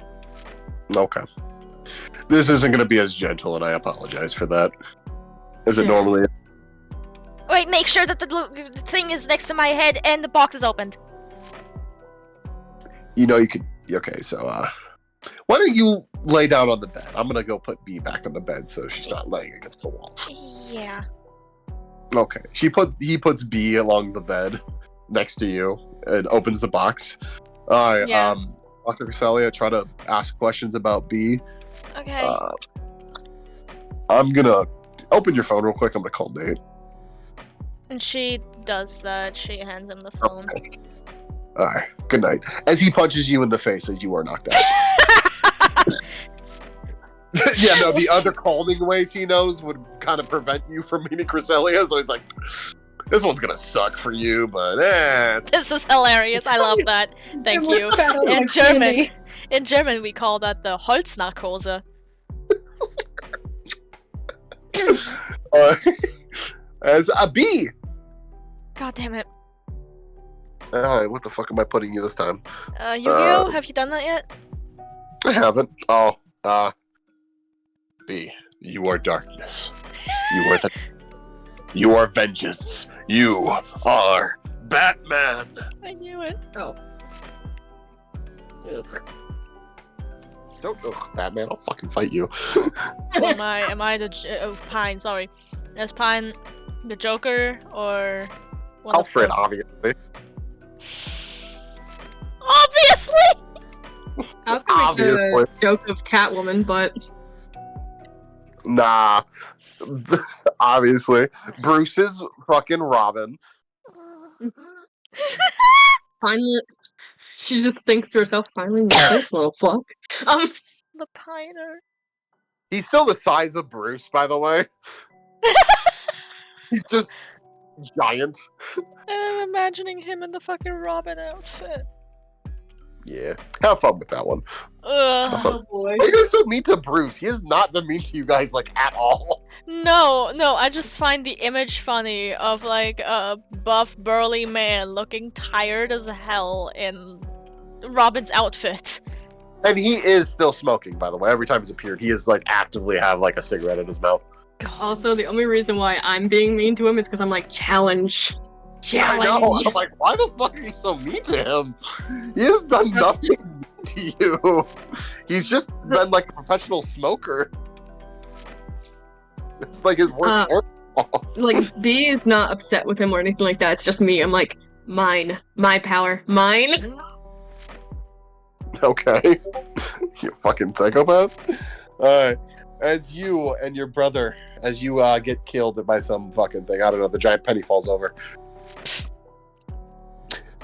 Okay. This isn't going to be as gentle, and I apologize for that. As it Sure. normally is. Wait, make sure that the thing is next to my head and the box is opened. You know, you could. Okay, so, why don't you lay down on the bed? I'm going to go put B back on the bed so she's not laying against the wall. Yeah. Okay. He puts B along the bed next to you and opens the box. Alright, Yeah. Dr. Cresselia, try to ask questions about B. Okay. I'm gonna open your phone real quick. I'm gonna call Nate. And she does that. She hands him the phone. Okay. Alright, good night. As he punches you in the face as you are knocked out. Yeah, no, the other calming ways he knows would kind of prevent you from meeting Cresselia, so he's like, this one's gonna suck for you, but This is hilarious. I love that. Thank you. In German, we call that the Holznarkose. As a B. God damn it. Alright, what the fuck am I putting you this time? Yu-Gi-Oh, have you done that yet? I haven't. Oh, B. You are darkness. You are vengeance. You are Batman. I knew it. Oh. Ugh. Don't, Batman. I'll fucking fight you. So am I the Pine? Sorry, is Pine the Joker or one of Alfred, the- obviously. Obviously. I was gonna make Obviously. a joke of Catwoman, but Nah. Obviously. Bruce is fucking Robin. finally, she just thinks to herself, "Finally, met this little fuck." The Piner. He's still the size of Bruce, by the way. He's just giant. And I'm imagining him in the fucking Robin outfit. Yeah. Have fun with that one. Ugh. Also, boy. why are you guys so mean to Bruce? He has not been mean to you guys, like, at all. No, I just find the image funny of like a buff, burly man looking tired as hell in Robin's outfit. And he is still smoking, by the way. Every time he's appeared, he is, like, actively have, like, a cigarette in his mouth. Also, the only reason why I'm being mean to him is because I'm like, challenge. I know. I'm like, why the fuck are you so mean to him? He has done That's nothing to you. He's just been like a professional smoker. It's like his worst Like, B is not upset with him or anything like that. It's just me. I'm like, mine. My power. Mine. Okay. You fucking psychopath. Alright. As you and your brother, as you get killed by some fucking thing, I don't know, the giant penny falls over.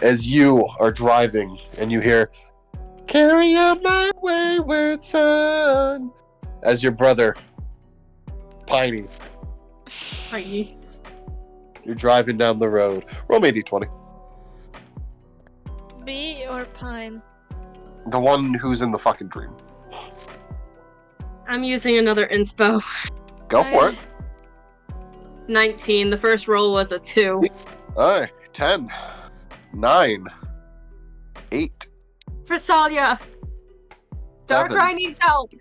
As you are driving and you hear, "Carry on my wayward son," as your brother, Piney, Tiny. you're driving down the road. Roll me a d20. B or Pine? The one who's in the fucking dream. I'm using another inspo. Go for it. 19. The first roll was a 2. Alright, 10, 9, 8. Frisalia! Seven. Darkrai needs help!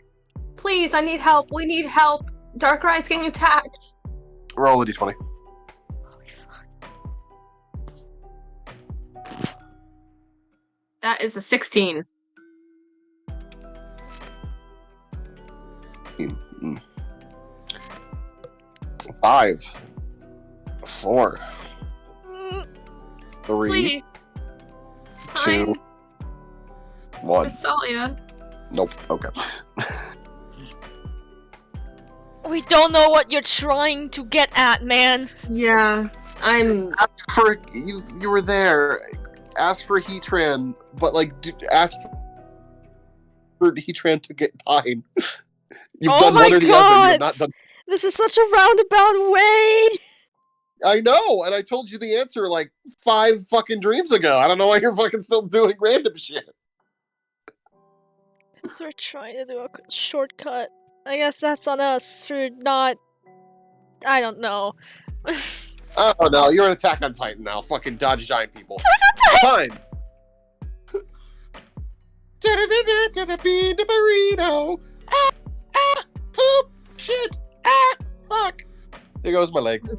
Please, I need help. We need help. Darkrai's getting attacked. Roll a d20. That is a 16. Mm. 5, 4, 3, Please. 2, 1. Frisalia. Nope. Okay. We don't know what you're trying to get at, man. Yeah, I'm. Ask for you. You were there. ask for Heatran, but like ask for Heatran to get Pine. You've Oh done my one or the other. You have not God! done. This is such a roundabout way! I know, and I told you the answer like 5 fucking dreams ago. I don't know why you're fucking still doing random shit. Because we're trying to do a shortcut. I guess that's on us for not... I don't know. Oh no, you're an Attack on Titan now. Fucking dodge giant people. Fine. Burrito. Ah, ah, poop, shit, ah, fuck. There goes my legs.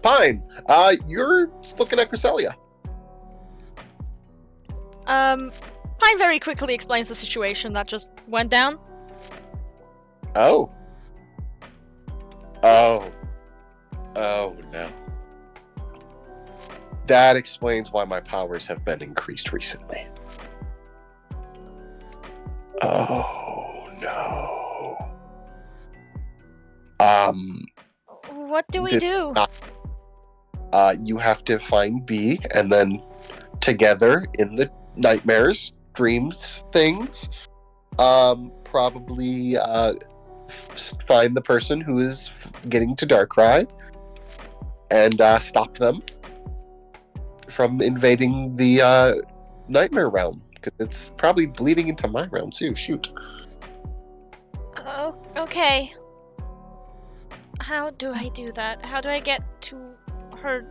Fine. You're looking at Cresselia. Pine very quickly explains the situation that just went down. Oh. Oh. Oh no. That explains why my powers have been increased recently. Oh no. What do we do? You have to find B, and then together in the nightmares, dreams, things, probably find the person who is getting to Darkrai and stop them from invading the nightmare realm, because it's probably bleeding into my realm too. Shoot. Oh, okay. How do I do that? How do I get to her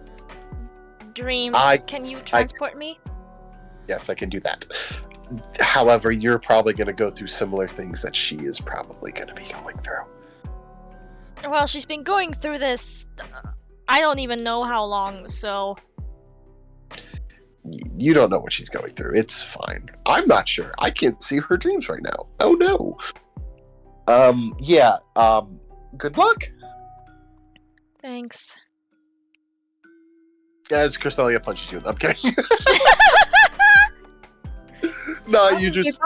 dreams? Can you transport me? Yes, I can do that. However, you're probably going to go through similar things that she is probably going to be going through. Well, she's been going through this... I don't even know how long, so... You don't know what she's going through. It's fine. I'm not sure. I can't see her dreams right now. Oh no. Yeah, good luck. Thanks. As Cresselia punches you. I'm kidding. No, you just...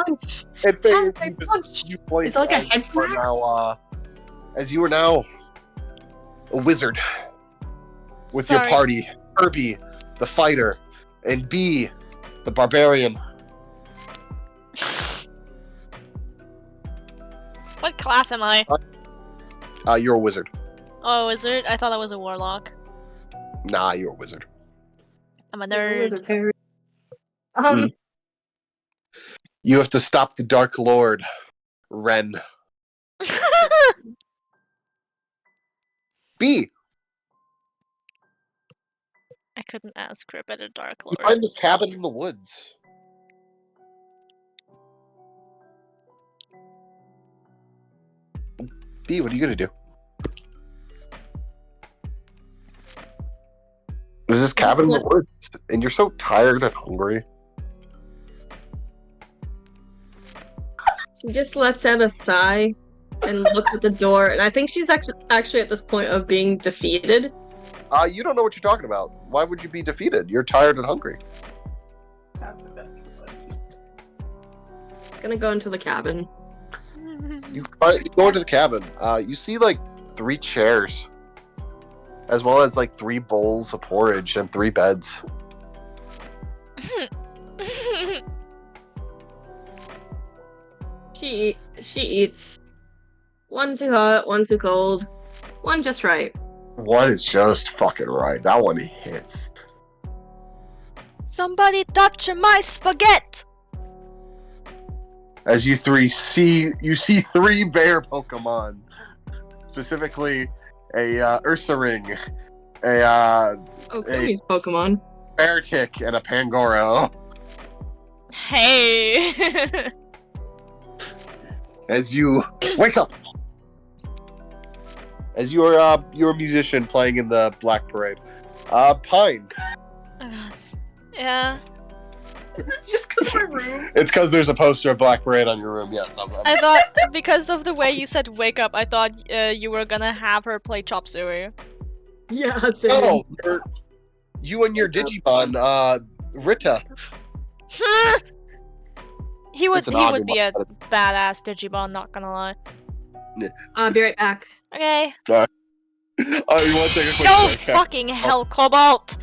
It figures you play It's like a head smack. As you are now a wizard with your party, Kirby, the fighter, and B, the barbarian. What class am I? You're a wizard. Oh, a wizard? I thought I was a warlock. Nah, you're a wizard. I'm a nerd. You have to stop the Dark Lord, Ren. B. I couldn't ask for a better Dark You Lord. find this cabin in the woods. B, what are you gonna do? There's this cabin in the woods, and you're so tired and hungry. She just lets out a sigh and looks at the door, and I think she's actually at this point of being defeated. You don't know what you're talking about. Why would you be defeated? You're tired and hungry. Gonna go into the cabin. You go into the cabin. You see like 3 chairs, as well as like 3 bowls of porridge and 3 beds. She eats. One too hot, one too cold, one just right. One is just fucking right. That one hits. Somebody touch my spaghetti! As you see 3 bear Pokemon, specifically a Ursaring, Kimmy's Pokemon. Beartic, and a Pangoro. Hey! As you wake up, as you're a musician playing in the Black Parade, Pine. Yeah. Is it just because my room? It's because there's a poster of Black Parade on your room. Yes, I thought, because of the way you said wake up, I thought you were gonna have her play Chop Suey. Yeah, same. Oh, you and your Digimon, Rita. He would It's be a badass Digimon, not gonna lie. I'll be right back. Okay. Oh, you want to take a quick No break? fucking hell, Cobalt!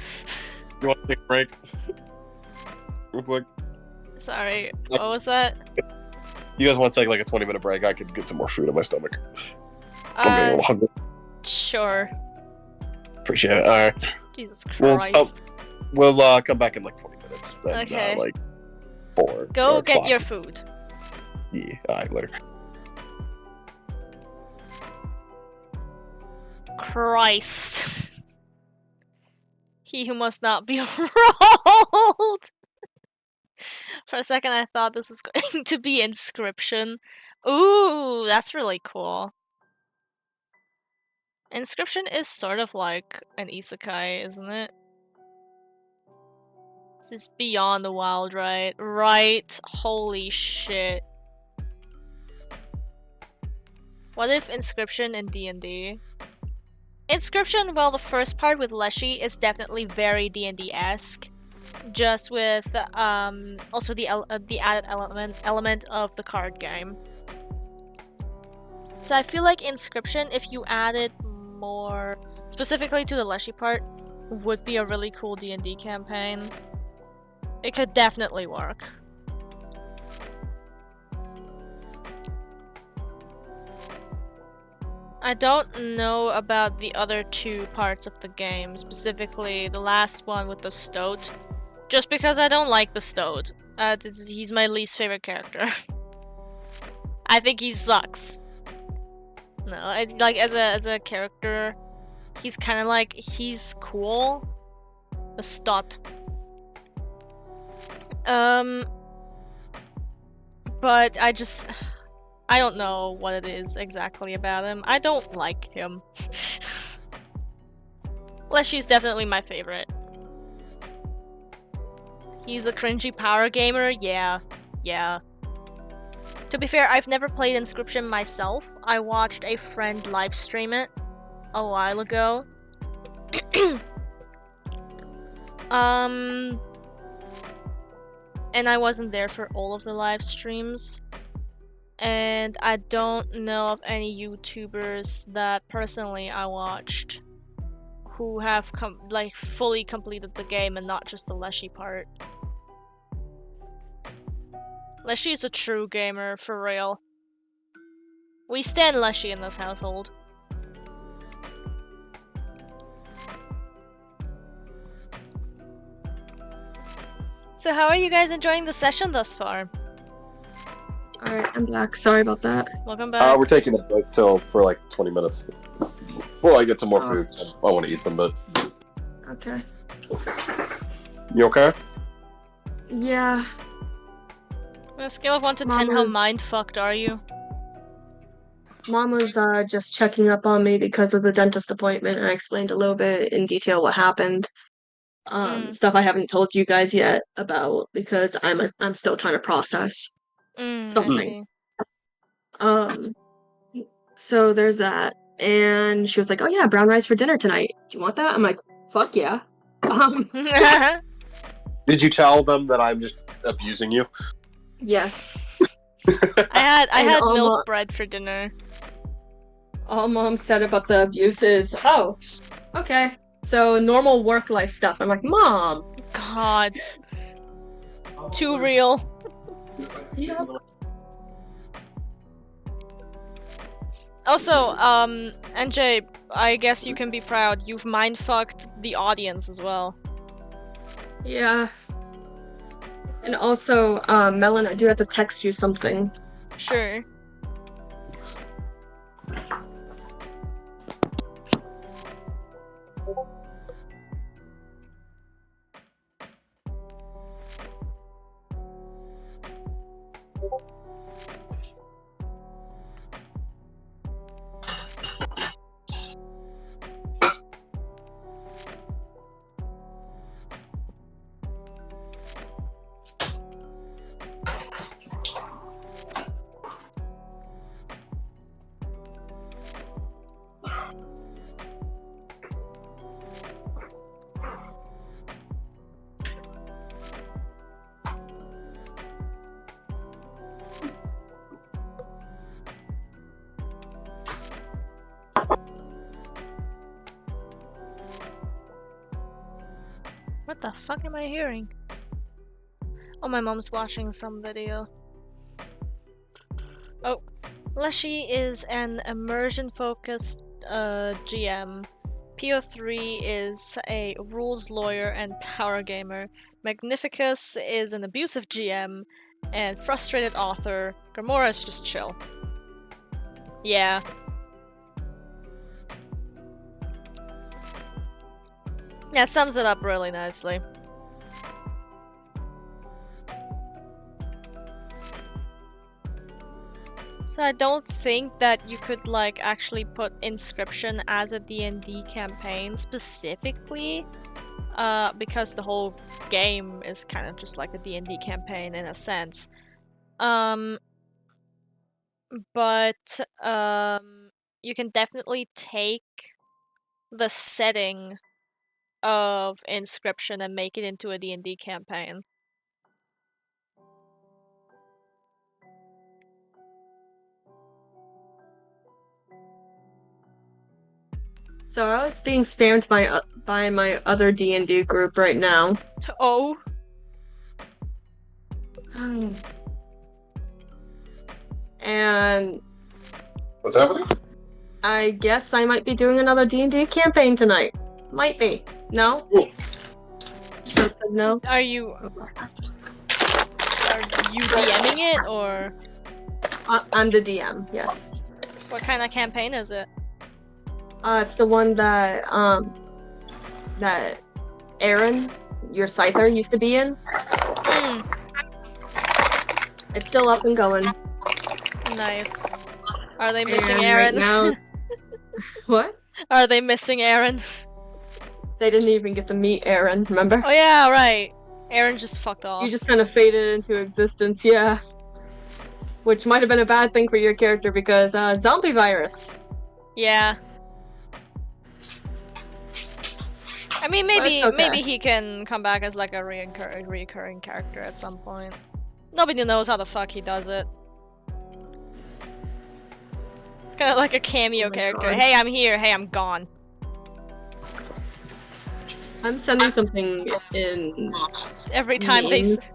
You want to take a break? Real quick. Sorry, what was that? You guys want to take like a 20-minute break? I could get some more food in my stomach. I'm getting a Uh, little hungry. sure. Appreciate it. All right. Jesus Well, Christ. We'll come back in like 20 minutes. Then, Okay. like 4. Go or get 5. your food. Yeah. All right. Later. Christ. He who must not be rolled. For a second, I thought this was going to be Inscription. Ooh, that's really cool. Inscription is sort of like an isekai, isn't it? This is Beyond the Wild, right? Right. Holy shit. What if Inscription in D&D? Inscription, well, the first part with Leshy is definitely very D&D-esque. Just with also the added element of the card game. So I feel like Inscription, if you added more specifically to the Leshy part, would be a really cool D&D campaign. It could definitely work. I don't know about the other 2 parts of the game, specifically the last one with the Stoat. Just because I don't like the Stoat. He's my least favorite character. I think he sucks. No, like as a character, he's kind of like, he's cool. The Stot. But I don't know what it is exactly about him. I don't like him. Leshy's definitely my favorite. He's a cringy power gamer? Yeah. Yeah. To be fair, I've never played Inscription myself. I watched a friend live stream it a while ago. And I wasn't there for all of the live streams. And I don't know of any YouTubers that personally I watched who have fully completed the game and not just the Leshy part. Leshy is a true gamer, for real. We stand Leshy in this household. So how are you guys enjoying the session thus far? Alright, I'm back. Sorry about that. Welcome back. We're taking a break for like 20 minutes. Before I get some more food, so I want to eat some, but... Okay. You okay? Yeah. On a scale of 1 to 10, how Mama's- mind-fucked are you? Mom was just checking up on me because of the dentist appointment, and I explained a little bit in detail what happened. Stuff I haven't told you guys yet about because I'm still trying to process I something. see. So there's that, and she was like, "Oh yeah, brown rice for dinner tonight. Do you want that?" I'm like, "Fuck yeah." Did you tell them that I'm just abusing you? Yes. I And had all milk bread for dinner. All Mom said about the abuse is, "Oh, okay." So normal work life stuff. I'm like, "Mom." God. Too real. Yep. Also, NJ, I guess you can be proud. You've mind-fucked the audience as well. Yeah. And also, Melon, I do have to text you something. Sure. What the fuck am I hearing? Oh, my mom's watching some video. Oh, Leshy is an immersion-focused GM. PO3 is a rules lawyer and power gamer. Magnificus is an abusive GM and frustrated author. Gamora is just chill. Yeah. Yeah, sums it up really nicely. So I don't think that you could like actually put Inscription as a D&D campaign specifically, because the whole game is kind of just like a D&D campaign in a sense. But you can definitely take the setting of Inscription and make it into a D&D campaign. So I was being spammed by my other D&D group right now. Oh. And What's happening? I guess I might be doing another D&D campaign tonight. Might be. No? Cool. Don't said no. Are you DMing it, or I'm the DM, yes. what kind of campaign is it? It's the one that Aaron, your scyther, used to be in. It's still up and going. Nice. Are they missing And Aaron? right now... What? Are they missing Aaron? They didn't even get to meet Aaron, remember? Oh yeah, right. Aaron just fucked off. You just kind of faded into existence, yeah. Which might have been a bad thing for your character because, zombie virus. Yeah. I mean, maybe But it's okay. maybe he can come back as like a reoccurring character at some point. Nobody knows how the fuck he does it. It's kind of like a cameo Oh my character. God. Hey, I'm here. Hey, I'm gone. I'm sending something in... Every time Memes.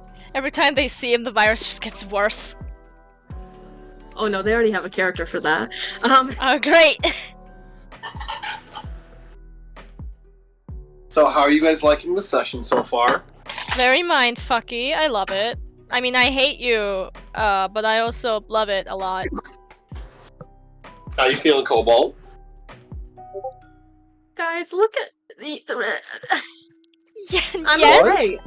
they see him, the virus just gets worse. Oh no, they already have a character for that. Oh, great. So, how are you guys liking the session so far? Very mindfucky. I love it. I mean, I hate you, but I also love it a lot. How you feeling, Cobalt? Guys, look at the thread. Yeah, I'm yes. great.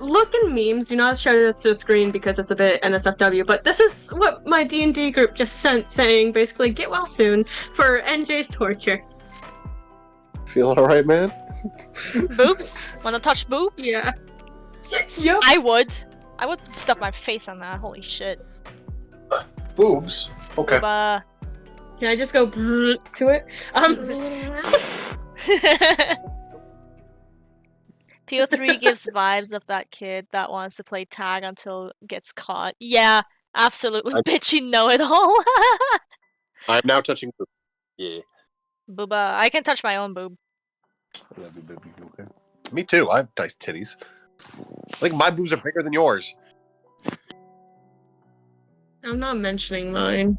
Look in memes. Do not show this to the screen because it's a bit NSFW. But this is what my D&D group just sent, saying basically, "Get well soon" for NJ's torture. Feeling alright, man? Boobs? Wanna touch boobs? Yeah. Yup. I would. I would stuff my face on that. Holy shit. Boobs? Okay. Booba. Can I just go to it? PO3 gives vibes of that kid that wants to play tag until gets caught. Yeah, absolutely. Bitchy know-it-all. I'm now touching boobs. Yeah. Booba. I can touch my own boob. Okay. Me too. I have nice titties. I think my boobs are bigger than yours. I'm not mentioning mine.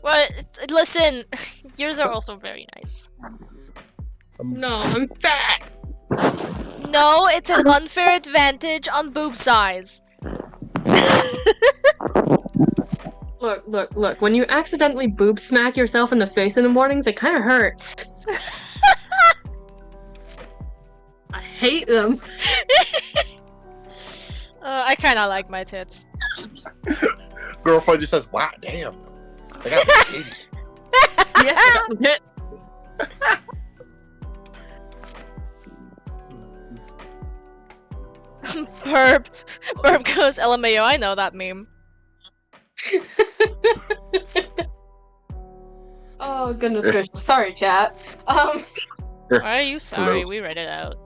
Well, listen. Yours are also very nice. No, I'm fat. No, it's an unfair advantage on boob size. Look. When you accidentally boob smack yourself in the face in the mornings, it kind of hurts. I hate them. I kind of like my tits. Girlfriend just says, "Wow, damn, I got titties." Yes, I got hit. Burp goes LMAO. I know that meme. Oh goodness gracious! Sorry, chat. Why are you sorry? Hello. We read it out.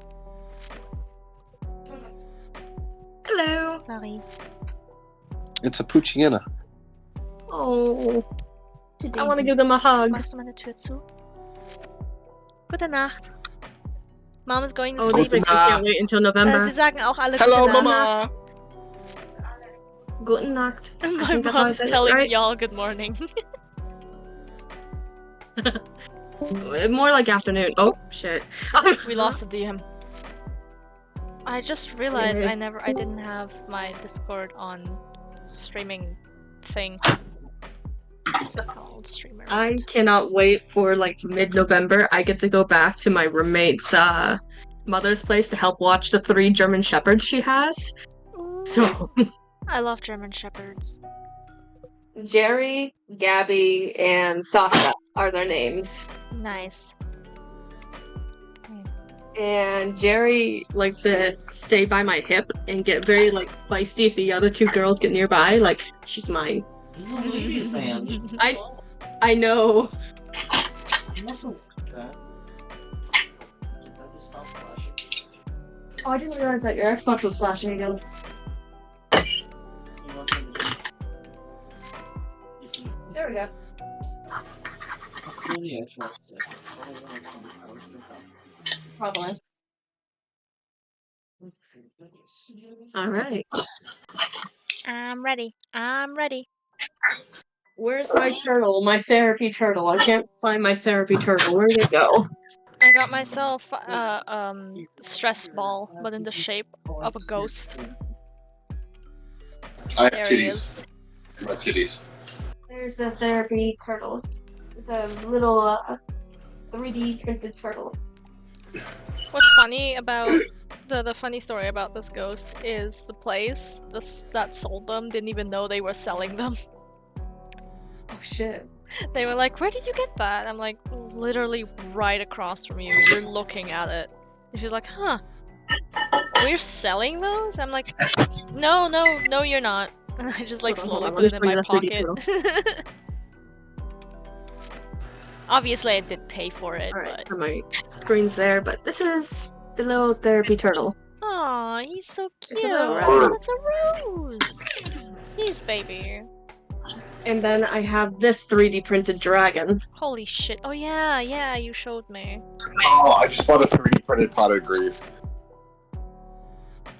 Hello. Sorry. It's a Pucciana. Oh, I want to give them a hug. Machst du meine Tür zu? Gute Nacht. Mom is going to Oh, sleep. this week I can't wait until November. Sie sagen auch alle Hello, gute Nacht. Mama. Guten Nacht. I My think that's how I mom's said it, telling right? y'all good morning. More like afternoon. Oh shit. We lost the DM. I just realized Anyways. I didn't have my Discord on streaming thing. What's it called? Streamer. I cannot wait for like mid-November. I get to go back to my roommate's mother's place to help watch the 3 German shepherds she has. So I love German shepherds. Jerry, Gabby, and Sasha are their names. Nice. And Jerry likes to stay by my hip and get very like feisty if the other 2 girls get nearby. Like, she's mine. He's a ladies man. I know. Oh, I didn't realize that your Xbox was flashing again. There we go. Probably. Alright. I'm ready. I'm ready. Where's my turtle? My therapy turtle. I can't find my therapy turtle. Where did it go? I got myself stress ball, but in the shape of a ghost. I have There he titties. is. My titties. There's the therapy turtle. The little 3D printed turtle. What's funny about the funny story about this ghost is the place that sold them didn't even know they were selling them. Oh shit. They were like, "Where did you get that?" I'm like, "Literally right across from you. You're looking at it." And she's like, "Huh? We're selling those?" I'm like, "No, you're not." And I just like Hold on, slowly let put me it in bring my that 3D pocket. Obviously, I did pay for it, Alright, but so my screen's there, but this is the little therapy turtle. aw, he's so cute. It's a little rose. That's a rose. He's baby. And then I have this 3D printed dragon. Holy shit. Oh yeah, you showed me. Oh, I just bought a 3D printed potted green.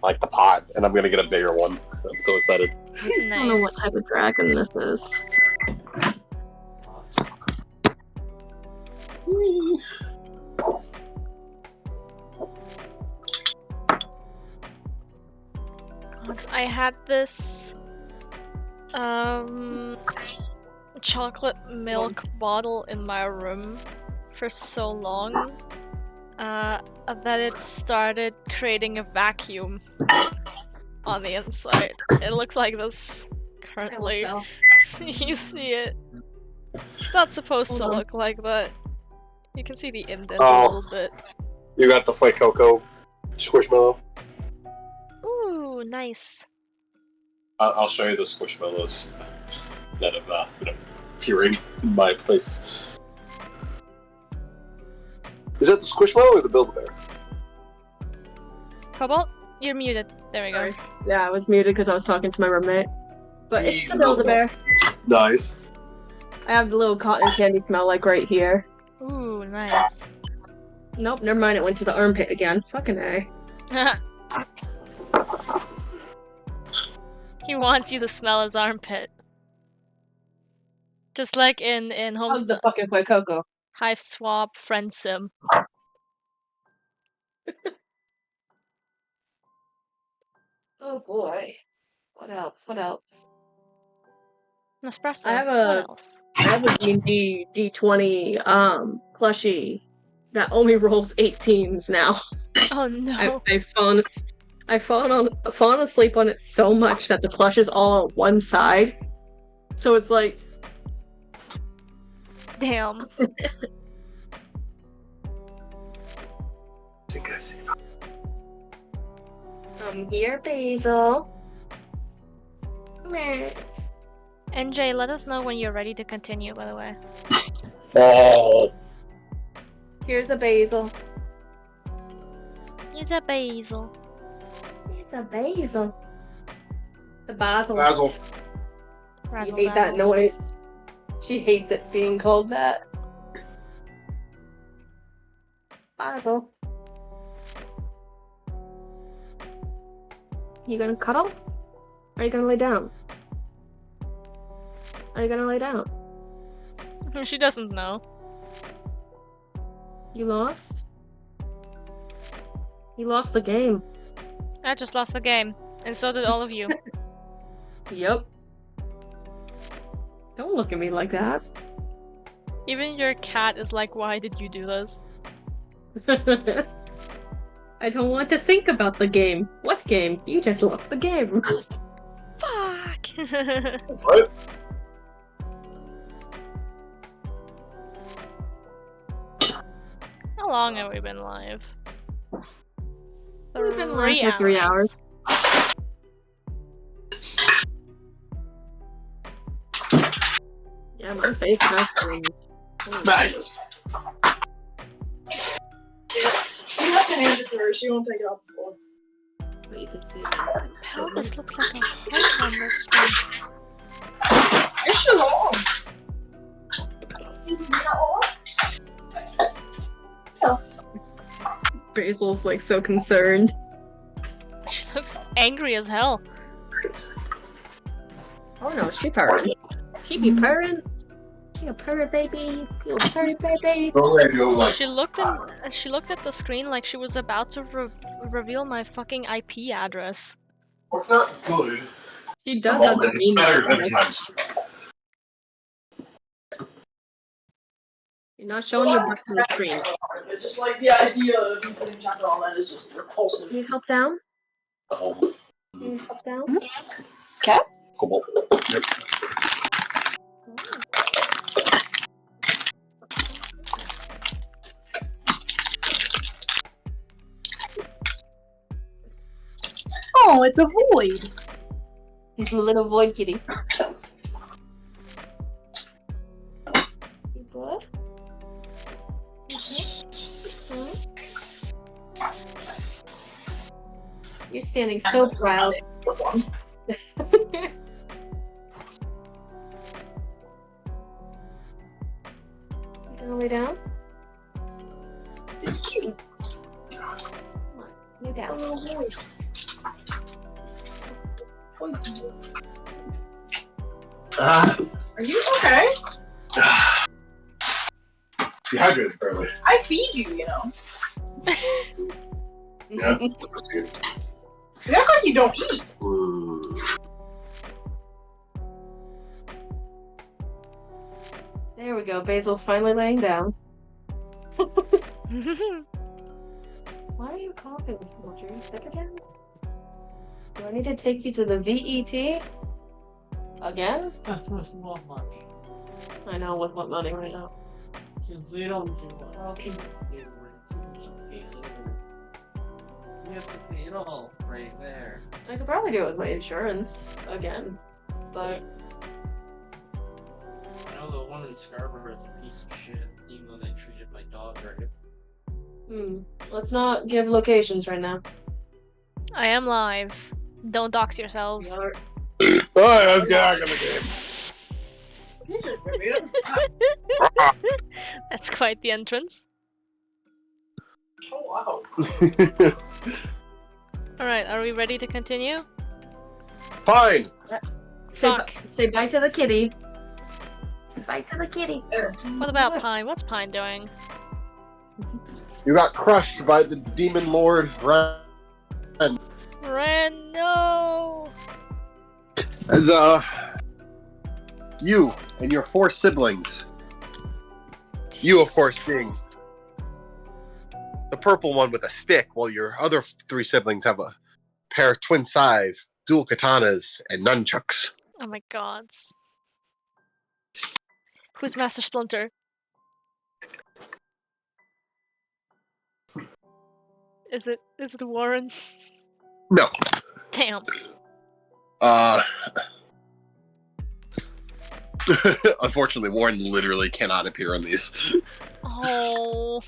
Like the pot, and I'm gonna get a bigger one. I'm so excited. I just don't know what Nice. type of dragon this is. Once I had this chocolate milk bottle in my room for so long that it started creating a vacuum on the inside. It looks like this currently. You see it. It's not supposed to look like that. You can see the indent a little bit. You got the Fuecoco squishmallow? Ooh, nice. I'll show you the squishmallows that have been appearing in my place. Is that the squishmallow or the Build-A-Bear? Cobalt, you're muted. There we go. Sorry. Yeah, I was muted because I was talking to my roommate. But it's the Build-A-Bear. Nice. I have the little cotton candy smell like right here. Ooh, nice. Nope, never mind. It went to the armpit again. Fucking A. He wants you to smell his armpit. Just like in How's the fucking Fuecoco? Hive Swap Friend Sim. Oh boy. What else? What else? Nespresso. I have What a else? D&D D20 plushie that only rolls 18s now. Oh no. I've fallen asleep on it so much that the plush is all on one side. So it's like Damn. Come here, Basil. Come here. NJ, let us know when you're ready to continue, by the way. Oh. Here's a basil. He's a basil. It's a basil. The basil. Basil. Razzle You hate that dazzle. noise. She hates it being called that. Basil. You gonna cuddle? Are you gonna lay down? Are you gonna lay down? She doesn't know. You lost? You lost the game. I just lost the game, and so did all of you. Yep. Don't look at me like that. Even your cat is like, why did you do this? I don't want to think about the game. What game? You just lost the game. Fuck! What? How long have we been live? We've been live for 3 hours. Yeah, my face has some. Nice. You have to hand it to her. She won't take it off the floor. But you can see that. Pelvis looks like a head on this one. It's long. Basil's like so concerned. She looks angry as hell. Oh no, she purring. She be purring. You a purr baby. You a purr baby. She looked at the screen like she was about to reveal my fucking IP address. It's not good. She does have the mean Better address. sometimes. You're not showing your butt to the screen. It's just like the idea of you putting chocolate on that is just repulsive. Need help down? Oh. Need help down? Come on. Yep. Oh, it's a void. He's a little void kitty. You good? You're standing so proud. You gonna lay down? It's cute. Come on, lay down. Are you okay? Dehydrated, apparently. I feed you, you know. Yeah. That's good. You act like you don't eat. There we go. Basil's finally laying down. Why are you coughing so much? Are you sick again? Do I need to take you to the VET? Again? With what money? I know, with what money right now? Since they don't do it, how can you pay rent? You pay later. You have to pay it all right there. I could probably do it with my insurance again. But I know the one in Scarborough is a piece of shit, even though they treated my dog right. let's not give locations right now. I am live. Don't dox We yourselves. are Alright, let's get out of the game. That's quite the entrance. Oh wow. Alright, are we ready to continue? Fine. Fuck. say bye to the kitty. Say bye to the kitty. What about Pine? What's Pine doing? You got crushed by the demon lord Ren. Ren, no! As you and your 4 siblings. You, of course, being Christ. the purple one with a stick, while your other 3 siblings have a pair of twin-sized dual katanas and nunchucks. Oh my gods. Who's Master Splinter? Is it Warren? No. Damn. Unfortunately, Warren literally cannot appear in these. Oh.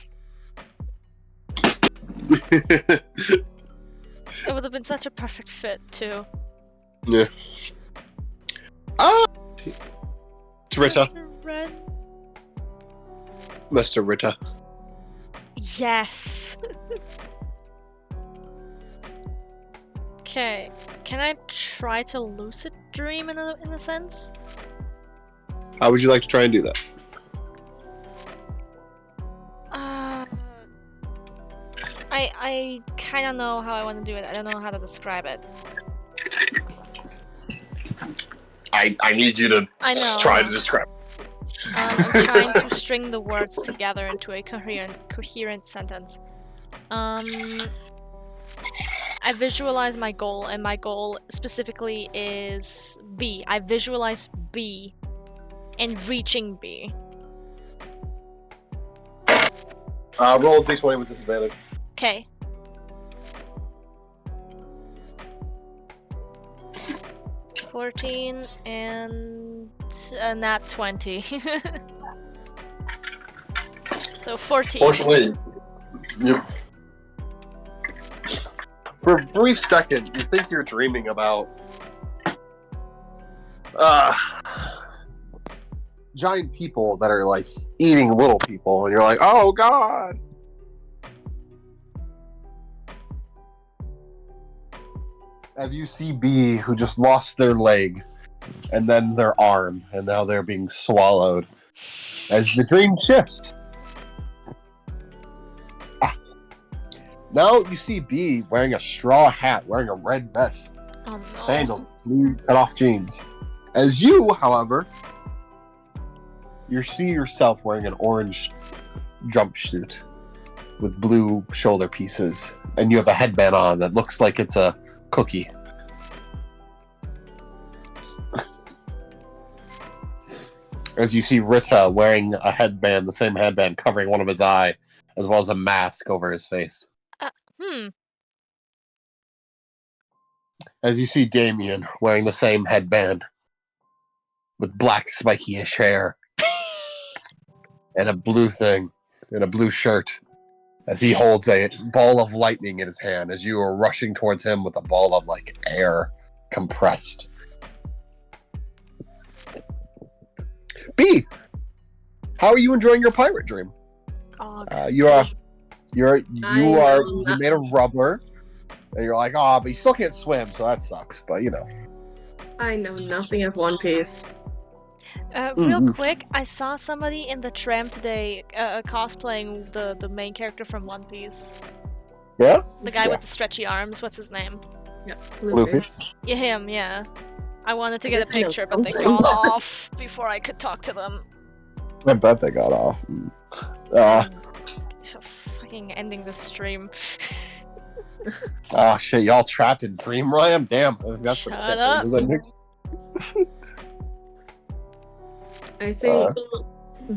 It would have been such a perfect fit, too. Yeah. It's Rita. Mr. Ren. Mr. Rita. Yes. Okay, can I try to lucid dream in a sense? How would you like to try and do that? I kind of know how I want to do it. I don't know how to describe it. I need you to I know. try to describe. I'm trying to string the words together into a coherent sentence. I visualize my goal, and my goal specifically is B. I visualize B and reaching B. Roll a d20 with disadvantage. Okay. $14 and a nat 20. So 14. Fortunately, for a brief second, you think you're dreaming about giant people that are like eating little people, and you're like, oh god. As you see B, who just lost their leg and then their arm, and now they're being swallowed as the dream shifts. Now you see B wearing a straw hat, wearing a red vest, Oh no. sandals, blue cut-off jeans. As you, however, you see yourself wearing an orange jumpsuit with blue shoulder pieces, and you have a headband on that looks like it's a cookie. As you see Rita wearing a headband, the same headband covering one of his eye, as well as a mask over his face. As you see Damien wearing the same headband with black spiky-ish hair and a blue thing and a blue shirt, as he holds a ball of lightning in his hand as you are rushing towards him with a ball of like air compressed. B, how are you enjoying your pirate dream? You're made of rubber, and you're like, oh, but you still can't swim, so that sucks. But you know, I know nothing of One Piece. Real quick, I saw somebody in the tram today cosplaying the main character from One Piece. Yeah, the guy with the stretchy arms. What's his name? Yep, Luffy. Yeah, him. Yeah. I wanted to I get a guess I know picture, but they something. got off before I could talk to them. I bet they got off. Fucking ending the stream. Oh shit, y'all trapped in Dreamland? Damn, I think that's Shut what up. is that Nick? I think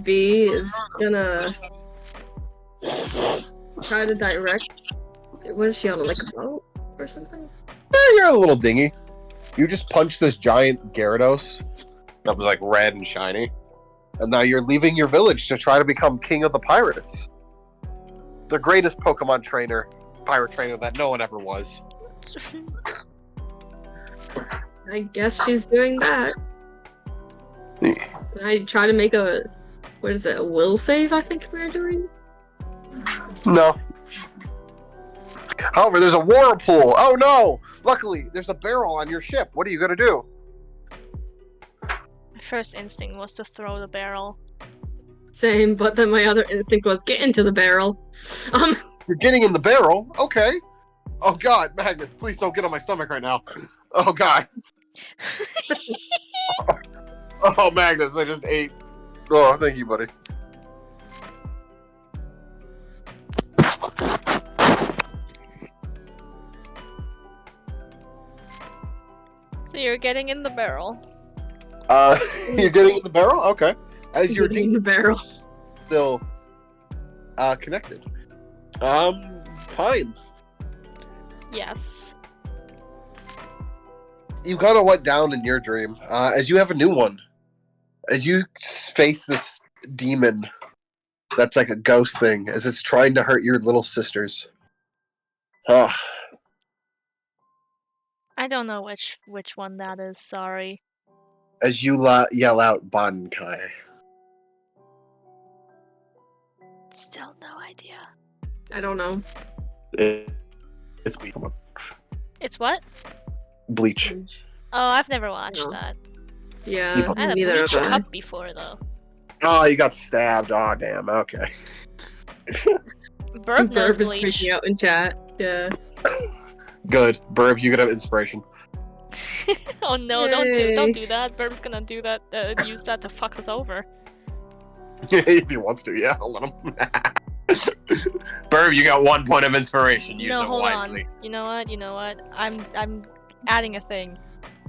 B is gonna try to direct. What is she on, like a boat or something? You're a little dingy. You just punched this giant Gyarados that was like red and shiny, and now you're leaving your village to try to become king of the pirates. The greatest Pokemon trainer, pirate trainer that no one ever was. I guess she's doing that. I try to make a, what is it, a will save, I think we're doing? No. However, there's a whirlpool. Oh no! Luckily, there's a barrel on your ship. What are you gonna do? My first instinct was to throw the barrel. Same, but then my other instinct was get into the barrel. You're getting in the barrel? Okay. Oh god, Magnus, please don't get on my stomach right now. Oh god. Oh, Magnus, I just ate. Oh, thank you, buddy. So you're getting in the barrel. You're getting in the barrel? Okay. As you're Getting in the barrel. still connected. Fine. Yes. You kind of went down in your dream. As you have a new one. As you face this demon that's like a ghost thing, as it's trying to hurt your little sisters. I don't know which one that is, sorry. As you yell out Bankai. Still no idea. I don't know. It's me. It's what? Bleach. Oh, I've never watched No. that. Yeah, People- I had a neither Bleach of cup before though. Oh, you got stabbed. Oh, damn. Okay. Burb knows Burb is Bleach. freaking out in chat. Yeah. Good. Burb, you get an inspiration. Oh no, Yay. don't do that. Burb's gonna do that, use that to fuck us over. If he wants to, yeah, I'll let him. Burb, you got 1 point of inspiration. Use No, it hold wisely. on. You know what? I'm adding a thing.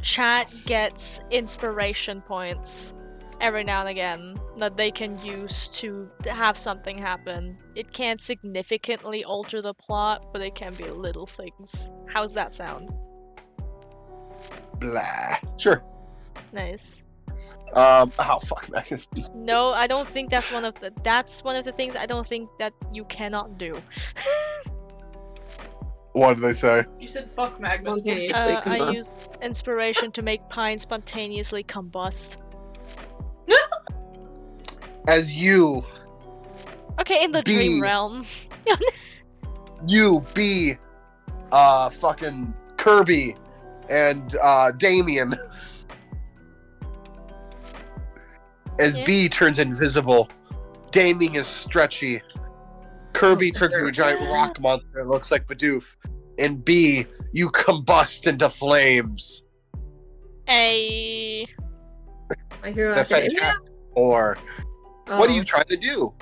Chat gets inspiration points every now and again that they can use to have something happen. It can't significantly alter the plot, but it can be little things. How's that sound? Blah. Sure. Nice. Oh fuck, man. No, I don't think that's one of the things I don't think that you cannot do. What did they say? You said fuck Magnus. Spontaneously I combust. use inspiration to make pine spontaneously combust. As you Okay, in the B. dream realm. you be fucking Kirby and Damien. As Yeah. B turns invisible, Damien is stretchy. Kirby turns into a giant rock monster that looks like Bidoof. And B, you combust into flames. A My Hero The Academia? Fantastic Four. What are Oh, you trying to do?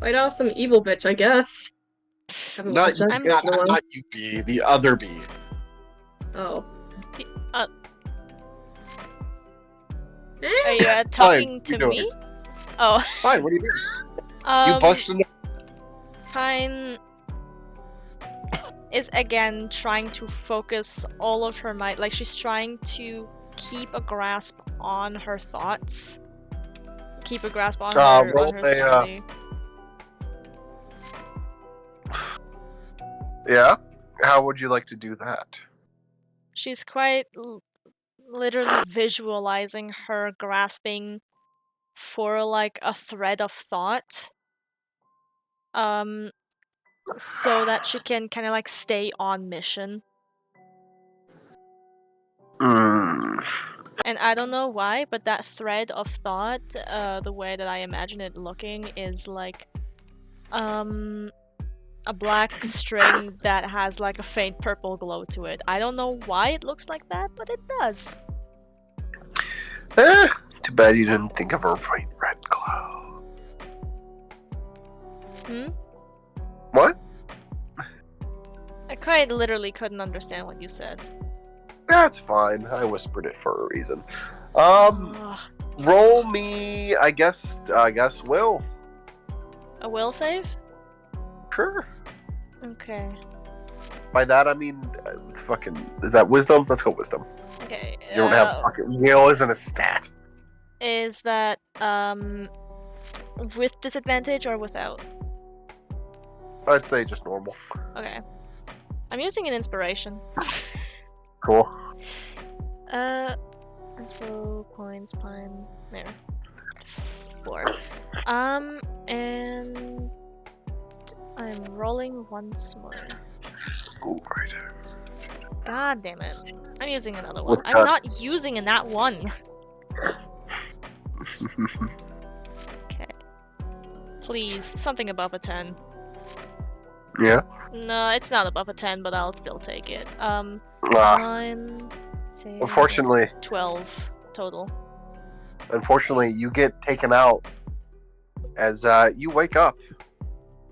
Fight off some evil bitch, I guess. Haven't Not, watched that I'm- since in a while. not you, B, the other B. Oh. Are you talking you to know me? Oh, Fine, what are you doing? You um, punched into Pine is again trying to focus all of her might. Like she's trying to keep a grasp on her thoughts, keep a grasp on her roll a, sanity. Yeah? How would you like to do that? She's quite literally visualizing her grasping for like a thread of thought. So that she can kind of like stay on mission. Hmm. And I don't know why, but that thread of thought, the way that I imagine it looking is like a black string that has like a faint purple glow to it. I don't know why it looks like that, but it does. Too bad you didn't think of a bright red glow. Hmm? What? I quite literally couldn't understand what you said. That's fine. I whispered it for a reason. Ugh. Roll me, I guess, Will. A will save? Sure. Okay. By that, I mean, is that wisdom? Let's go wisdom. Okay. You don't have fucking will isn't a stat. Is that with disadvantage or without? I'd say just normal. Okay. I'm using an inspiration. Cool. Inspo points pine there. 4. And I'm rolling once more. Ooh, right. God damn it. I'm using another one. What's I'm that? not using in that one. Okay. Please, something above a 10. Yeah. No, it's not above a 10, but I'll still take it. Ah, 9, 10, unfortunately, 12 total. you get taken out as you wake up.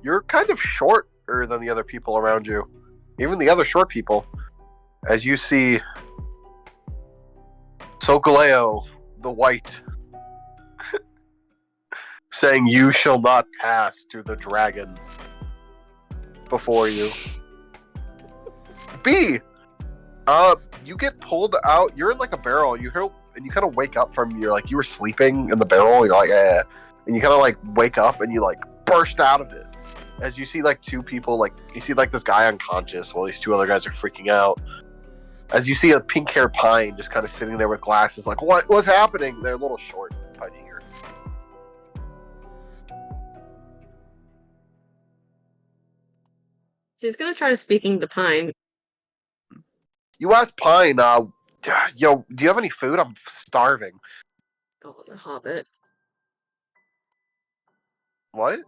You're kind of shorter than the other people around you, even the other short people. As you see Sokoleo the White saying, "You shall not pass to the dragon." Before you. B. You get pulled out. You're in like a barrel. You hear, and you kind of wake up from your like you were sleeping in the barrel. You're like, eh, and you kind of like wake up and you like burst out of it. As you see like two people, like you see like this guy unconscious while these two other guys are freaking out. As you see a pink-haired Pine just kind of sitting there with glasses, like, what's happening? They're a little short, pudgy here. She's gonna try to speaking to Pine. You ask Pine, yo, do you have any food? I'm starving. Oh, the Hobbit. What?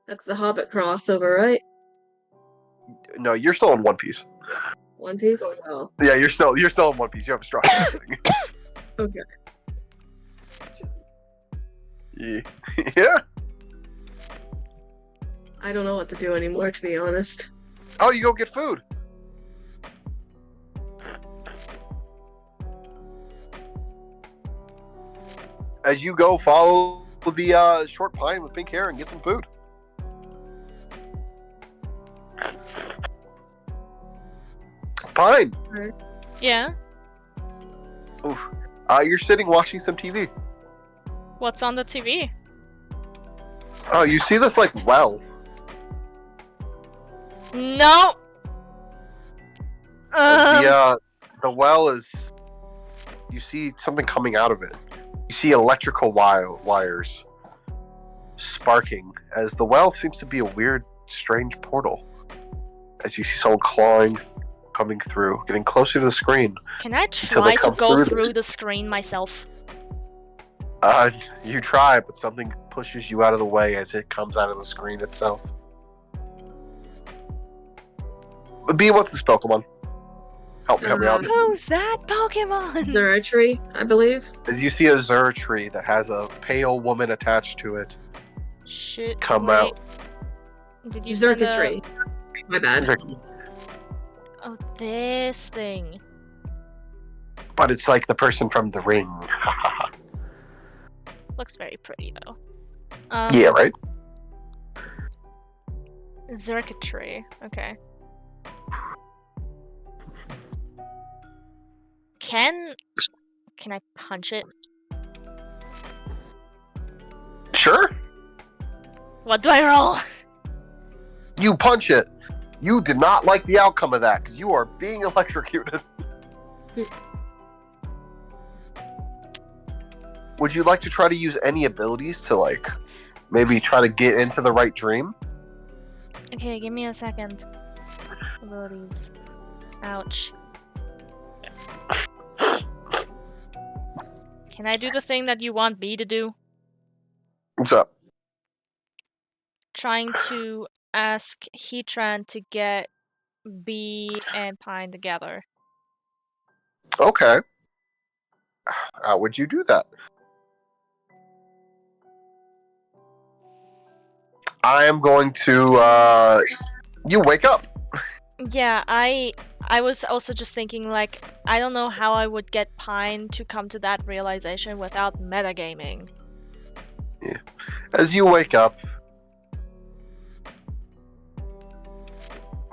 That's the Hobbit crossover, right? No, you're still in One Piece. One Piece? Oh. Yeah, you're still in One Piece. You have a straw hat thing. Okay. Yeah. I don't know what to do anymore, to be honest. Oh, you go get food. As you go, follow the short pine with pink hair and get some food. Pine. Yeah? Oof. You're sitting watching some TV. What's on the TV? Oh, you see this like well. No! The well is. You see something coming out of it. You see electrical wires sparking as the well seems to be a weird, strange portal. As you see someone clawing, coming through, getting closer to the screen. Can I Until they try to come go through through the screen myself? You try, but something pushes you out of the way as it comes out of the screen itself. B, what's this Pokemon? Help me out. Who's that Pokemon? Zerotry, I believe. As you see a Zertree that has a pale woman attached to it Shit. come wait. out. Did you send a... Zerkatry. My bad. Oh, this thing. But it's like the person from The Ring. Looks very pretty, though. Yeah, right? Zerkatry. Okay. Can I punch it? Sure. What do I roll? You punch it. You did not like the outcome of that because you are being electrocuted. Would you like to try to use any abilities to, like, maybe try to get into the right dream? Okay, give me a second. Abilities. Ouch. Can I do the thing that you want B to do? What's up? Trying to ask Heatran to get B and Pine together. Okay. How would you do that? I am going to, you wake up. Yeah, I was also just thinking, like, I don't know how I would get Pine to come to that realization without metagaming. Yeah. As you wake up,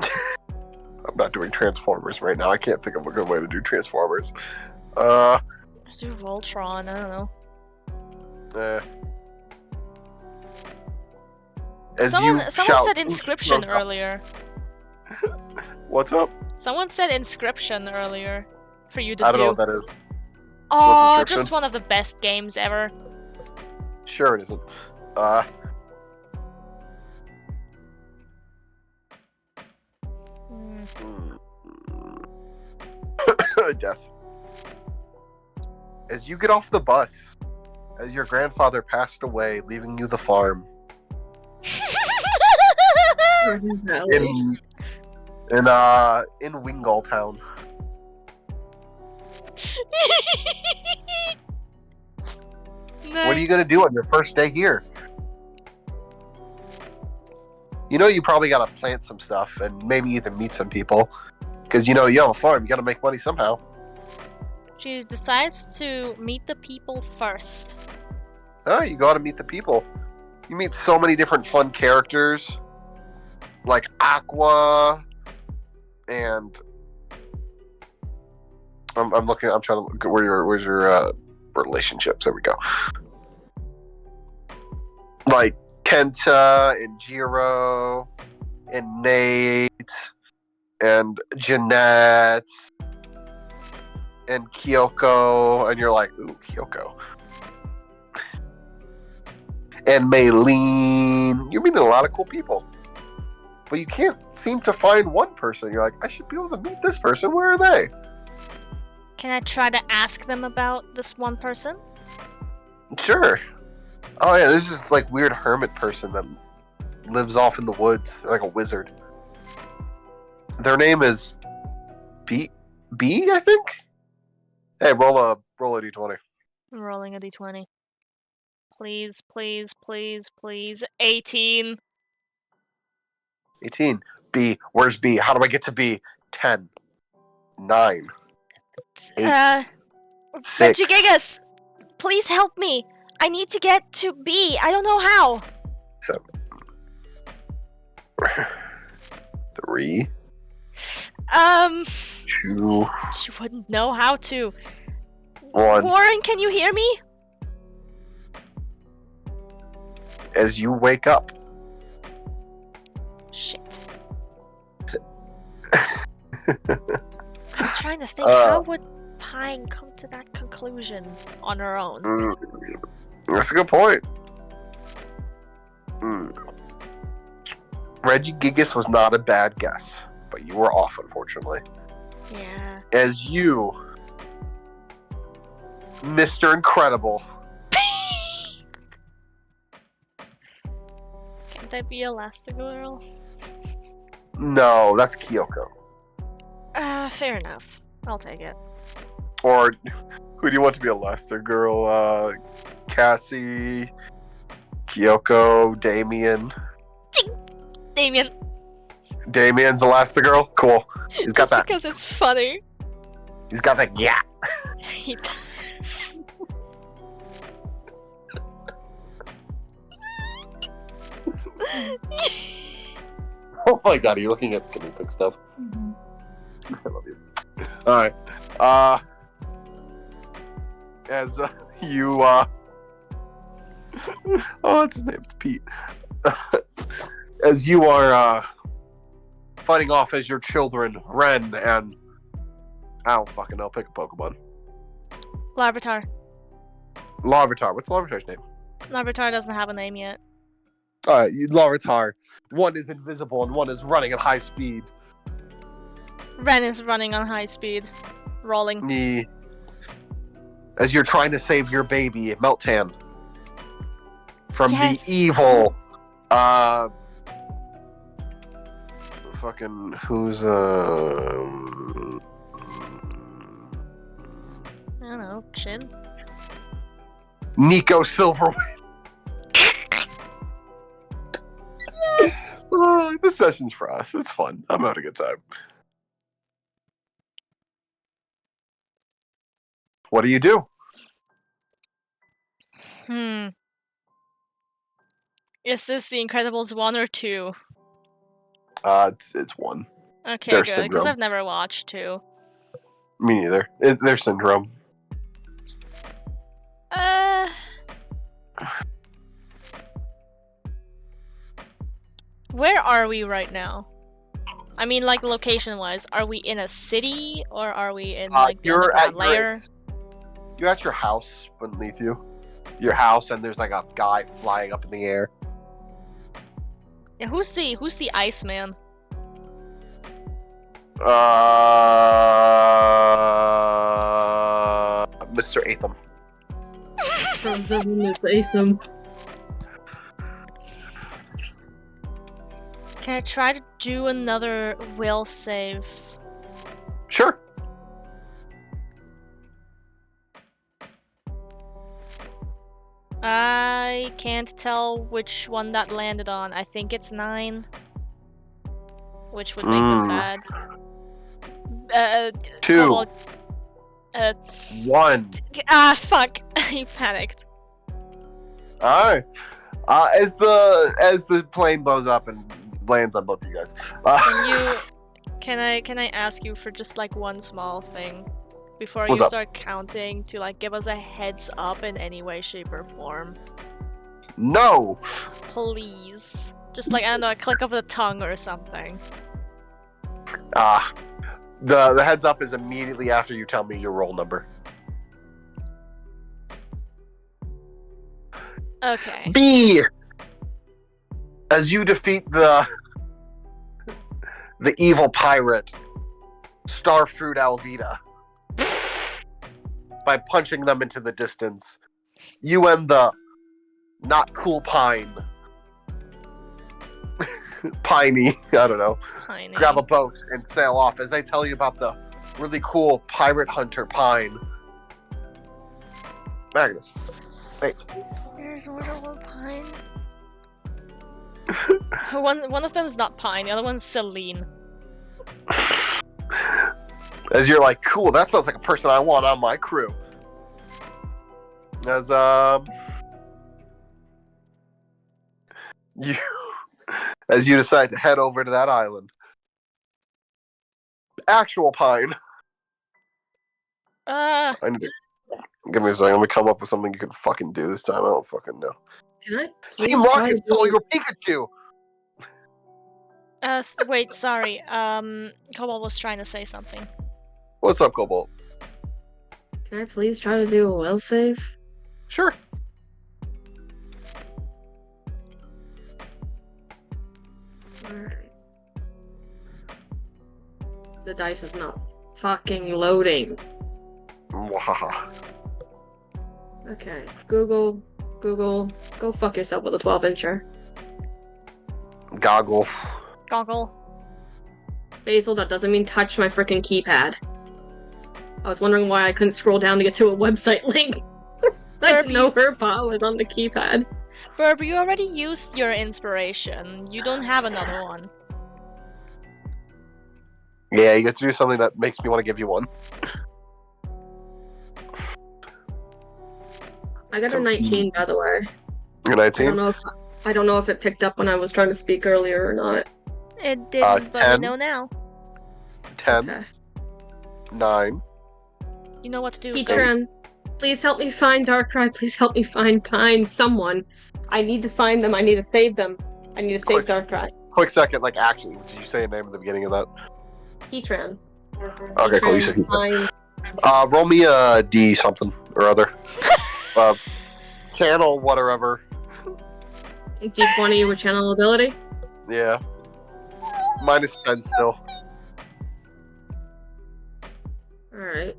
I'm not doing Transformers right now. I can't think of a good way to do Transformers. Do Voltron, I don't know. As Someone you said shout, inscription earlier. What's up? Someone said inscription earlier for you to I do. don't know what that is. Oh, What's just Inscription? one of the best games ever. Sure it isn't. Death. As you get off the bus, as your grandfather passed away, leaving you the farm in Wingull Town. What are you gonna do on your first day here? You know you probably gotta plant some stuff and maybe even meet some people. Because you have a farm, you gotta make money somehow. She decides to meet the people first. Oh, you gotta meet the people. You meet so many different fun characters. Like Aqua and I'm trying to look at where's your relationships. There we go. Like Kenta and Jiro and Nate and Jeanette and Kyoko, and you're like, ooh, Kyoko. And Maylene. You're meeting a lot of cool people. but you can't seem to find one person. You're like, I should be able to meet this person. Where are they? Can I try to ask them about this one person? Sure. Oh yeah, there's this like weird hermit person that lives off in the woods. They're like a wizard. Their name is B, I think. Hey, roll a d20. I'm rolling a d20. Please, please, please, please. 18. 18. B. Where's B? How do I get to B? 10. 9. 8. 6. Regigigas, please help me. I need to get to B. I don't know how. 7. 3. 2. You wouldn't know how to. 1. Warren, can you hear me? As you wake up. Shit. I'm trying to think, how would Pine come to that conclusion on her own? That's a good point. Regigigas was not a bad guess, but you were off, unfortunately. Yeah. As you, Mr. Incredible. Can't that be Elastigirl? No, that's Kyoko. Fair enough. I'll take it. Or who do you want to be Elastigirl? Cassie, Kyoko, Damien. Damien. Damien's Elastigirl? Cool. He's got Just that. because it's funny. He's got that yeah. He does. Oh my god, are you looking at guinea pig stuff? Mm-hmm. I love you. Alright. As you, oh, what's his name? It's Pete. As you are, fighting off as your children, Ren and... I don't fucking know, pick a Pokemon. Larvitar. Larvitar. What's Larvitar's name? Larvitar doesn't have a name yet. Larvitar. One is invisible and one is running at high speed. Ren is running on high speed. Rolling. As you're trying to save your baby, Meltan. From Yes. the evil, fucking, who's, I don't know. Chin? Nico Silverwind. This session's for us. It's fun. I'm having a good time. What do you do? Is this The Incredibles 1 or 2? It's one. Okay, Their good, because syndrome. I've never watched 2. Me neither. Their syndrome. Where are we right now? I mean, like, location-wise, are we in a city, or are we in, like, the You're at underground layer? You're at your house beneath you. Your house, and there's like a guy flying up in the air. Yeah, who's the Iceman? Mr. Atham. Mr. Isémon. Can I try to do another will save? Sure. I can't tell which one that landed on. I think it's 9. Which would make this bad. 2. Cobalt, 1. fuck. He panicked. Alright. As the plane blows up and lands on both of you guys. Can I ask you for just like one small thing? Before What's you up? start counting, to like give us a heads up in any way, shape, or form. No! Please. Just like, I don't know, a click of the tongue or something. The heads up is immediately after you tell me your roll number. Okay. B! As you defeat the the evil pirate, Starfruit Alvita, by punching them into the distance. You and the not cool Pine. Piney, I don't know. Tiny. Grab a boat and sail off as they tell you about the really cool pirate hunter Pine. Magnus, wait. Here's Waterloo Pine. One of them is not Pine, the other one's Celine. As you're like, cool, that sounds like a person I want on my crew. As you as you decide to head over to that island. Actual Pine. I need to give me a second. Let me come up with something you can fucking do this time. I don't fucking know. Can I Team please try Rocket to stole do... your Pikachu! Wait, sorry. Cobalt was trying to say something. What's up, Cobalt? Can I please try to do a will save? Sure. Alright. The dice is not fucking loading. Wahaha. Okay. Google, go fuck yourself with a 12-incher. Goggle. Goggle. Basil, that doesn't mean touch my freaking keypad. I was wondering why I couldn't scroll down to get to a website link. I didn't know her paw was on the keypad. Burb, you already used your inspiration. You don't have another one. Yeah, you get to do something that makes me want to give you one. I got a 19, by the way. You're 19? I don't know if it picked up when I was trying to speak earlier or not. It didn't, but 10. we know now. 10. Okay. 9. You know what to do. Heatran, please help me find Darkrai. Please help me find Pine. Someone. I need to find them. I need to save them. I need to save Darkrai. Quick second, like, actually, did you say a name at the beginning of that? Heatran. Okay, cool, you said Pine. roll me a D something or other. Channel, whatever. D20 with channel ability? Yeah. Minus 10 still. Alright.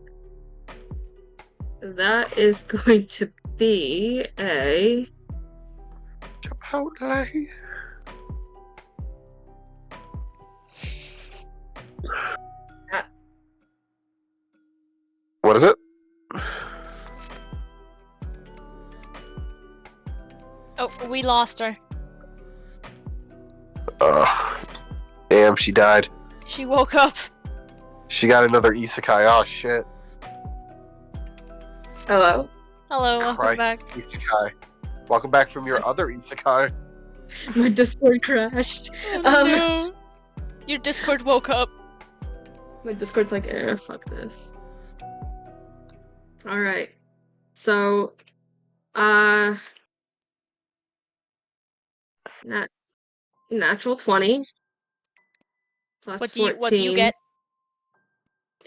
That is going to be a... Chipotle. What is it? Oh, we lost her. Damn, she died. She woke up. She got another isekai. Oh shit. Hello? Hello, welcome Right. back. Isekai. Welcome back from your other isekai. My Discord crashed. No. Your Discord woke up. My Discord's like, fuck this. Alright. So, natural 20. Plus What 14. do you get?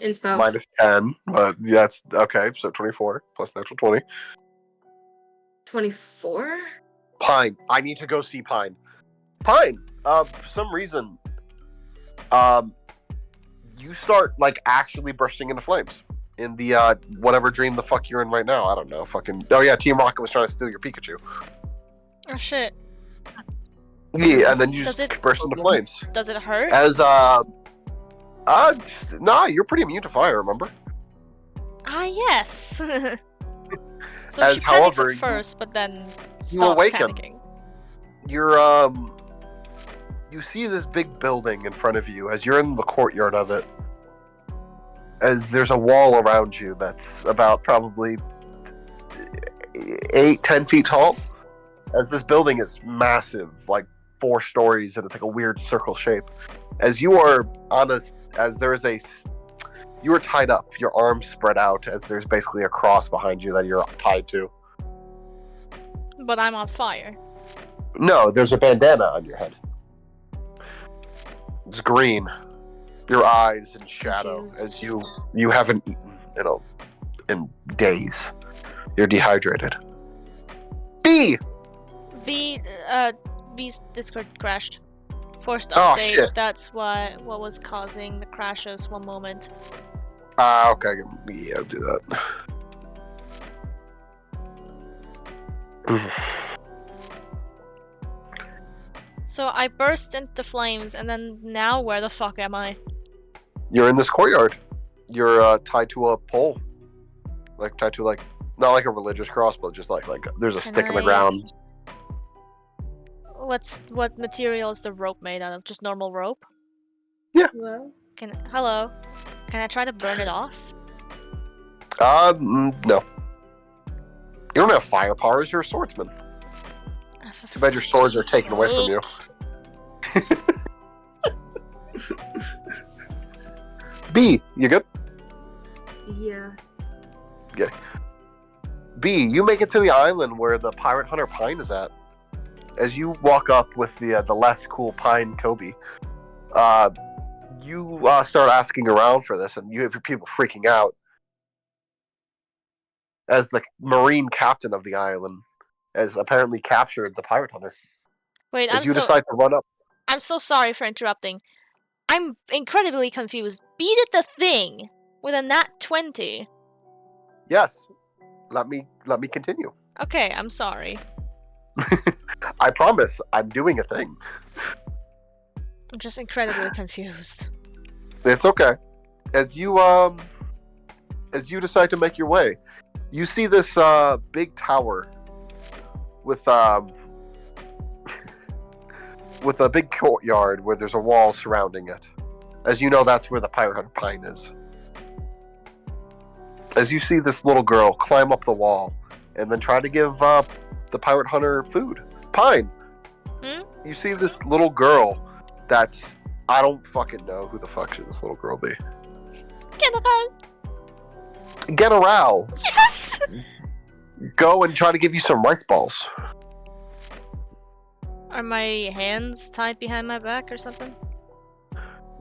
Inspo. Minus 10, but that's okay. So 24 plus natural 20. 24? Pine. I need to go see Pine. Pine. For some reason, you start like actually bursting into flames in the whatever dream the fuck you're in right now. I don't know. Fucking. Oh yeah, Team Rocket was trying to steal your Pikachu. Oh shit. Yeah, and then you Does just it- burst into flames. Does it hurt? As nah, you're pretty immune to fire. Remember? Ah, yes. So As she panics however, at first, but then you stops awaken. panicking. You're you see this big building in front of you as you're in the courtyard of it. As there's a wall around you that's about probably 8-10 feet tall. As this building is massive, like 4 stories, and it's like a weird circle shape. As you are you are tied up, your arms spread out, as there's basically a cross behind you that you're tied to. But I'm on fire. No, there's a bandana on your head. It's green. Your eyes in shadow, Confused. as you haven't eaten in days. You're dehydrated. B! B's Discord crashed. Forced Oh, update. shit. That's what was causing the crashes. One moment. Okay. Yeah, I'll do that. So I burst into flames, and then now where the fuck am I? You're in this courtyard. You're tied to a pole. Like, tied to, like, not like a religious cross, but just like there's a Can stick in the I- ground. What material is the rope made out of? Just normal rope? Hello? Hello? Can I try to burn it off? No. You don't have firepowers, you're a swordsman. Too bad your swords are taken away from you. B, you good? Yeah. B, you make it to the island where the pirate hunter Pine is at. As you walk up with the less cool Pine Kobe, you start asking around for this, and you have people freaking out. As the marine captain of the island has apparently captured the pirate hunter. Wait, As you decide to run up. I'm so sorry for interrupting. I'm incredibly confused. B did the thing with a nat 20. Yes. Let me continue. Okay, I'm sorry. I promise I'm doing a thing. I'm just incredibly confused. It's okay. As you decide to make your way, you see this big tower with a big courtyard where there's a wall surrounding it. As you know, that's where the pirate hunter Pine is. As you see this little girl climb up the wall and then try to give the pirate hunter food. Pine! You see this little girl that's... I don't fucking know who the fuck should this little girl be. General! Yes! Go and try to give you some rice balls. Are my hands tied behind my back or something?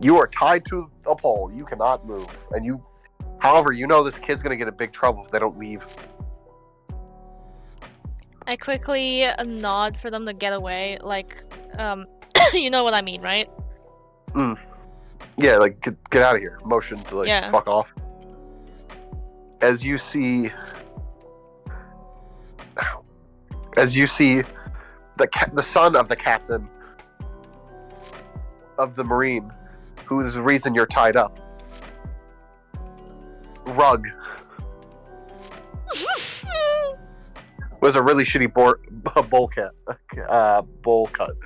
You are tied to a pole. You cannot move. And you... However, you know this kid's gonna get in big trouble if they don't leave. I quickly nod for them to get away, like, you know what I mean, right? Yeah, like, get out of here. Motion to, like, Yeah. fuck off. As you see... the son of the captain of the marine, who is the reason you're tied up. Rug was a really shitty bowl cut.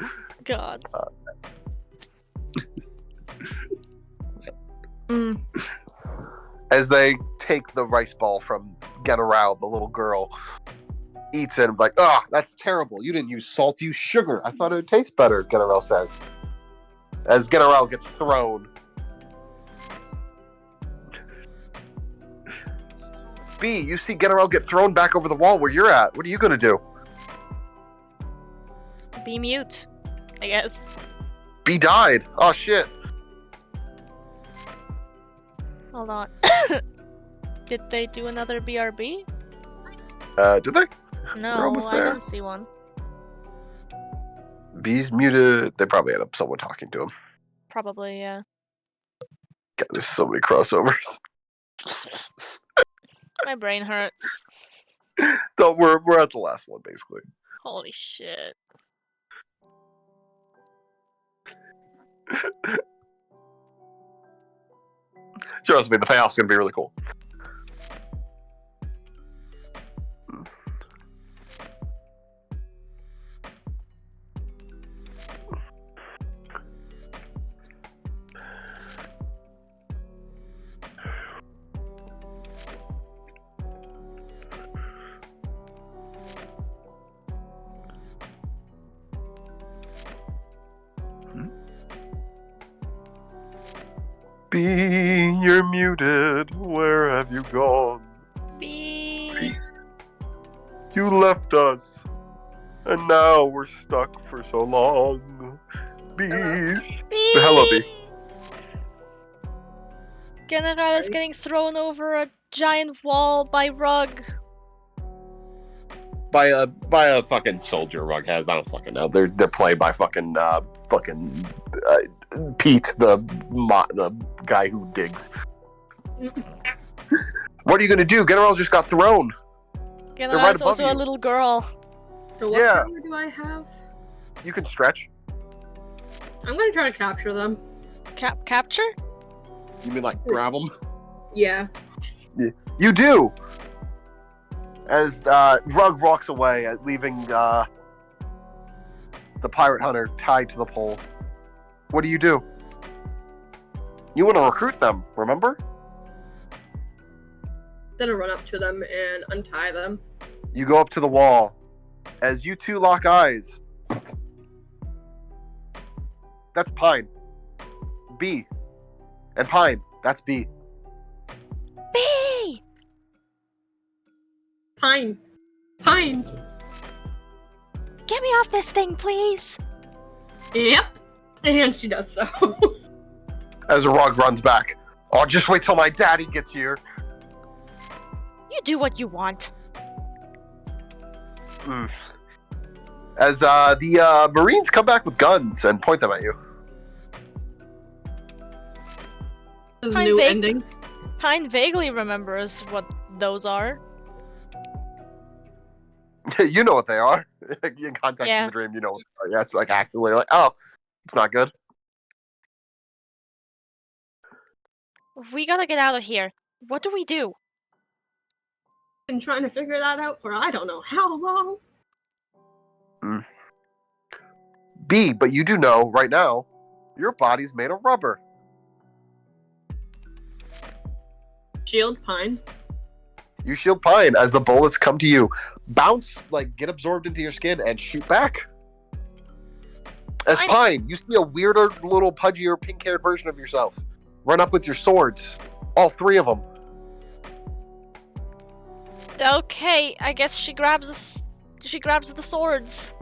God. As they take the rice ball from General, the little girl, eats it and like, oh, that's terrible. You didn't use salt, you used sugar. I thought it would taste better, General says. As General gets thrown. B, you see General get thrown back over the wall where you're at. What are you gonna do? Be mute, I guess. B died. Oh shit. Hold on. Did they do another BRB? Did they? No, almost I there. don't see one. B's muted. They probably had someone talking to him. Probably, yeah. God, there's so many crossovers. My brain hurts. So we're at the last one basically. Holy shit. Trust me, the payoff's gonna be really cool. B, you're muted. Where have you gone? B. You left us, and now we're stuck for so long. Bees. B. Hello, B. General is getting thrown over a giant wall by Rug. By a fucking soldier Rug has. I don't fucking know. They're played by fucking Pete, the guy who digs. What are you gonna do? General just got thrown. General's right above also a you. little girl. So what Yeah. power do I have? You can stretch. I'm gonna try to capture them. Capture? You mean like grab them? Yeah. You do. As Rug walks away, leaving the pirate hunter tied to the pole. What do? You want to recruit them, remember? Then I run up to them and untie them. You go up to the wall. As you two lock eyes. That's Pine. B. And Pine. That's B. B! Pine. Pine. Get me off this thing, please! Yep. And she does so. As a Rug runs back. Oh, just wait till my daddy gets here. You do what you want. As the Marines come back with guns and point them at you. This is a Pine new vague- ending. Pine vaguely remembers what those are. You know what they are. In context Yeah. of the dream, you know what they are. Yeah, it's like actively like, oh, it's not good. We gotta get out of here. What do we do? Been trying to figure that out for I don't know how long. B, but you do know right now, your body's made of rubber. Shield Pine. You shield Pine as the bullets come to you, bounce, like get absorbed into your skin, and shoot back. As Pine, you see a weirder, little pudgier, pink-haired version of yourself. Run up with your swords, all three of them. Okay, I guess she grabs the swords.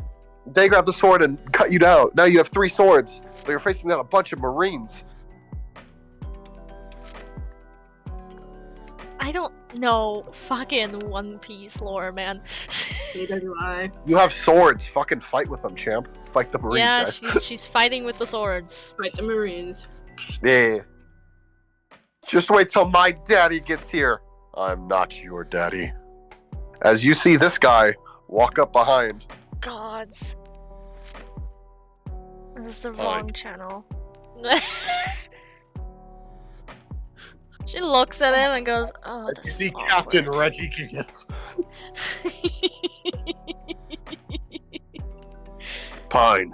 They grab the sword and cut you down. Now you have 3 swords, but you're facing down a bunch of Marines. I don't know fucking One Piece lore, man. Neither do I. You have swords. Fucking fight with them, champ. Fight the Marines, Yeah, guys. she's fighting with the swords. Fight the Marines. Yeah. Just wait till my daddy gets here. I'm not your daddy. As you see this guy walk up behind. Gods. This is the Fine. wrong channel. She looks at him and goes, "Oh, You this see is Captain awkward." Reggie Gigas. Pine.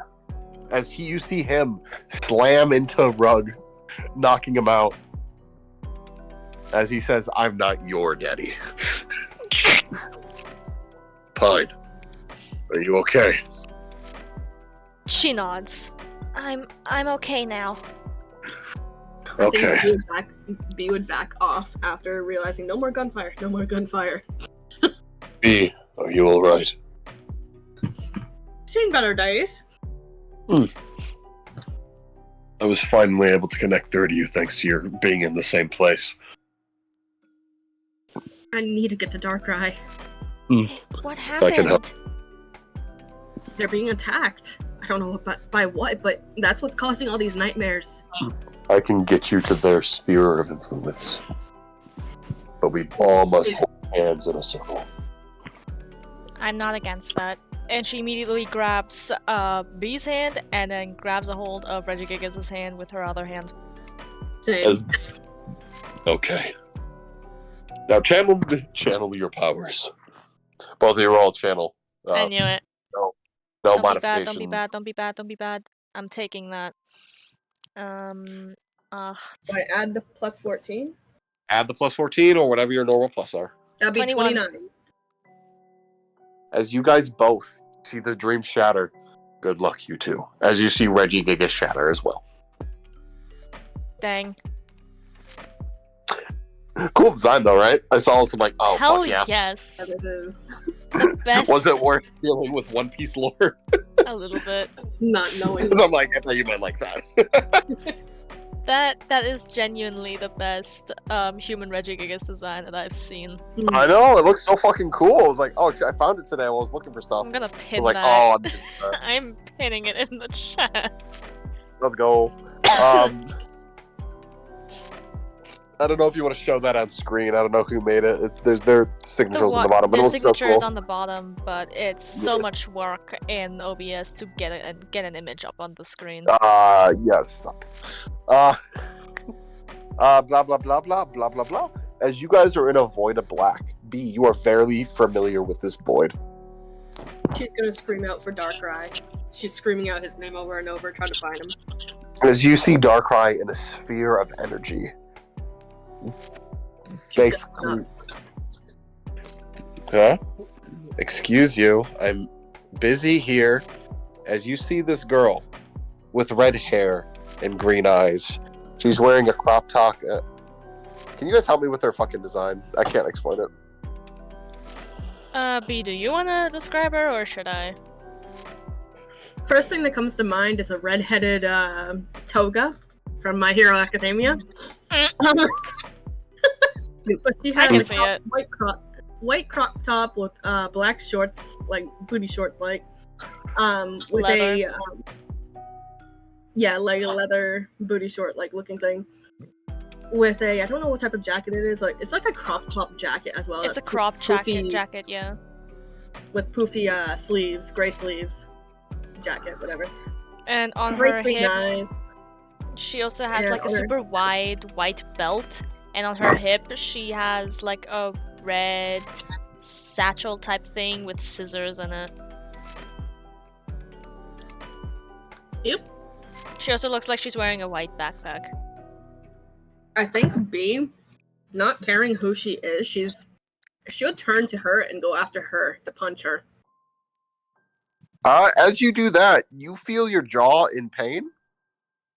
As you see him slam into Rug, knocking him out. As he says, I'm not your daddy. Pine. Are you okay? She nods. I'm okay now. I Okay. think B would back off after realizing no more gunfire, no more gunfire. B, are you alright? Seen better days. I was finally able to connect through to you thanks to your being in the same place. I need to get to Darkrai. What I can help. happened? They're being attacked. I don't know by what, but that's what's causing all these nightmares. I can get you to their sphere of influence. But we all must hold hands in a circle. I'm not against that. And she immediately grabs B's hand and then grabs a hold of Regigigas' hand with her other hand. Same. Okay. Now channel your powers. Both of you all channel. I knew it. No Don't modification. be bad, don't be bad, don't be bad. I'm taking that. Do I add the plus 14? Add the plus 14 or whatever your normal plus are. That'd be 21. 29. As you guys both see the dream shatter, good luck, you two. As you see Reggie Gigas shatter as well. Dang. Cool design though, right? I saw some like, oh, Hell fuck yeah. yes. That is The best. Was it worth dealing with One Piece lore? A little bit. not knowing. Because I'm like, I thought you might like that. That is genuinely the best human Regigigas design that I've seen. I know, it looks so fucking cool. I was like, oh, I found it today while I was looking for stuff. I'm gonna I pin was like, that. oh, I'm just, I'm pinning it in the chat. let's go. I don't know if you want to show that on screen. I don't know who made it. There's their signatures on the bottom, but it Their was so signature is cool. on the bottom, but it's so much work in OBS to get an image up on the screen. Yes. Blah blah blah blah blah blah blah. As you guys are in a void of black, B, you are fairly familiar with this void. She's gonna scream out for Darkrai. She's screaming out his name over and over, trying to find him. As you see Darkrai in a sphere of energy. Basically. Huh? Excuse you. I'm busy here. As you see this girl with red hair and green eyes. She's wearing a crop top. Can you guys help me with her fucking design? I can't explain it. B, do you wanna describe her or should I? First thing that comes to mind is a red-headed toga from My Hero Academia. But she I has can a see it. white crop top with black shorts, like booty shorts, like with Leather. like a leather booty short like looking thing. With I don't know what type of jacket it is. Like it's like a crop top jacket as well. It's a that's crop poofy- jacket, yeah. with poofy sleeves, gray sleeves, jacket, whatever. And on Great her green hip, eyes. she also has And like a on her- super wide white belt, and on her hip she has like a red satchel type thing with scissors in it. Yep. She also looks like she's wearing a white backpack. I think B, not caring who she is, she'll turn to her and go after her to punch her. As you do that, you feel your jaw in pain.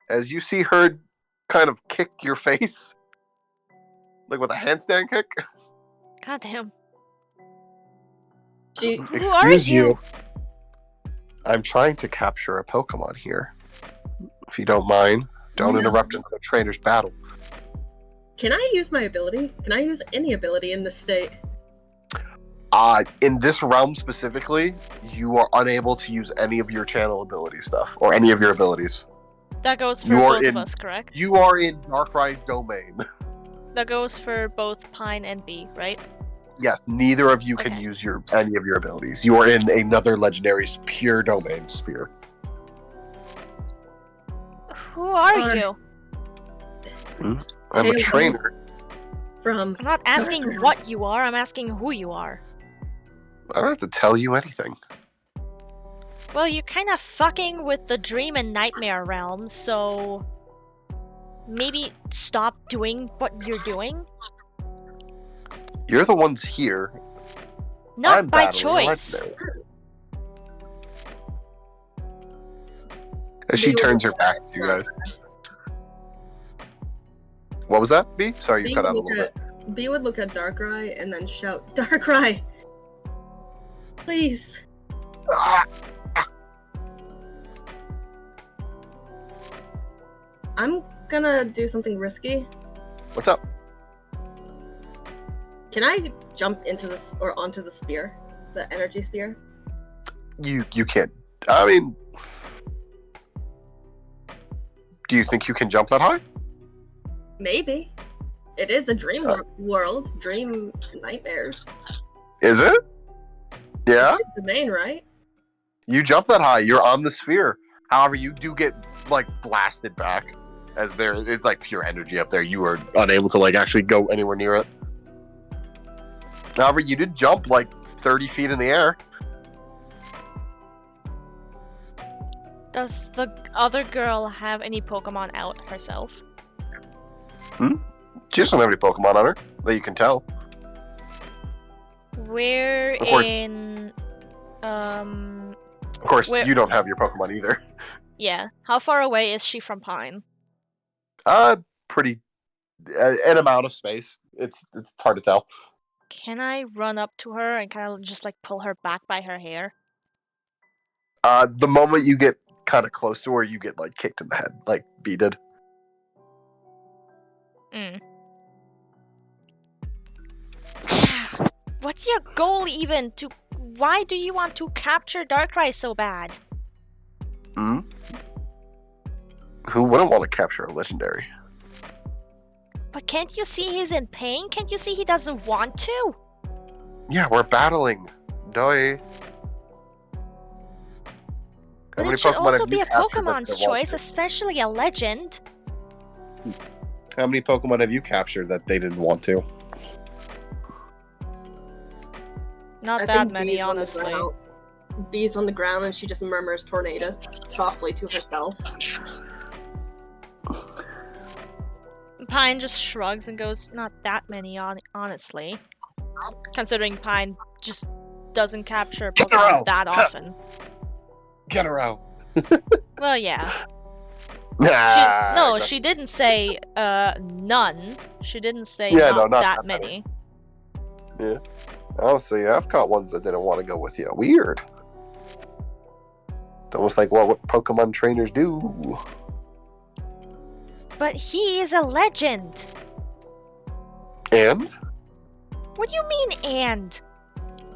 As you see her kind of kick your face. Like with a handstand kick. God damn. She Who are you? I'm trying to capture a Pokemon here. If you don't mind, don't No. interrupt another trainer's battle. Can I use my ability? Can I use any ability in this state? In this realm specifically, you are unable to use any of your channel ability stuff or any of your abilities. That goes for You are both of in- us, correct? You are in Darkrai's domain. That goes for both Pine and B, right? Yes, neither of you can Okay. use any of your abilities. You are in another legendary's pure domain sphere. Who are Uh, you? I'm a Hey, trainer. From I'm not asking what you are, I'm asking who you are. I don't have to tell you anything. Well, you're kind of fucking with the dream and nightmare realm, so maybe stop doing what you're doing? You're the ones here. Not I'm by battling a choice. legendary. As she B would turns her look back at to you guys. What was that, B? Sorry, you B cut would out a look little bit. at B would look at Darkrai and then shout, "Darkrai, please." Ah! I'm gonna do something risky. What's up? Can I jump into this or onto the spear, the energy spear? You can't. I mean, do you think you can jump that high? Maybe. It is a dream world, dream nightmares. Is it? Yeah? It's the main, right? You jump that high. You're on the sphere. However, you do get like blasted back, as it's like pure energy up there. You are unable to like actually go anywhere near it. However, you did jump like 30 feet in the air. Does the other girl have any Pokemon out herself? She doesn't have any Pokemon on her that you can tell. We're Of course. in... Of course, Where- you don't have your Pokemon either. Yeah. How far away is she from Pine? Pretty an amount of space. It's hard to tell. Can I run up to her and kind of just like pull her back by her hair? The moment you get kind of close to her, you get like kicked in the head, like B did. Mm. What's your goal even? Why do you want to capture Darkrai so bad? Hmm? Who wouldn't want to capture a legendary? But can't you see he's in pain? Can't you see he doesn't want to? Yeah, we're battling. Doi. But it should also be a Pokemon's choice, especially a legend. How many Pokemon have you captured that they didn't want to? Not I that think many, Bee's on the honestly. ground. Bee's on the ground and she just murmurs tornadoes softly to herself. Pine just shrugs and goes, not that many, honestly. Considering Pine just doesn't capture Pokemon that often. Get her out. Well, yeah. Nah, She didn't say none. She didn't say not that many. Yeah. Oh, so you have caught ones that didn't want to go with you. Weird. It's almost like what Pokemon trainers do. But he is a legend. And? What do you mean, and?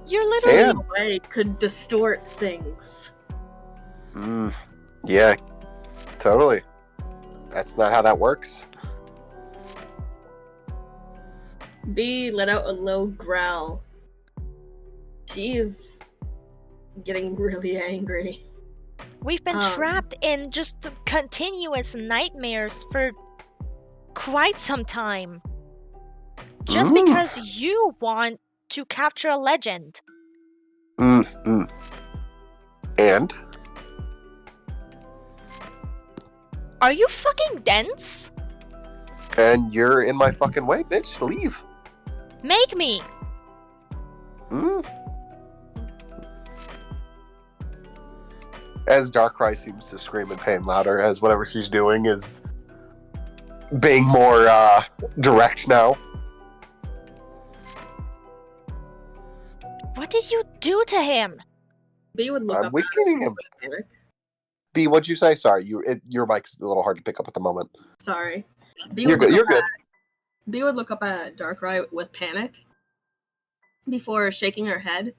You're literally... And? Way could distort things. Yeah, totally. That's not how that works. Bee let out a low growl. She is getting really angry. We've been trapped in just continuous nightmares for quite some time. Just because you want to capture a legend. And? Are you fucking dense? And you're in my fucking way, bitch. Leave. Make me! As Darkrai seems to scream in pain louder, as whatever she's doing is being more direct now. What did you do to him? Bee would look I'm up weakening him. panic. B, what'd you say? Sorry, your mic's a little hard to pick up at the moment. Sorry. Bee You're would good. look You're up good. Bee would look up at Darkrai with panic before shaking her head.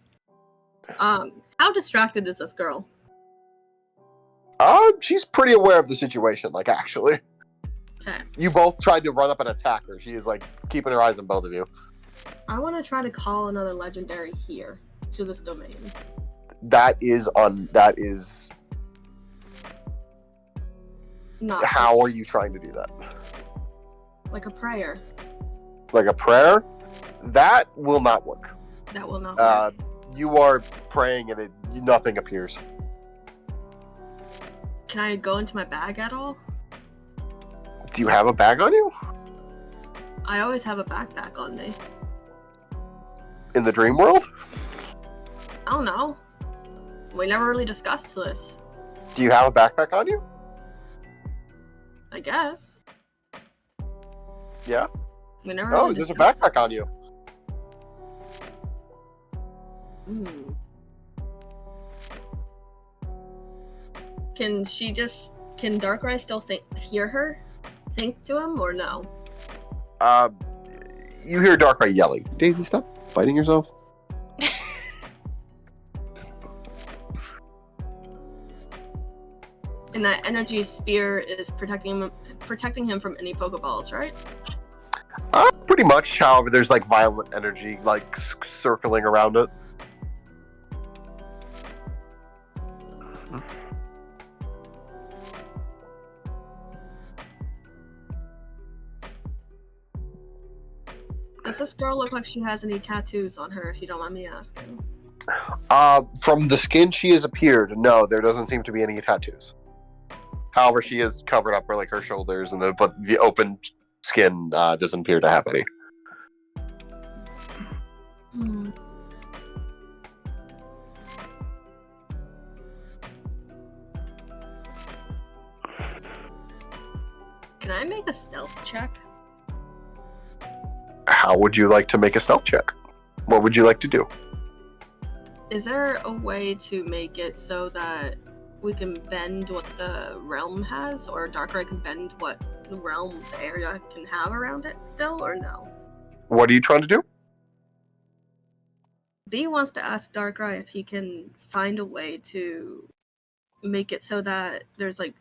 How distracted is this girl? She's pretty aware of the situation. Like, actually, Okay. you both tried to run up and attack her. She is like keeping her eyes on both of you. I want to try to call another legendary here to this domain. That is Not how are you trying to do that? like a prayer. Like a prayer? That will not work. That will not work. You are praying and nothing appears. Can I go into my bag at all? Do you have a bag on you? I always have a backpack on me. In the dream world? I don't know. We never really discussed this. Do you have a backpack on you? I guess. Yeah? We never Oh, really there's a discussed backpack on you. it. Can Darkrai still hear her? Think to him or no? You hear Darkrai yelling. Daisy, stop fighting yourself. And that energy spear is protecting him from any Pokeballs, right? Pretty much. However, there's like violent energy like circling around it. Does this girl look like she has any tattoos on her, if you don't mind me asking? From the skin she has appeared, no, there doesn't seem to be any tattoos. However, she is covered up for like her shoulders, but the open skin doesn't appear to have any. Can I make a stealth check? How would you like to make a stealth check? What would you like to do? Is there a way to make it so that we can bend what the realm has, or Darkrai can bend what the realm, the area can have around it still, or no? What are you trying to do? B wants to ask Darkrai if he can find a way to make it so that there's like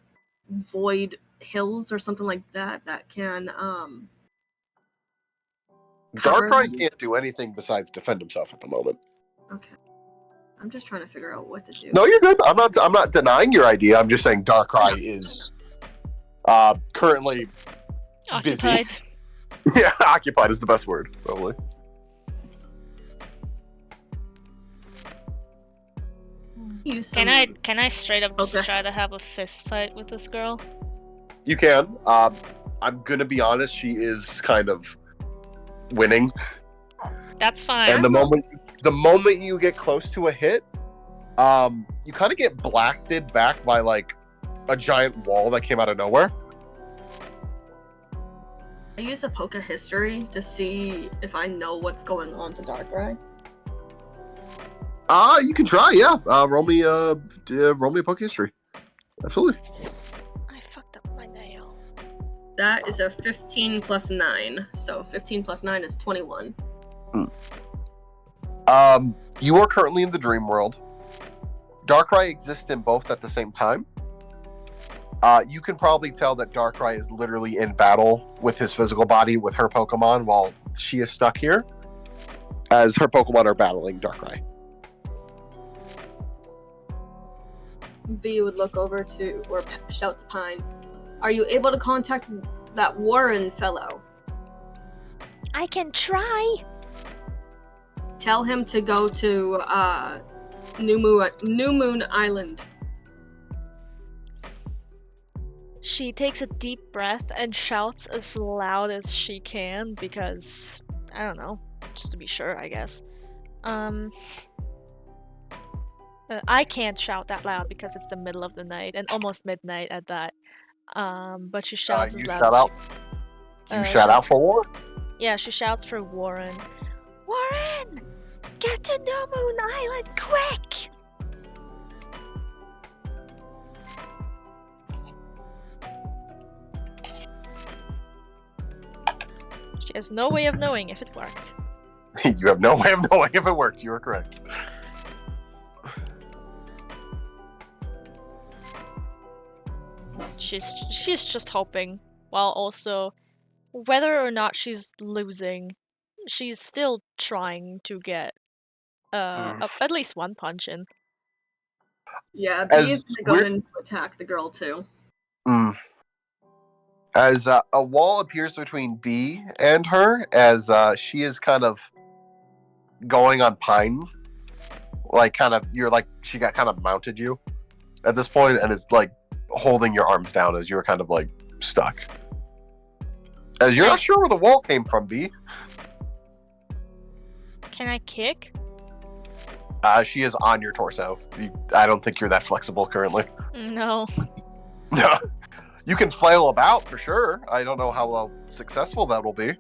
void hills or something like that that can cover- Darkrai can't do anything besides defend himself at the moment. Okay. I'm just trying to figure out what to do. No, you're good. I'm not denying your idea. I'm just saying Darkrai is currently Occupied. busy. Yeah, occupied is the best word, probably. Use Can I straight up just Okay. try to have a fist fight with this girl? You can. I'm gonna be honest. She is kind of winning, That's fine. and the moment you get close to a hit, you kind of get blasted back by like a giant wall that came out of nowhere. I use a Poke history to see if I know what's going on to Darkrai. You can try. Yeah. Roll me a Poke history. Absolutely. I fucked up my nail. That is a 15 plus 9. So 15 plus 9 is 21. You are currently in the dream world. Darkrai exists in both at the same time. You can probably tell that Darkrai is literally in battle with his physical body with her Pokemon while she is stuck here, as her Pokemon are battling Darkrai. B would look over to, or shout to Pine, "Are you able to contact that Warren fellow? I can try. Tell him to go to New Moon Island." She takes a deep breath and shouts as loud as she can because, I don't know, just to be sure, I guess. I can't shout that loud because it's the middle of the night and almost midnight at that. But she shouts as You loud shout as out. You shout out for war. Yeah, she shouts for Warren. Warren! Get to No Moon Island quick! She has no way of knowing if it worked. You have no way of knowing if it worked. You are correct. She's just hoping, while also, whether or not she's losing, she's still trying to get at least one punch in. Yeah, B As is gonna go in to attack the girl too. As a wall appears between B and her, as she is kind of going on Pine, like kind of she got kind of mounted you at this point, and is like holding your arms down as you're kind of like stuck. As you're not sure where the wall came from, B. Can I kick? She is on your torso. I don't think you're that flexible currently. No. No. You can flail about for sure. I don't know how successful that will be.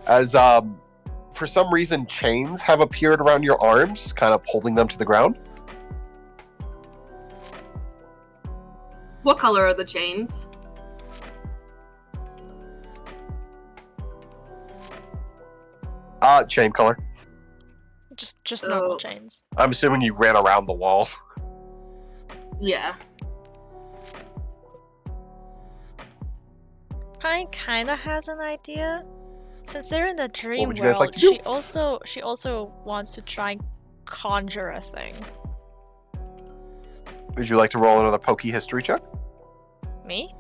As for some reason, chains have appeared around your arms, kind of holding them to the ground. What color are the chains? Chain color. Just normal chains. I'm assuming you ran around the wall. Yeah. Pine kinda has an idea. Since they're in the dream would you guys world, like to do? she also wants to try and conjure a thing. Would you like to roll another Pokey history check? Me?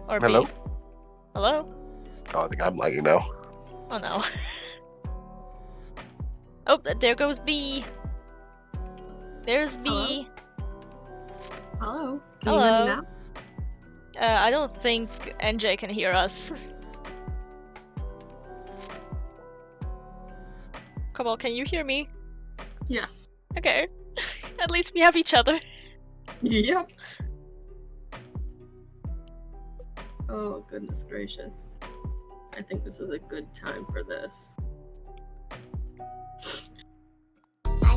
Or Hello? B? Hello? Oh, I think I'm lagging now. Oh no. Oh, there goes B. There's B. Hello? Can you hear me now? I don't think NJ can hear us. Come on, can you hear me? Yes. Okay. At least we have each other. Yep. Oh, goodness gracious. I think this is a good time for this. I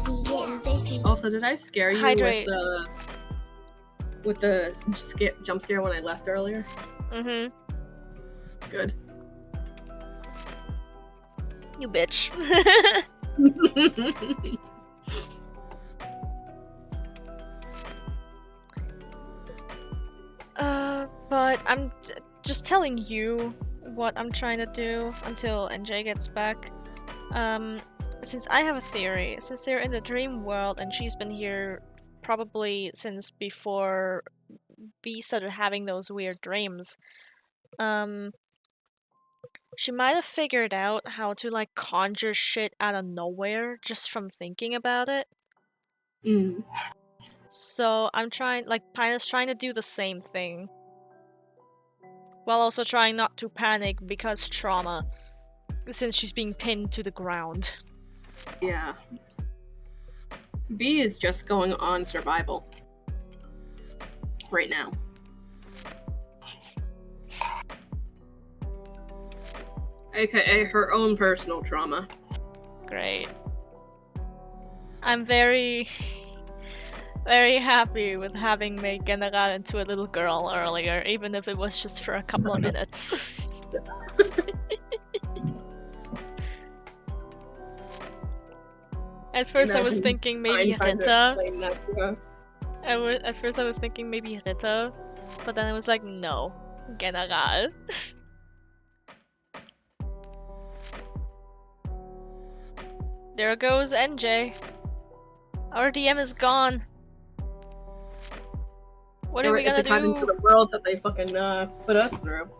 Also, did I scare you Hydrate. with the jump scare when I left earlier? Mm-hmm. Good. You bitch. But I'm just telling you what I'm trying to do until NJ gets back. Since I have a theory, since they're in the dream world and she's been here probably since before B started having those weird dreams, she might have figured out how to like conjure shit out of nowhere just from thinking about it. Mm. So I'm trying, like, Pina's trying to do the same thing. While also trying not to panic because trauma, since she's being pinned to the ground. Yeah. B is just going on survival. Right now. AKA her own personal trauma. Great. I'm very, very happy with having made General into a little girl earlier, even if it was just for a couple of minutes. At first I was thinking maybe Rita. At first I was thinking maybe Rita, but then I was like, no, General. There goes NJ. Our DM is gone. What are we gonna do? To the worlds that they fucking put us through.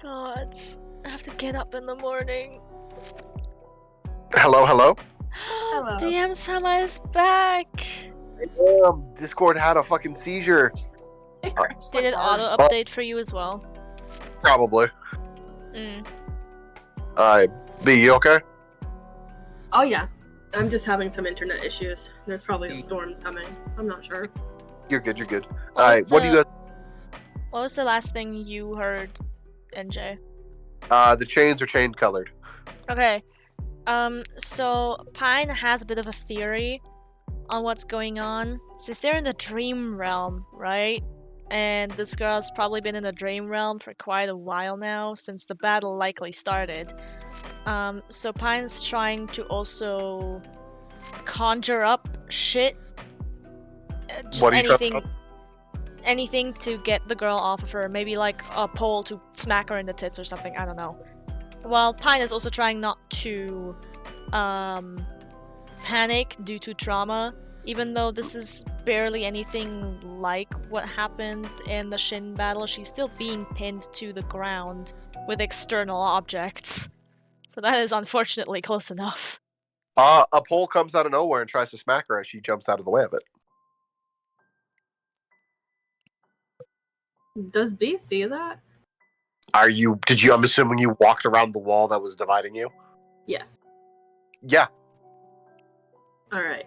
Gods, I have to get up in the morning. Hello, hello. Hello. DM Sama is back. Discord had a fucking seizure. Did it auto update for you as well? Probably. Mm. B, you okay? Oh yeah. I'm just having some internet issues. There's probably a storm coming. I'm not sure. You're good, you're good. What Alright, what do you guys... What was the last thing you heard, NJ? The chains are chain colored. Okay. So Pine has a bit of a theory on what's going on. Since they're in the dream realm, right? And this girl's probably been in the dream realm for quite a while now, since the battle likely started. So Pine's trying to also conjure up shit. Just What are you anything, trying to... anything to get the girl off of her. Maybe like a pole to smack her in the tits or something. I don't know. While Pine is also trying not to panic due to trauma, even though this is barely anything like what happened in the Shin battle, she's still being pinned to the ground with external objects. So that is unfortunately close enough. A pole comes out of nowhere and tries to smack her as she jumps out of the way of it. Does B see that? I'm assuming you walked around the wall that was dividing you? Yes. Yeah. Alright.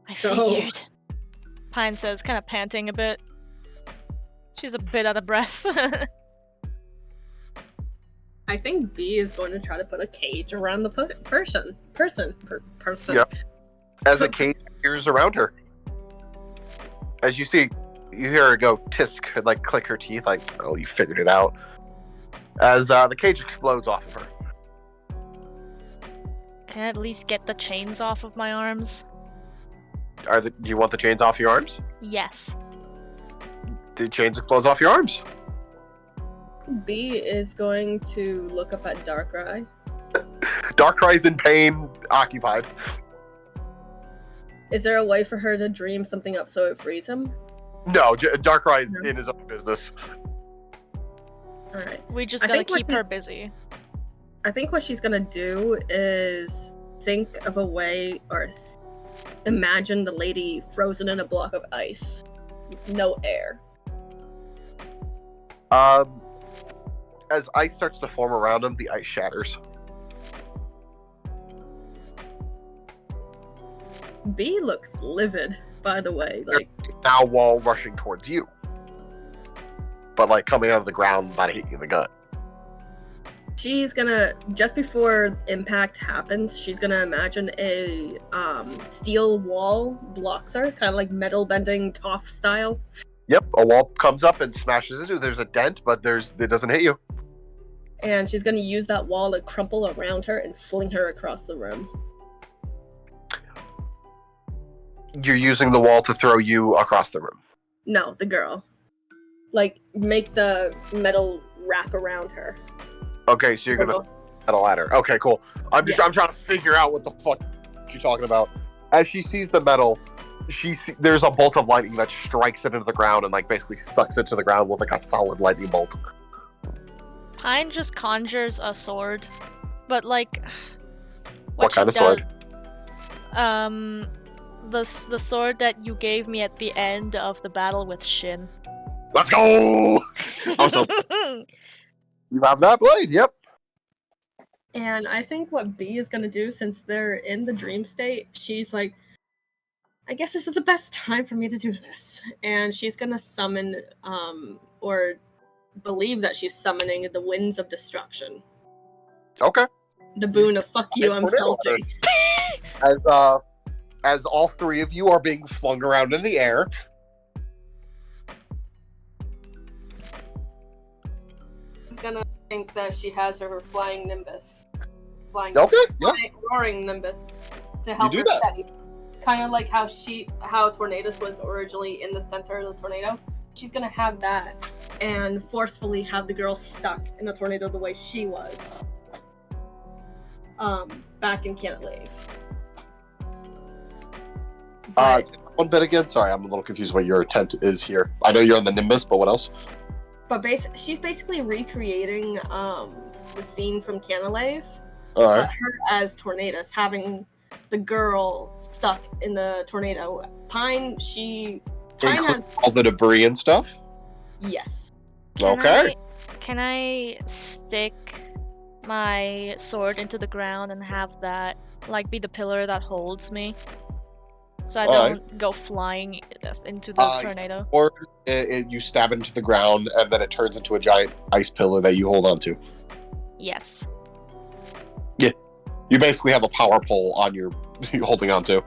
I figured. Pine says, kind of panting a bit. She's a bit out of breath. I think B is going to try to put a cage around the person. Yeah. As a cage appears around her. As you see, you hear her go tisk and like click her teeth, like, oh, you figured it out. As the cage explodes off of her. Can I at least get the chains off of my arms? Do you want the chains off your arms? Yes. The chains explode off your arms. B is going to look up at Darkrai. Darkrai's in pain, occupied. Is there a way for her to dream something up so it frees him? No, Darkrai's in his own business. Alright. We just gotta keep her busy. I think what she's gonna do is think of a way, or imagine the lady frozen in a block of ice. No air. As ice starts to form around him, the ice shatters. B looks livid, by the way. Like now wall rushing towards you. But like coming out of the ground, about to hit you in the gut. She's gonna, just before impact happens, she's gonna imagine a steel wall blocks her, kind of like metal bending Toph style. Yep, a wall comes up and smashes into. There's a dent, but it doesn't hit you. And she's gonna use that wall to crumple around her and fling her across the room. You're using the wall to throw you across the room. No, the girl. Like, make the metal wrap around her. Okay, so you're gonna at a ladder. Okay, cool. I'm trying to figure out what the fuck you're talking about. As she sees the metal, there's a bolt of lightning that strikes it into the ground and like basically sucks it to the ground with like a solid lightning bolt. Pine just conjures a sword, but like, What kind of sword? The sword that you gave me at the end of the battle with Shin. Let's go! You have that blade, yep. And I think what B is gonna do, since they're in the dream state, she's like, I guess this is the best time for me to do this. And she's gonna summon, or believe that she's summoning the winds of destruction. Okay. The boon of fuck you, I'm salty. As all three of you are being flung around in the air. She's gonna think that she has her flying nimbus. Roaring nimbus to help You her do that. steady. Kind of like how Tornadus was originally in the center of the tornado. She's gonna have that and forcefully have the girl stuck in the tornado the way she was. Back in Canon. One bit again. Sorry, I'm a little confused what your intent is here. I know you're on the Nimbus, but what else? But she's basically recreating the scene from Canalave. Alright. Her as Tornadus, having the girl stuck in the tornado. Pine has all the debris and stuff? yes. Okay. Can I stick my sword into the ground and have that like be the pillar that holds me? So I don't go flying into the tornado. Or you stab it into the ground and then it turns into a giant ice pillar that you hold onto. Yes. Yeah. You basically have a power pole on your holding onto.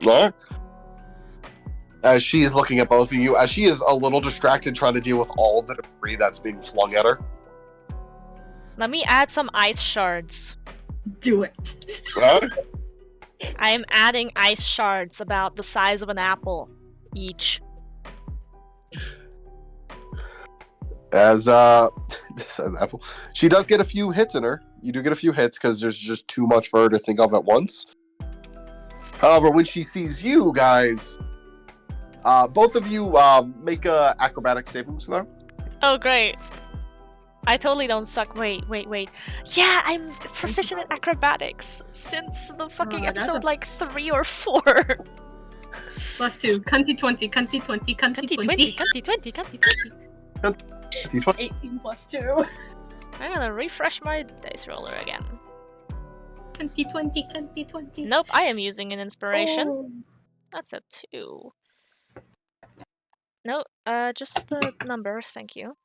Alright. As she's looking at both of you, as she is a little distracted trying to deal with all the debris that's being flung at her. Let me add some ice shards. Do it. I am adding ice shards about the size of an apple each. As she does get a few hits in her. You do get a few hits because there's just too much for her to think of at once. However, when she sees you guys, both of you make a acrobatic savings throw. Oh, great. I totally don't suck. Wait. Yeah, I'm proficient at acrobatics since the fucking episode like 3 or 4. +2. Cunty 20. Cunty 20. Cunty 20. Cunty 20. 18 +2. I'm gonna refresh my dice roller again. Cunty 20. Cunty 20. Nope, I am using an inspiration. Oh. That's a 2. No, just the number, thank you.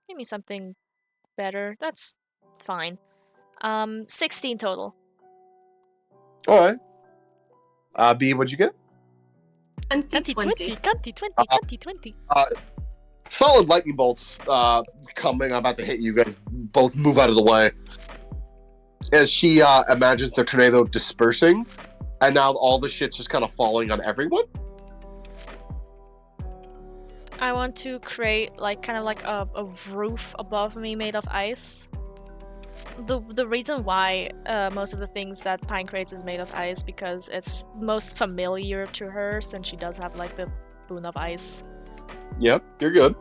Give me something better. That's fine. 16 total. Alright. B, what'd you get? Cunty 20. Cunty 20. Solid lightning bolts coming, about to hit you guys. Both move out of the way. As she imagines the tornado dispersing, and now all the shit's just kind of falling on everyone. I want to create like kind of like a roof above me made of ice. The reason why most of the things that Pine creates is made of ice because it's most familiar to her since she does have like the boon of ice. Yep, you're good.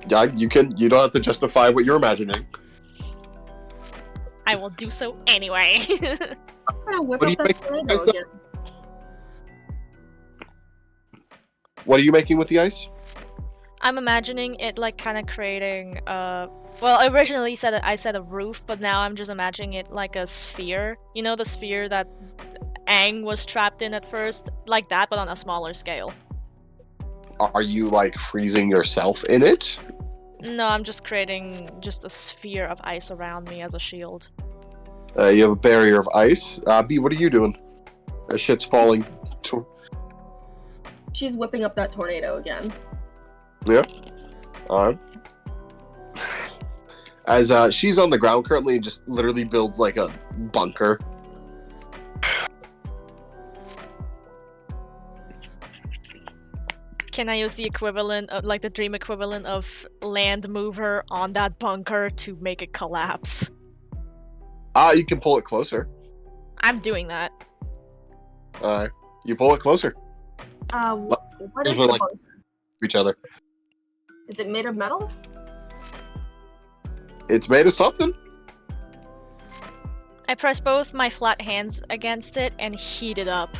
Yeah, you don't have to justify what you're imagining. I will do so anyway. What are you making with the ice? What are you making with the ice? I'm imagining it like kind of creating well, originally I said a roof, but now I'm just imagining it like a sphere. You know the sphere that Aang was trapped in at first? Like that, but on a smaller scale. Are you like freezing yourself in it? No, I'm just creating just a sphere of ice around me as a shield. You have a barrier of ice. B, what are you doing? That shit's falling. She's whipping up that tornado again. Yeah. As she's on the ground currently and just literally builds like a bunker. Can I use the equivalent of, like, the dream equivalent of land mover on that bunker to make it collapse? You can pull it closer. I'm doing that. You pull it closer. What is Those are the like bunker? each other. Is it made of metal? It's made of something. I press both my flat hands against it and heat it up.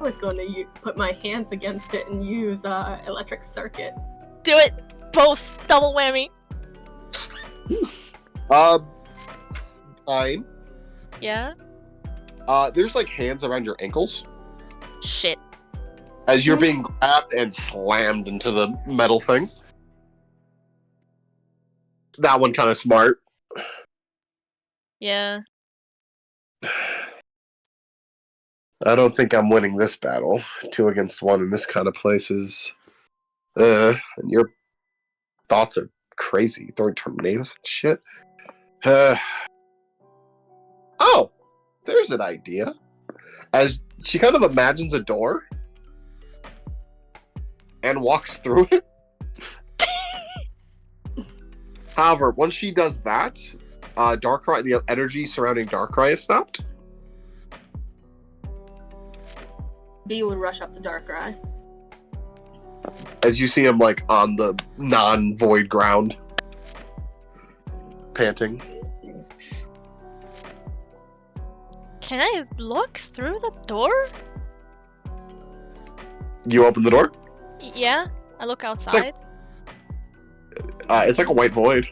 I was going to put my hands against it and use electric circuit. Do it! Both! Double whammy! Fine. Yeah? There's like hands around your ankles Shit. as you're being grabbed and slammed into the metal thing. That one kind of smart. Yeah. I don't think I'm winning this battle. 2 against 1 in this kind of place is... and your thoughts are crazy. Throwing tornadoes and shit. Oh! There's an idea. As she kind of imagines a door and walks through it. However, once she does that, Darkrai, the energy surrounding Darkrai is stopped. B would rush up the Darkrai. As you see him like on the non-void ground, panting. Can I look through the door? You open the door. Yeah? I look outside. It's like a white void.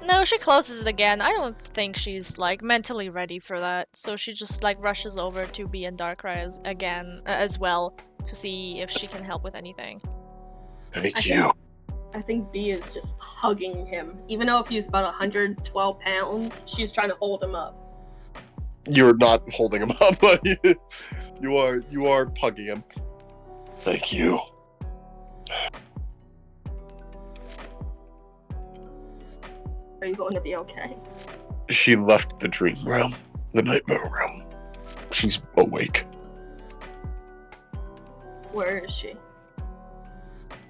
No, she closes it again. I don't think she's, like, mentally ready for that. So she just, like, rushes over to B and Darkrai as well to see if she can help with anything. Thank you. I think B is just hugging him. Even though if he's about 112 pounds, she's trying to hold him up. You're not holding him up, but you are hugging him. Thank you. Are you going to be okay? She left the dream realm, the nightmare realm. She's awake, Where is she?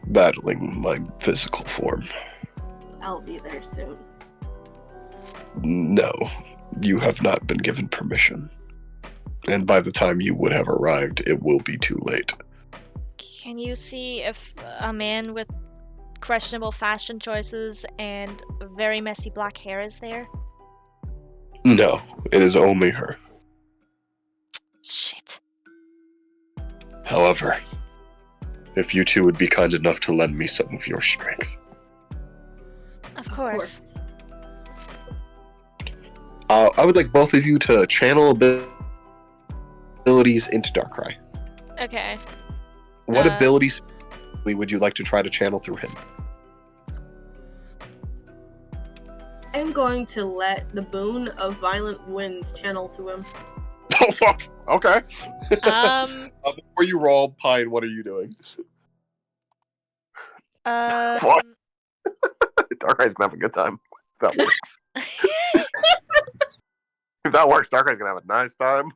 battling my physical form. I'll be there soon. No, you have not been given permission. And by the time you would have arrived, it will be too late. Can you see if a man with questionable fashion choices and very messy black hair is there? No, it is only her. Shit. However, if you two would be kind enough to lend me some of your strength. Of course. I would like both of you to channel abilities into Darkrai. Okay. What abilities would you like to try to channel through him? I'm going to let the boon of violent winds channel to him. Oh fuck! Okay. Before you roll, Pine, what are you doing? Fuck. Darkrai's gonna have a good time. If that works. If that works, Darkrai's gonna have a nice time.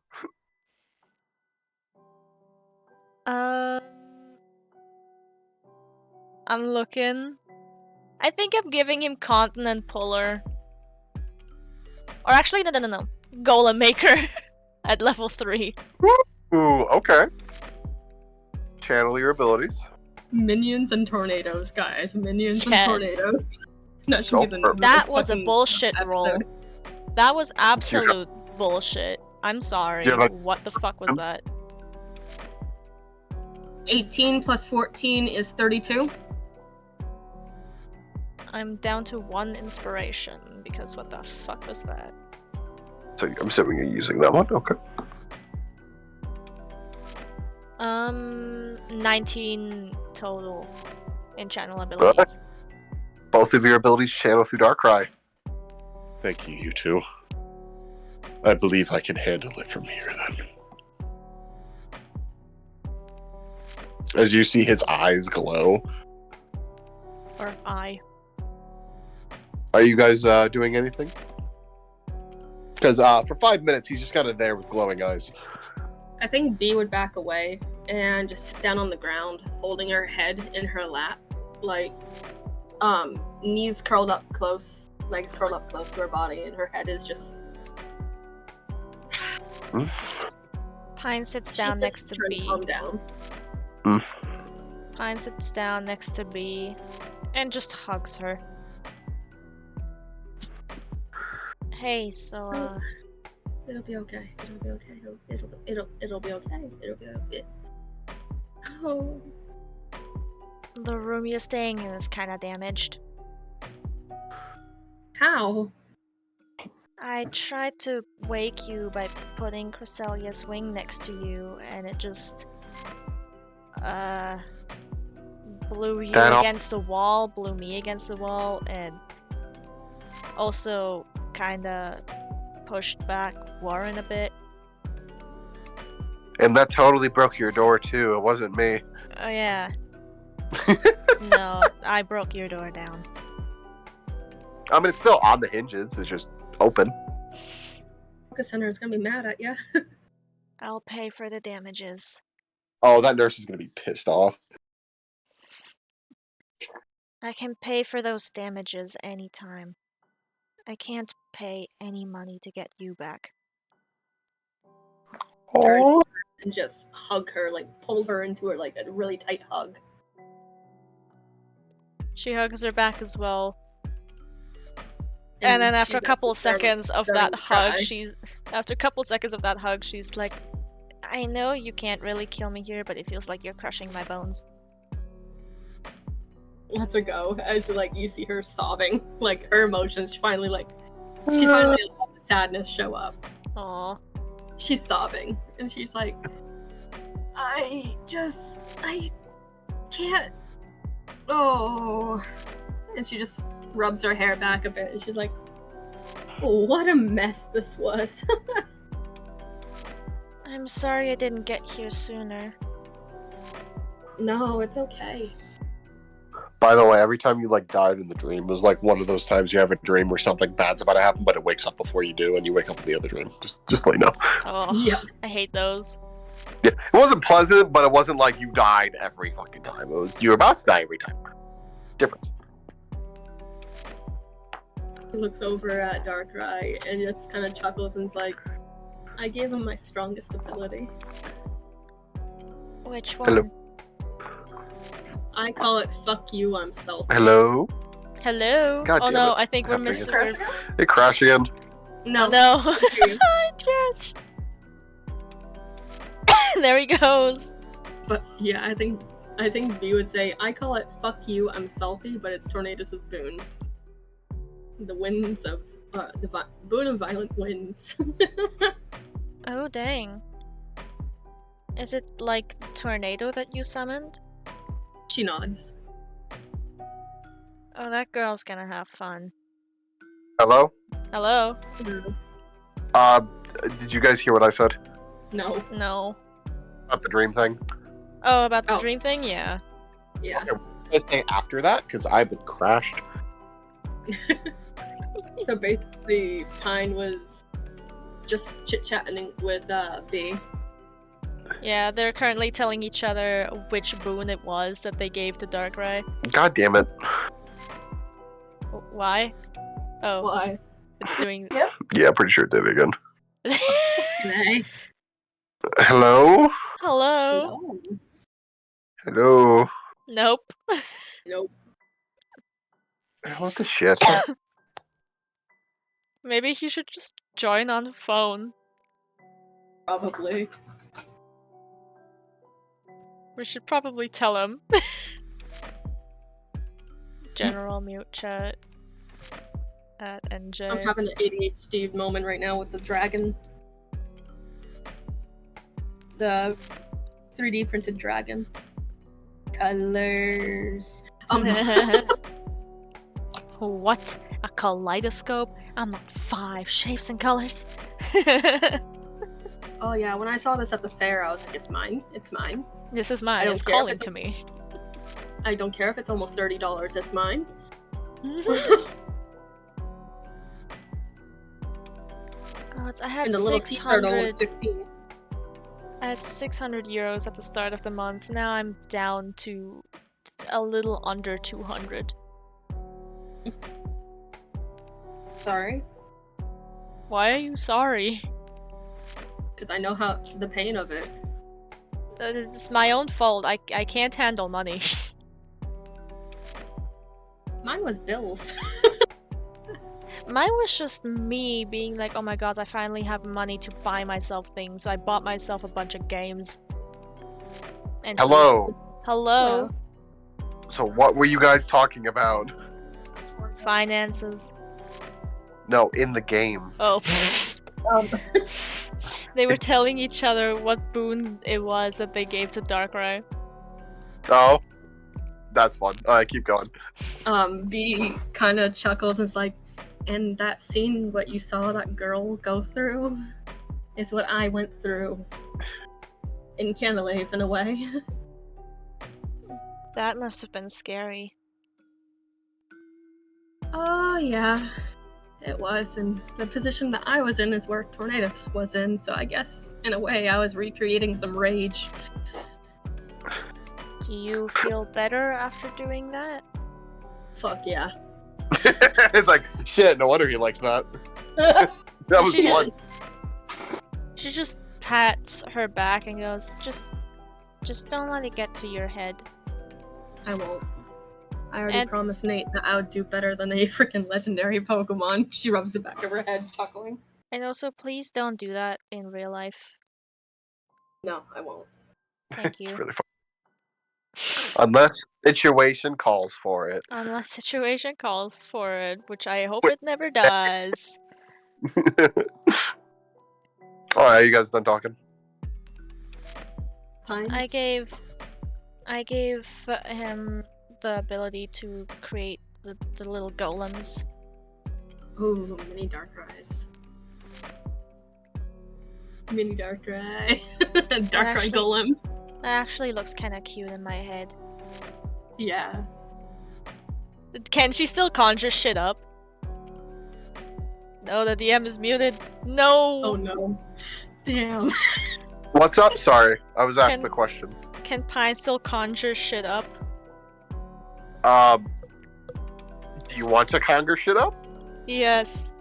I'm looking. I think I'm giving him Continent Puller. Or actually, no. Golem Maker at level 3. Ooh, okay. Channel your abilities. Minions and tornadoes, guys. Minions and Yes. tornadoes. That should be the name of That the was a fucking bullshit roll. episode. That was absolute bullshit. I'm sorry. Yeah, but- What the fuck was that? 18 plus 14 is 32. I'm down to 1 inspiration because what the fuck was that? So I'm assuming you're using that one. Okay. 19 total in channel abilities. Both of your abilities channel through Darkrai. Thank you, you two. I believe I can handle it from here then. As you see his eyes glow. Or I. Are you guys doing anything? Because for 5 minutes, he's just kind of there with glowing eyes. I think B would back away and just sit down on the ground, holding her head in her lap, like, knees curled up close, legs curled up close to her body, and her head is just. Pine sits down next to B. Calm down. Pine sits down next to B and just hugs her. Hey, so It'll be okay. It'll be okay. It'll be okay. It'll be okay. Oh. the room you're staying in is kind of damaged. How? I tried to wake you by putting Cresselia's wing next to you, and it just blew you against the wall, blew me against the wall, and also kinda pushed back Warren a bit. And that totally broke your door too. It wasn't me. Oh yeah. No, I broke your door down. I mean, it's still on the hinges. It's just open. Focus Center is gonna be mad at ya. I'll pay for the damages. Oh, that nurse is going to be pissed off. I can pay for those damages anytime. I can't pay any money to get you back. Oh. And just hug her, like pull her into her like a really tight hug. She hugs her back as well. And then after a couple seconds of that hug, she's like, I know you can't really kill me here, but it feels like you're crushing my bones. Lets her go as like you see her sobbing, like her emotions finally she finally let the sadness show up. Aww. She's sobbing and she's like, I can't. Oh. And she just rubs her hair back a bit and she's like, oh, what a mess this was. I'm sorry I didn't get here sooner. No, it's okay. By the way, every time you died in the dream, it was like one of those times you have a dream where something bad's about to happen, but it wakes up before you do, and you wake up in the other dream. Just let you know. Oh, yeah. I hate those. Yeah, it wasn't pleasant, but it wasn't like you died every fucking time. It was you were about to die every time. Difference. He looks over at Darkrai and just kind of chuckles and's like, I gave him my strongest ability. Which one? Hello. I call it fuck you, I'm salty. Hello? Hello? God Oh damn no, it. I think we're Happening missing again. her. It crashed again. No. Oh, no. I crashed. There he goes. But yeah, I think B would say, I call it fuck you, I'm salty, but it's Tornadus' boon. The winds of boon of violent winds. Oh dang. Is it like the tornado that you summoned? She nods. Oh, that girl's gonna have fun. Hello? Hello? Did you guys hear what I said No. No. about the dream thing? Oh, about the Oh. dream thing? Yeah. Yeah. Okay, let's say after that, because I've been crashed. So basically, Pine was just chit-chatting with B. Yeah, they're currently telling each other which boon it was that they gave to Darkrai. God damn it. Why? Oh, Why? it's doing... Yeah, pretty sure it did again. Nay. Hello? Hello? No. Hello? Nope. Nope. What the shit? Maybe he should just join on the phone. Probably. We should probably tell him. General mute chat at NJ. I'm having an ADHD moment right now with the dragon. The 3D printed dragon. Colors. What? A kaleidoscope? I'm not 5 shapes and colors. Oh yeah, when I saw this at the fair, I was like, it's mine. It's mine. This is I mine. don't It's care if calling it's- to me. I don't care if it's almost $30. It's mine. God, I had And the little t-shirt almost 600. 15. I had 600 euros at the start of the month. Now I'm down to a little under 200. Sorry, Why are you sorry? because I know how the pain of it. It's my own fault. I can't handle money. Mine was bills. Mine was just me being like, oh my god, I finally have money to buy myself things, so I bought myself a bunch of games. And Hello. Hello. So what were you guys talking about? Finances. No, in the game. Oh. Um, They were telling each other what boon it was that they gave to Darkrai. Oh, that's fun. Alright, keep going. B kind of chuckles and is like, and that scene, what you saw that girl go through, is what I went through in Canalave in a way. That must have been scary. Oh yeah, it was, and the position that I was in is where Tornadus was in, so I guess in a way I was recreating some rage. Do you feel better after doing that? Fuck yeah. It's like, shit, no wonder he liked that. That was She fun. She just pats her back and goes, just don't let it get to your head. I won't. I already And- promised Nate that I would do better than a freaking legendary Pokemon. She rubs the back of her head, chuckling. And also, please don't do that in real life. No, I won't. Thank It's you. really fun. Unless situation calls for it. Unless situation calls for it, which I hope it never does. Alright, you guys done talking? Fine. I gave him the ability to create the little golems. Ooh, mini Darkrai's. Mini Darkrai. Darkrai Actually- Golems. That actually looks kind of cute in my head. Yeah. Can she still conjure shit up? No, the DM is muted. No! Oh no. Damn. What's up? Sorry, I was asked Can- the question. Can Pine still conjure shit up? Do you want to conjure shit up? Yes.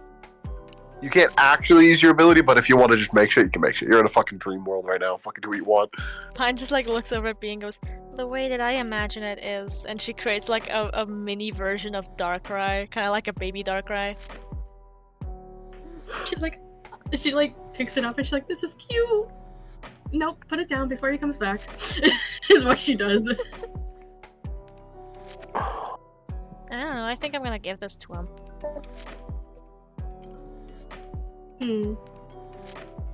You can't actually use your ability, but if you want to just make shit, you can make shit. You're in a fucking dream world right now. Fucking do what you want. Pine just like looks over at B and goes, the way that I imagine it is, and she creates like a mini version of Darkrai, kind of like a baby Darkrai. She picks it up and she's like, this is cute. Nope, put it down before he comes back. Is what she does. I don't know, I think I'm gonna give this to him.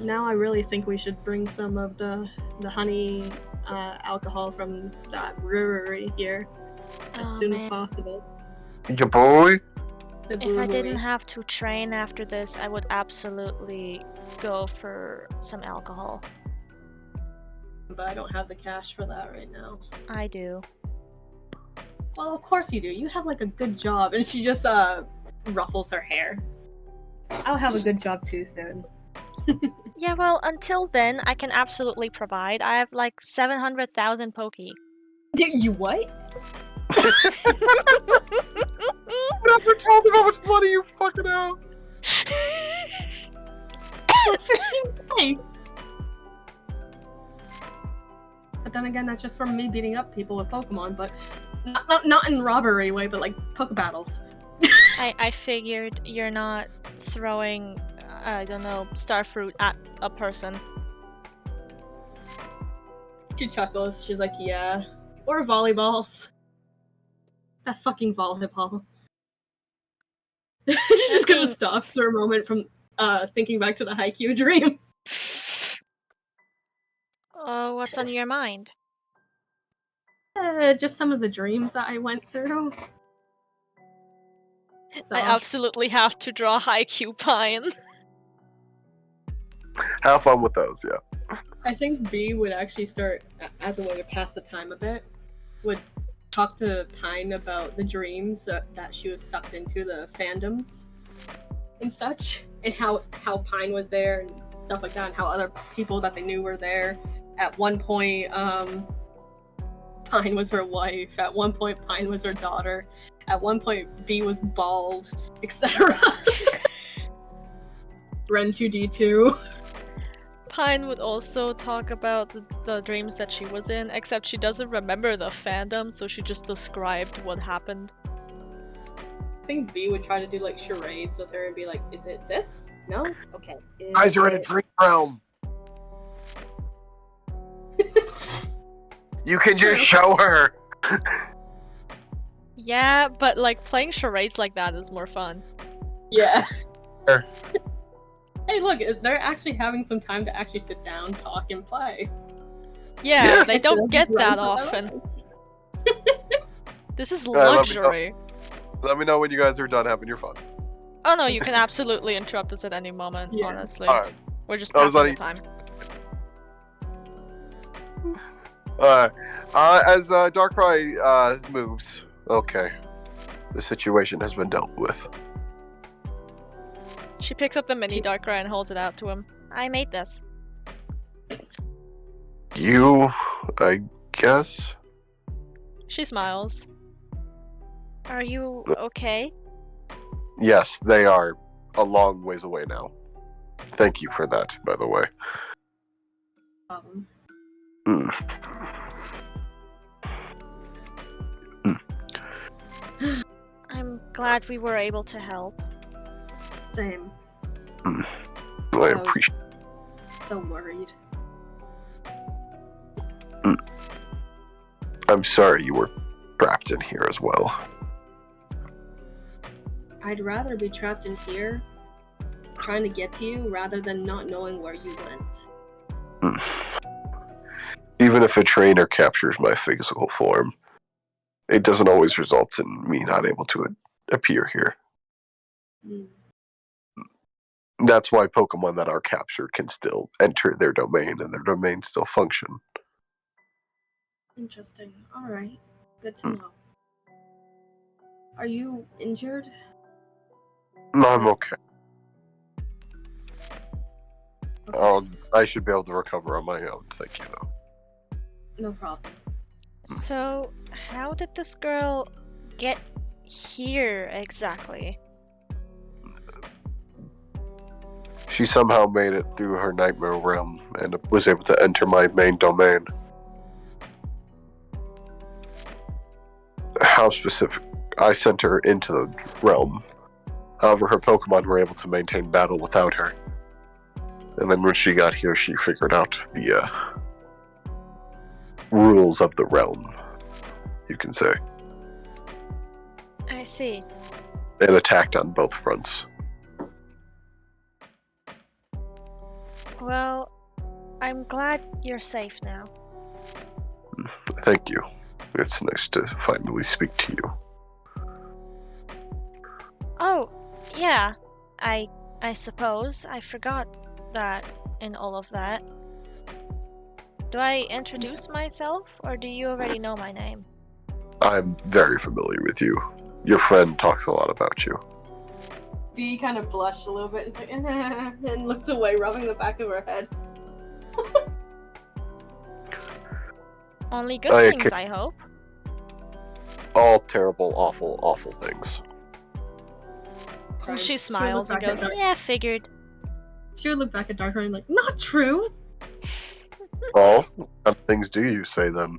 Now I really think we should bring some of the honey alcohol from that brewery here as Oh, soon as man. possible. Your boy? The If I brewery. didn't have to train after this, I would absolutely go for some alcohol. But I don't have the cash for that right now. I do. Well, of course you do. You have like a good job, and she just ruffles her hair. I'll have a good job too soon. Yeah, well, until then, I can absolutely provide. I have like 700,000 Poke. You what? Never told him how much money you fucking out. 15K. But then again, that's just from me beating up people with Pokemon, but not in robbery way, but like Poke battles. I figured you're not throwing, I don't know, starfruit at a person. She chuckles. She's like, yeah. Or volleyballs. That fucking volleyball. She just kind of stops for a moment from thinking back to the Haikyuu dream. What's on your mind? Just some of the dreams that I went through. I absolutely have to draw Haikyuu Pine. Have fun with those, yeah. I think B would actually start, as a way to pass the time a bit, would talk to Pine about the dreams that she was sucked into, the fandoms and such, and how Pine was there and stuff like that, and how other people that they knew were there. At one point, Pine was her wife. At one point, Pine was her daughter. At one point, B was bald, etc. Ren 2D2. Pine would also talk about the dreams that she was in, except she doesn't remember the fandom, so she just described what happened. I think B would try to do like charades with her and be like, "Is it this? No? Okay. Guys are in a dream realm. You can just show her. Yeah, but like playing charades like that is more fun. Yeah. Sure. Hey, look, they're actually having some time to actually sit down, talk, and play. Yeah, they Instead don't of get that running for their often. lives. This is let me know. luxury. Let me know when you guys are done having your fun. Oh no, you can absolutely interrupt us at any moment, Yeah. honestly. Alright. We're just I was passing the letting- time. As Darkrai moves, okay, the situation has been dealt with. She picks up the mini Darkrai and holds it out to him. I made this. You, I guess. She smiles. Are you okay? Yes, they are a long ways away now. Thank you for that, by the way. Mm. I'm glad we were able to help. Same. I was- appreciate. So worried. I'm sorry you were trapped in here as well. I'd rather be trapped in here, trying to get to you, rather than not knowing where you went. Even if a trainer captures my physical form, it doesn't always result in me not able to appear here. Mm. That's why Pokemon that are captured can still enter their domain and their domain still function. Interesting. Alright. Good to know. Are you injured? No, I'm okay. Okay. I should be able to recover on my own. Thank you, though. No problem. So, how did this girl get here exactly? She somehow made it through her nightmare realm and was able to enter my main domain. How specific? I sent her into the realm. However, her Pokemon were able to maintain battle without her. And then when she got here, she figured out the rules of the realm, you can say. I see. And attacked on both fronts. Well, I'm glad you're safe now. Thank you. It's nice to finally speak to you. Oh, yeah. I suppose I forgot that in all of that. Do I introduce myself, or do you already know my name? I'm very familiar with you. Your friend talks a lot about you. B kind of blushed a little bit and is like, and looks away, rubbing the back of her head. Only good I things, I hope. All terrible, awful, awful things. She She would smiles look and back at goes, Dark- yeah, figured. She would look back at Darkrai and like, not true! Oh, what things do you say then?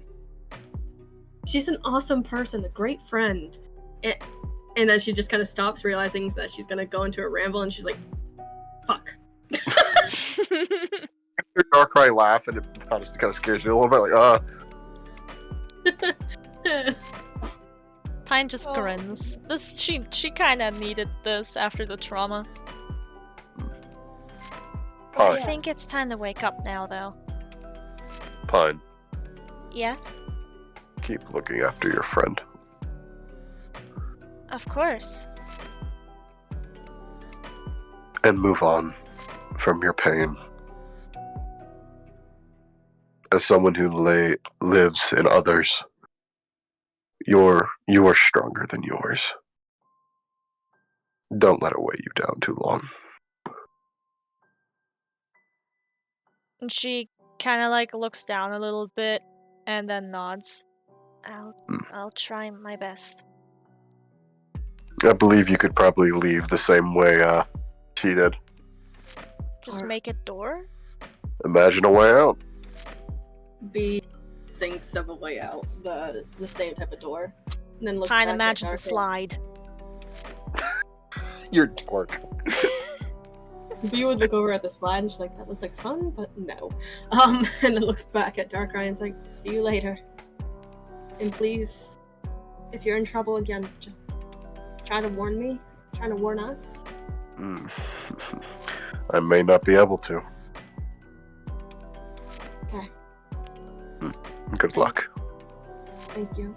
She's an awesome person, a great friend. And then she just kind of stops, realizing that she's gonna go into a ramble, and she's like, fuck. Your Darkrai laugh and it kind of scares you a little bit, like, Pine just Oh. grins. She kind of needed this after the trauma. Pine. I think it's time to wake up now, though. Pine, Yes, keep looking after your friend. of course. And move on from your pain. As someone who lives in others, you are stronger than yours. Don't let it weigh you down too long. And she kind of like looks down a little bit and then nods. I'll try my best. I believe you could probably leave the same way she did. Just make a door? Imagine a way out. B thinks of a way out, the same type of door. And then looks Pine back imagines a at slide. You're dork. B would look over at the slide and she's like, that looks like fun, but no. And then looks back at Darkrai and is like, see you later. And please, if you're in trouble again, just try to warn me. Try to warn us. I may not be able to. Okay. Good luck. Thank you.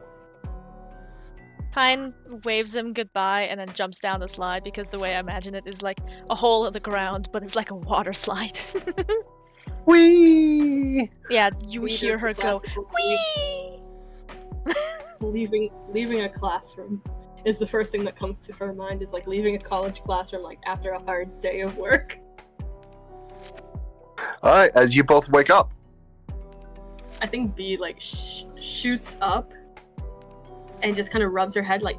Pine waves him goodbye and then jumps down the slide because the way I imagine it is like a hole in the ground, but it's like a water slide. Whee! Yeah, you We hear did her the go, classical wee! leaving a classroom is the first thing that comes to her mind, is like leaving a college classroom like after a hard day of work. Alright, as you both wake up. I think B like shoots up and just kind of rubs her head like,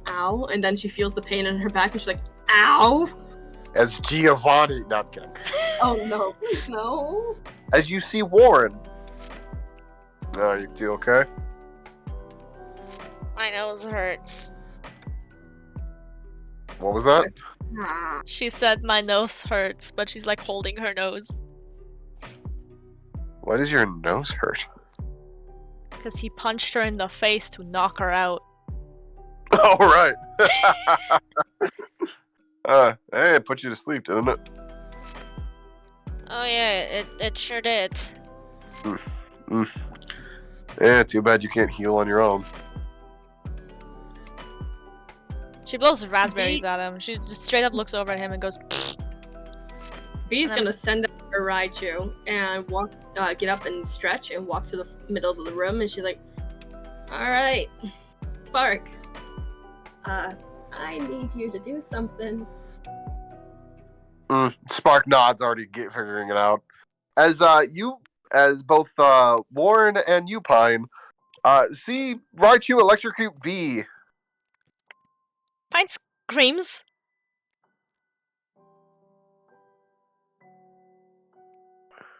ow, and then she feels the pain in her back and she's like, ow! As Giovanni, not kidding. Oh no, please no. As you see Warren. You okay? My nose hurts. What was that? Ah. She said my nose hurts, but she's like holding her nose. Why does your nose hurt? Because he punched her in the face to knock her out. Oh, right. Hey, it put you to sleep, didn't it? Oh yeah, it sure did. Yeah, too bad you can't heal on your own. She blows raspberries at him. She just straight up looks over at him and goes, B's And gonna send out her Raichu and walk, get up and stretch and walk to the middle of the room, and she's like, "All right, Spark, I need you to do something." Spark nods, already figuring it out. As both Warren and you, Pine, see Raichu electrocute B. Pine screams.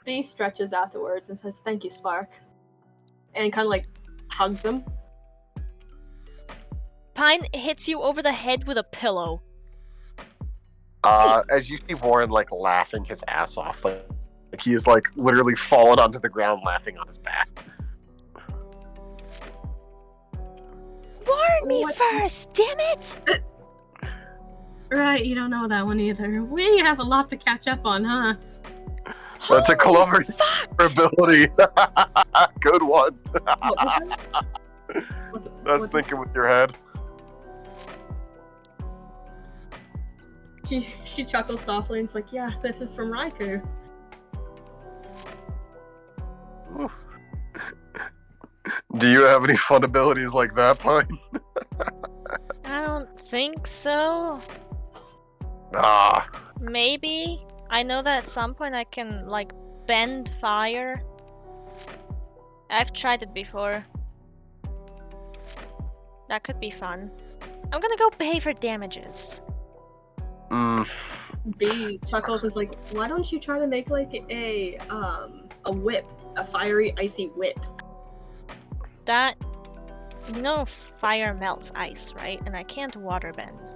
B stretches afterwards and says, "Thank you, Spark," and kind of like hugs him. Pine hits you over the head with a pillow. As you see Warren like laughing his ass off, like he is like literally fallen onto the ground laughing on his back. Warn me first, damn it! Right, you don't know that one either. We have a lot to catch up on, huh? That's a Holy Caloric ability. Good one. That's thinking with your head. She chuckles softly and is like, "Yeah, this is from Riker." Do you have any fun abilities like that, Pine? I don't think so. Ah. Maybe. I know that at some point I can, like, bend fire. I've tried it before. That could be fun. I'm gonna go pay for damages. B chuckles and is like, "Why don't you try to make like a whip, a fiery, icy whip?" That... You know fire melts ice, right? And I can't water bend.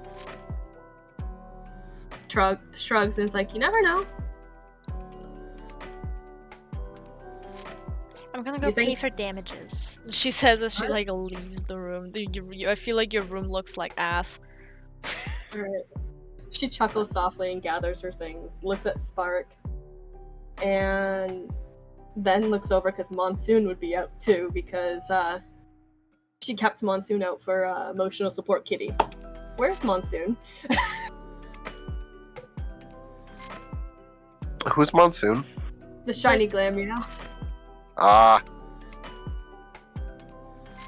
Shrugs and is like, "You never know." I'm gonna go pay for damages. She says as she like leaves the room. I feel like your room looks like ass. Alright. She chuckles softly and gathers her things, looks at Spark, and then looks over because Monsoon would be out too because she kept Monsoon out for emotional support kitty. Where's Monsoon? Who's Monsoon? The shiny glam, you know? Ah.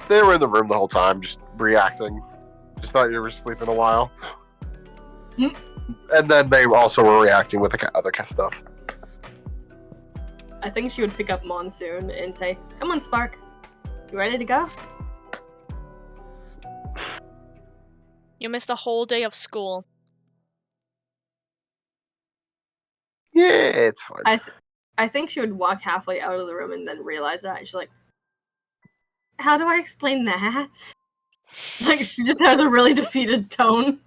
They were in the room the whole time, just reacting. Just thought you were sleeping a while. Hmm. And then they also were reacting with the other stuff. I think she would pick up Monsoon and say, "Come on, Spark. You ready to go?" You missed a whole day of school. Yeah, it's fine. I think she would walk halfway out of the room and then realize that. And she's like, "How do I explain that?" Like, she just has a really defeated tone.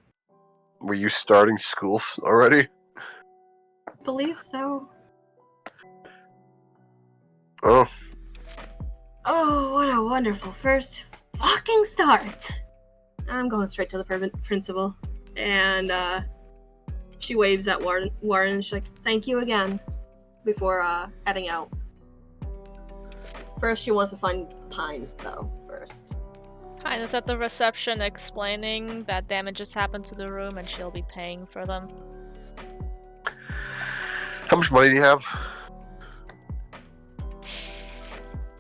Were you starting school already? Believe so. Oh. Oh, what a wonderful first fucking start. I'm going straight to the principal. And she waves at Warren and she's like, "Thank you again," before heading out. First, she wants to find Pine, though, first. Pine is at the reception explaining that damages happened to the room and she'll be paying for them. How much money do you have?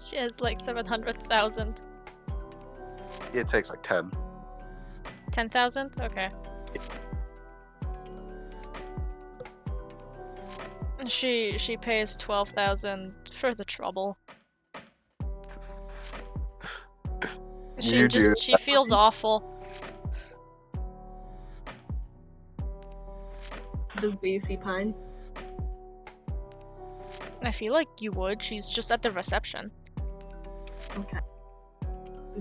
She has like 700,000. It takes like 10. 10,000? Okay. She pays 12,000 for the trouble. She feels awful. Does B see Pine? I feel like you would. She's just at the reception. Okay.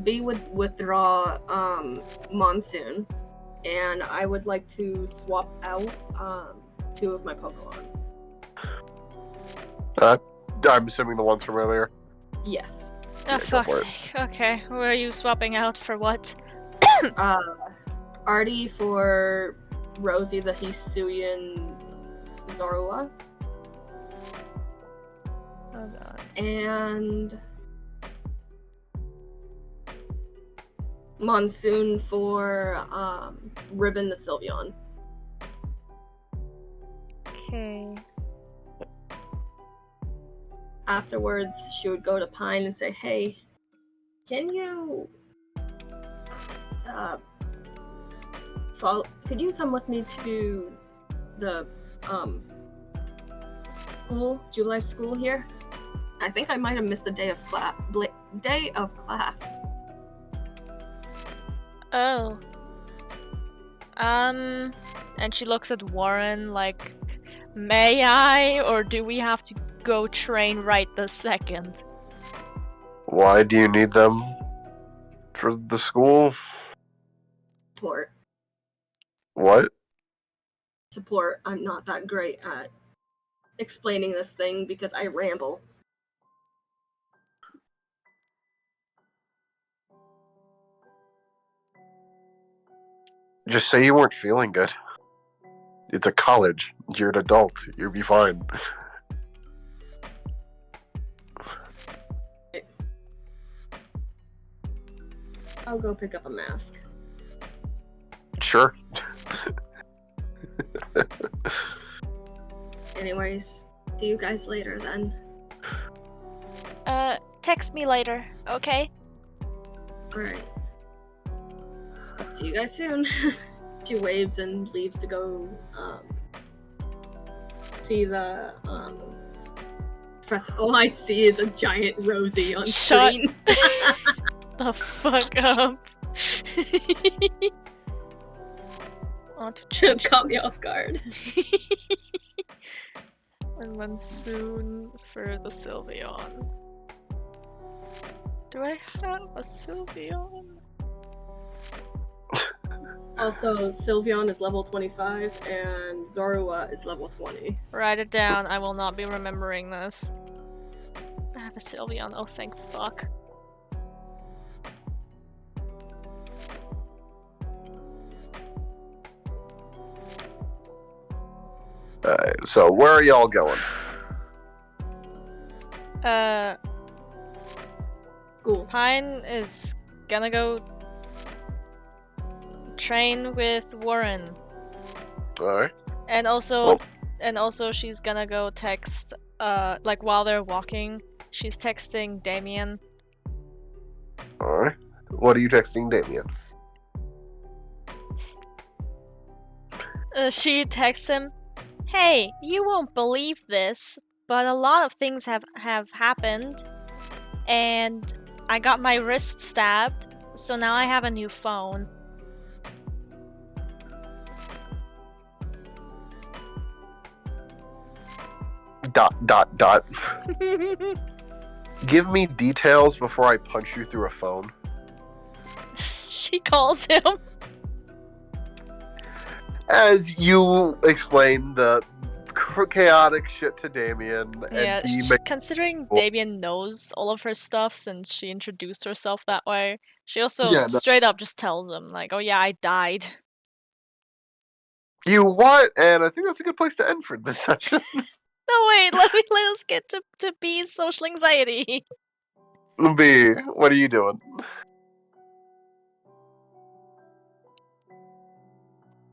B would withdraw Monsoon, and I would like to swap out 2 of my Pokemon. I'm assuming the ones from earlier. Yes. Oh, Yeah, go fuck's for it. sake. Okay, who are you swapping out for what? Artie for Rosie the Hisuian Zorua. Oh god. And Monsoon for Ribbon the Sylveon. Okay. Afterwards, she would go to Pine and say, "Hey, can you could you come with me to the school, Jubilife school here? I think I might have missed a day of class." Oh. And she looks at Warren like, "May I, or do we have to go train right this second?" Why do you need them for the school? Support. What? Support. I'm not that great at explaining this thing because I ramble. Just say you weren't feeling good. It's a college. You're an adult. You'll be fine. I'll go pick up a mask. Sure. Anyways, see you guys later then. Text me later, okay? Alright. See you guys soon. She waves and leaves to go see the professor. All I see is a giant Rosie on Shut screen. the fuck up. I want to change. Caught me off guard. And Monsoon for the Sylveon. Do I have a Sylveon? Also, Sylveon is level 25 and Zorua is level 20. Write it down. I will not be remembering this. I have a Sylveon. Oh, thank fuck. So where are y'all going? Cool. Pine is gonna go train with Warren. Alright. And also, Well- she's gonna go text, like while they're walking, she's texting Damien. Alright. What are you texting Damien? She texts him, "Hey, you won't believe this, but a lot of things have happened, and I got my wrist stabbed, so now I have a new phone." Dot. Give me details before I punch you through a phone. She calls him. As you explain the chaotic shit to Damien, Yeah, and he considering Damien knows all of her stuff since she introduced herself that way, she also Yeah, no- straight up just tells him, like, "Oh yeah, I died." You what? And I think that's a good place to end for this session. No, wait, let us get to B's social anxiety. B, what are you doing?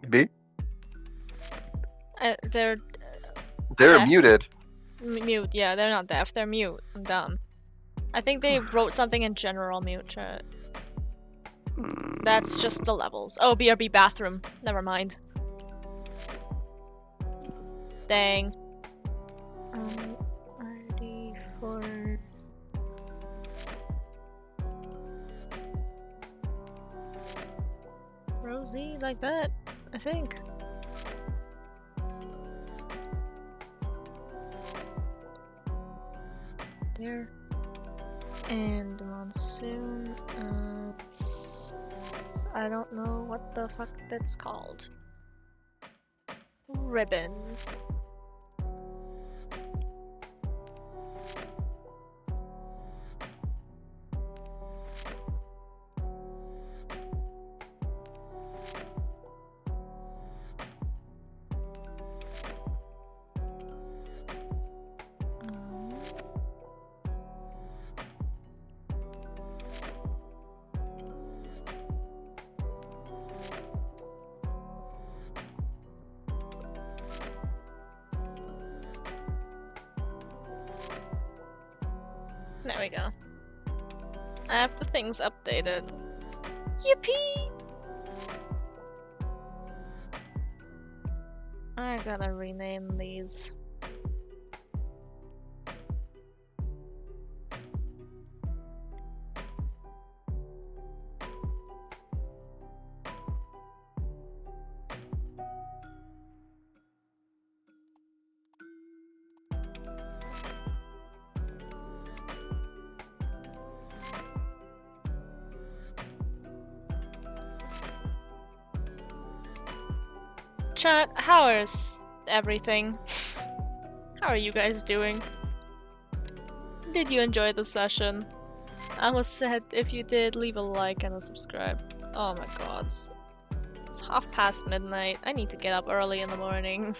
B? They're They're F. muted. mute, yeah, they're not deaf, they're mute. I'm dumb. I think they wrote something in general mute chat. That's just the levels. Oh, BRB bathroom. Never mind. Dang. Ready for... Rosie, like that, I think. There. And Monsoon, I don't know what the fuck that's called. Ribbon. There we go. I have the things updated. Yippee! I gotta rename these. Chat, how is everything? How are you guys doing? Did you enjoy the session? I was sad if you did, leave a like and a subscribe. Oh my god. It's midnight. I need to get up early in the morning.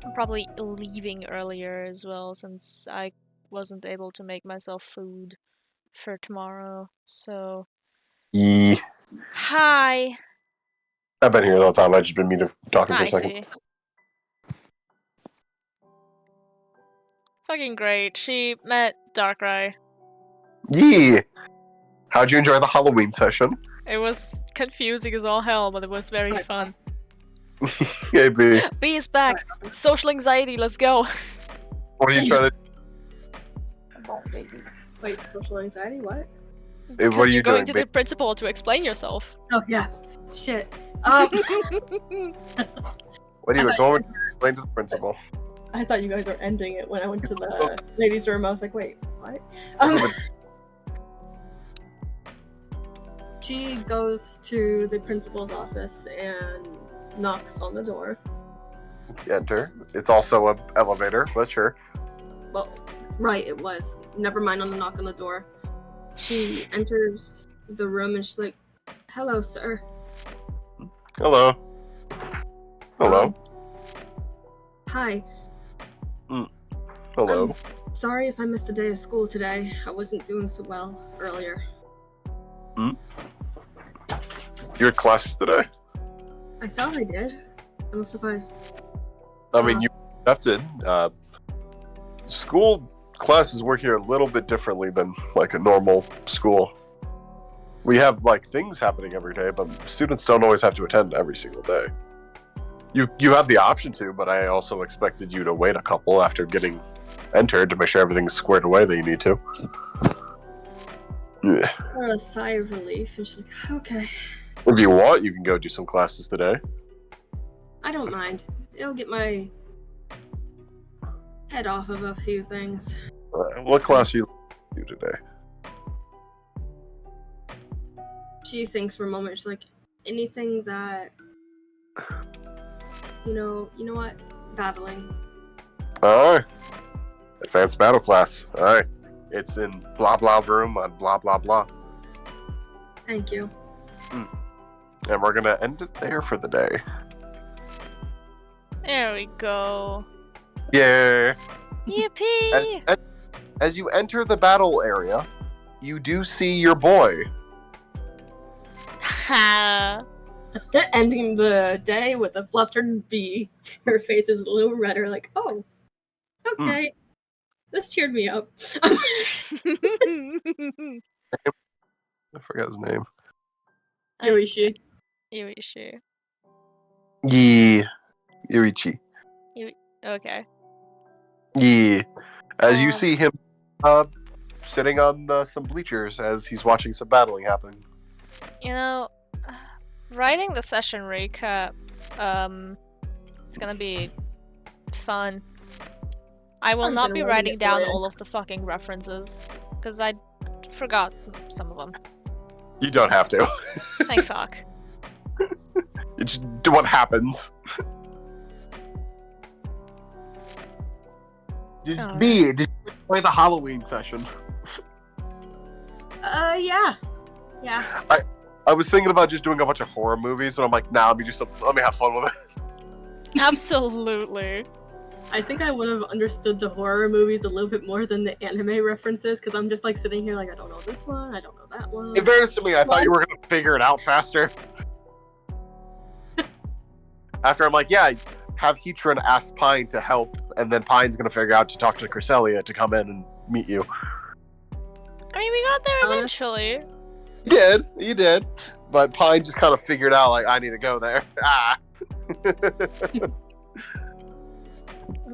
I'm probably leaving earlier as well since I wasn't able to make myself food for tomorrow. So, E. hi. I've been here the whole time. I've just been muted talking for I a second. see. Fucking great. She met Darkrai. Yee! How'd you enjoy the Halloween session? It was confusing as all hell, but it was very fun. Hey, B. B is back. Social anxiety, let's go. What are you trying to Wait, social anxiety? What? What Because are you're you going doing, to B? the principal to explain yourself. Oh yeah. Shit. What are you I thought- going to explain to the principal? I thought you guys were ending it when I went to the ladies' room. I was like, wait, what? She goes to the principal's office and knocks on the door. Enter. It's also an elevator, but sure. Well, right, it was. Never mind on the knock on the door. She enters the room and she's like, "Hello, sir." Hello. Hello. Hi. Hello. Sorry if I missed a day of school today. I wasn't doing so well earlier. You had classes today? I thought I did. Unless if I... I mean, you accepted. School classes work here a little bit differently than like a normal school. We have like things happening every day, but students don't always have to attend every single day. You have the option to, but I also expected you to wait a couple after getting entered to make sure everything's squared away that you need to. Yeah. Or a sigh of relief, and she's like, okay. If you want, you can go do some classes today. I don't mind. It'll get my head off of a few things. What class are you do today? She thinks for a moment, she's like, anything that, you know what? Battling. Alright. Advanced battle class. Alright. It's in blah blah room on blah blah blah. Thank you. And we're gonna end it there for the day. There we go. Yeah. Yippee! As you enter the battle area, you do see your boy. Ha! Ending the day with a flustered bee. Her face is a little redder, like, oh, okay. This cheered me up. I forgot his name. Yoishi. Yuishi. Yeah. Irichi. Okay. Yeah. As you see him sitting on some bleachers as he's watching some battling happening. You know, writing the session recap, it's gonna be fun. I will I'm not gonna be really writing get down through it. all of the fucking references, because I forgot some of them. You don't have to. Thank fuck. You just do what happens. Alright. B, did you play the Halloween session? Yeah. Yeah. I was thinking about just doing a bunch of horror movies, but I'm like, nah, let me have fun with it. Absolutely. I think I would have understood the horror movies a little bit more than the anime references, because I'm just like sitting here like, I don't know this one, I don't know that one. In fairness to me, I thought you were going to figure it out faster. After I'm like, yeah, have Heatran ask Pine to help, and then Pine's going to figure out to talk to Cresselia to come in and meet you. I mean, we got there eventually. You did. But Pine just kind of figured out, like, I need to go there. Ah.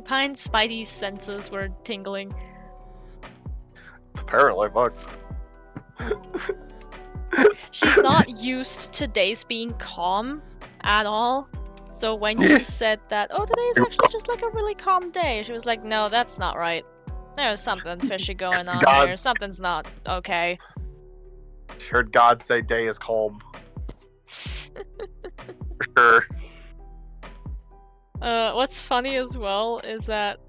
Pine's spidey senses were tingling. Apparently, fuck. She's not used to days being calm at all. So when you said that, oh, today is actually just like a really calm day, she was like, no, that's not right. There's something fishy going on here. Something's not okay. Heard God say day is calm. For sure. What's funny as well is that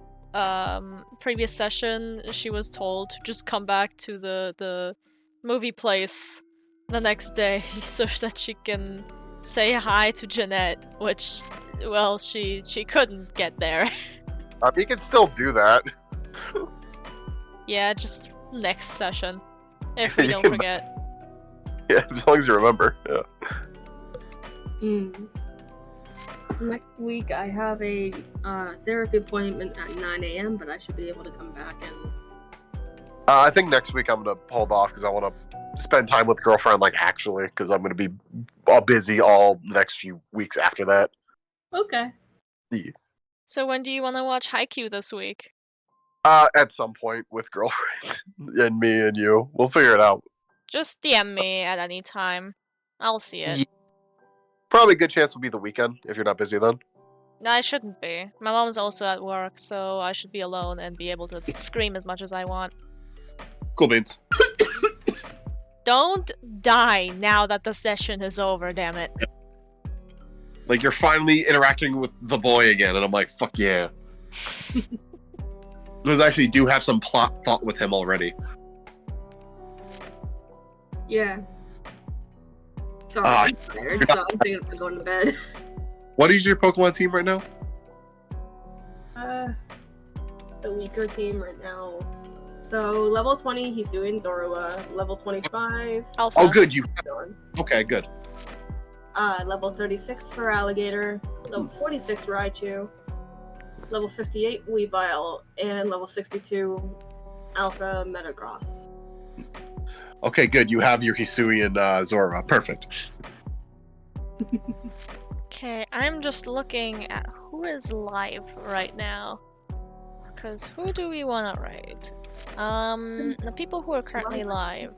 previous session she was told to just come back to the movie place the next day so that she can say hi to Jeanette, which, well, she couldn't get there. You can still do that. Yeah, just next session, if we don't forget. Yeah, as long as you remember. Yeah. Next week I have a therapy appointment at 9 a.m., but I should be able to come back and... I think next week I'm going to hold off because I want to spend time with girlfriend, like, actually, because I'm going to be all busy all the next few weeks after that. Okay. Yeah. So when do you want to watch Haikyuu this week? At some point with girlfriend and me and you. We'll figure it out. Just DM me at any time. I'll see it. Yeah. Probably a good chance will be the weekend, if you're not busy then. No, I shouldn't be. My mom's also at work, so I should be alone and be able to scream as much as I want. Cool beans. Don't die now that the session is over, damn it. Like, you're finally interacting with the boy again, and I'm like, fuck yeah. Because I actually do have some plot thought with him already. Yeah. Sorry, I'm tired, so I'm thinking of going to bed. What is your Pokemon team right now? The weaker team right now. So level 20, Hisui and Zorua. Level 25, Alpha. Oh, good. You. Dawn. Okay, good. Level 36 for Alligator. Level 46 Raichu. Level 58 Weavile. And level 62 Alpha Metagross. Okay, good. You have your Hisui and Zora. Perfect. Okay, I'm just looking at who is live right now. Because who do we want to rate? The people who are currently live.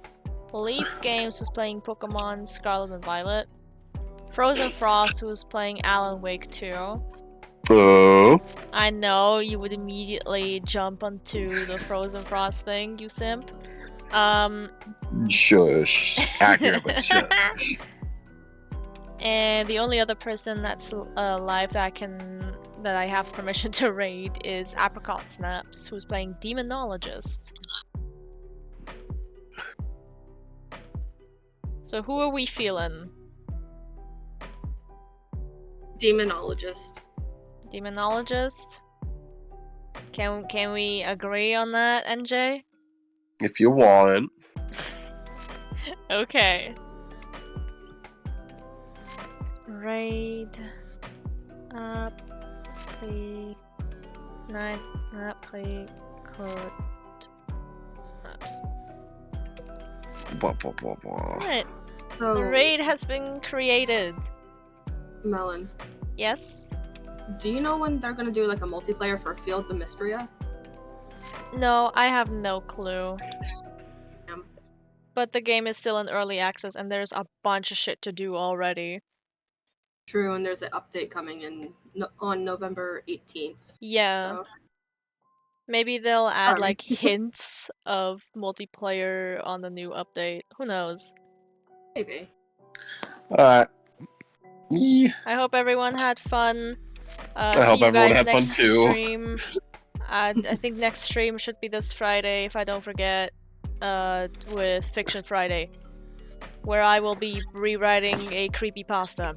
Leaf Games, who's playing Pokemon Scarlet and Violet. Frozen Frost, who's playing Alan Wake 2. Oh. I know you would immediately jump onto the Frozen Frost thing, you simp. Shush. Accurate, but shush. And the only other person that's live that I have permission to raid is Apricot Snaps, who's playing Demonologist. So who are we feeling? Demonologist. Demonologist? Can we agree on that, NJ? If you want. Okay. Raid play 9 play code snaps. Alright. So, The raid has been created. Melon, Yes? do you know when they're gonna do like a multiplayer for Fields of Mystria? No, I have no clue. Damn. But the game is still in early access and there's a bunch of shit to do already. True, and there's an update coming in on November 18th. Yeah. So, Maybe they'll add Sorry. like hints of multiplayer on the new update. Who knows? maybe. Yeah. I hope everyone had fun. I See hope you everyone guys had fun next too. stream. I think next stream should be this Friday, if I don't forget, with Fiction Friday, where I will be rewriting a creepypasta.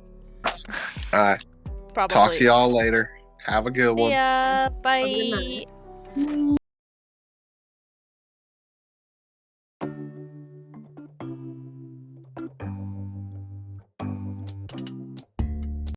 Probably. Talk to y'all later. Have a good See one. ya. Have a good Bye. night.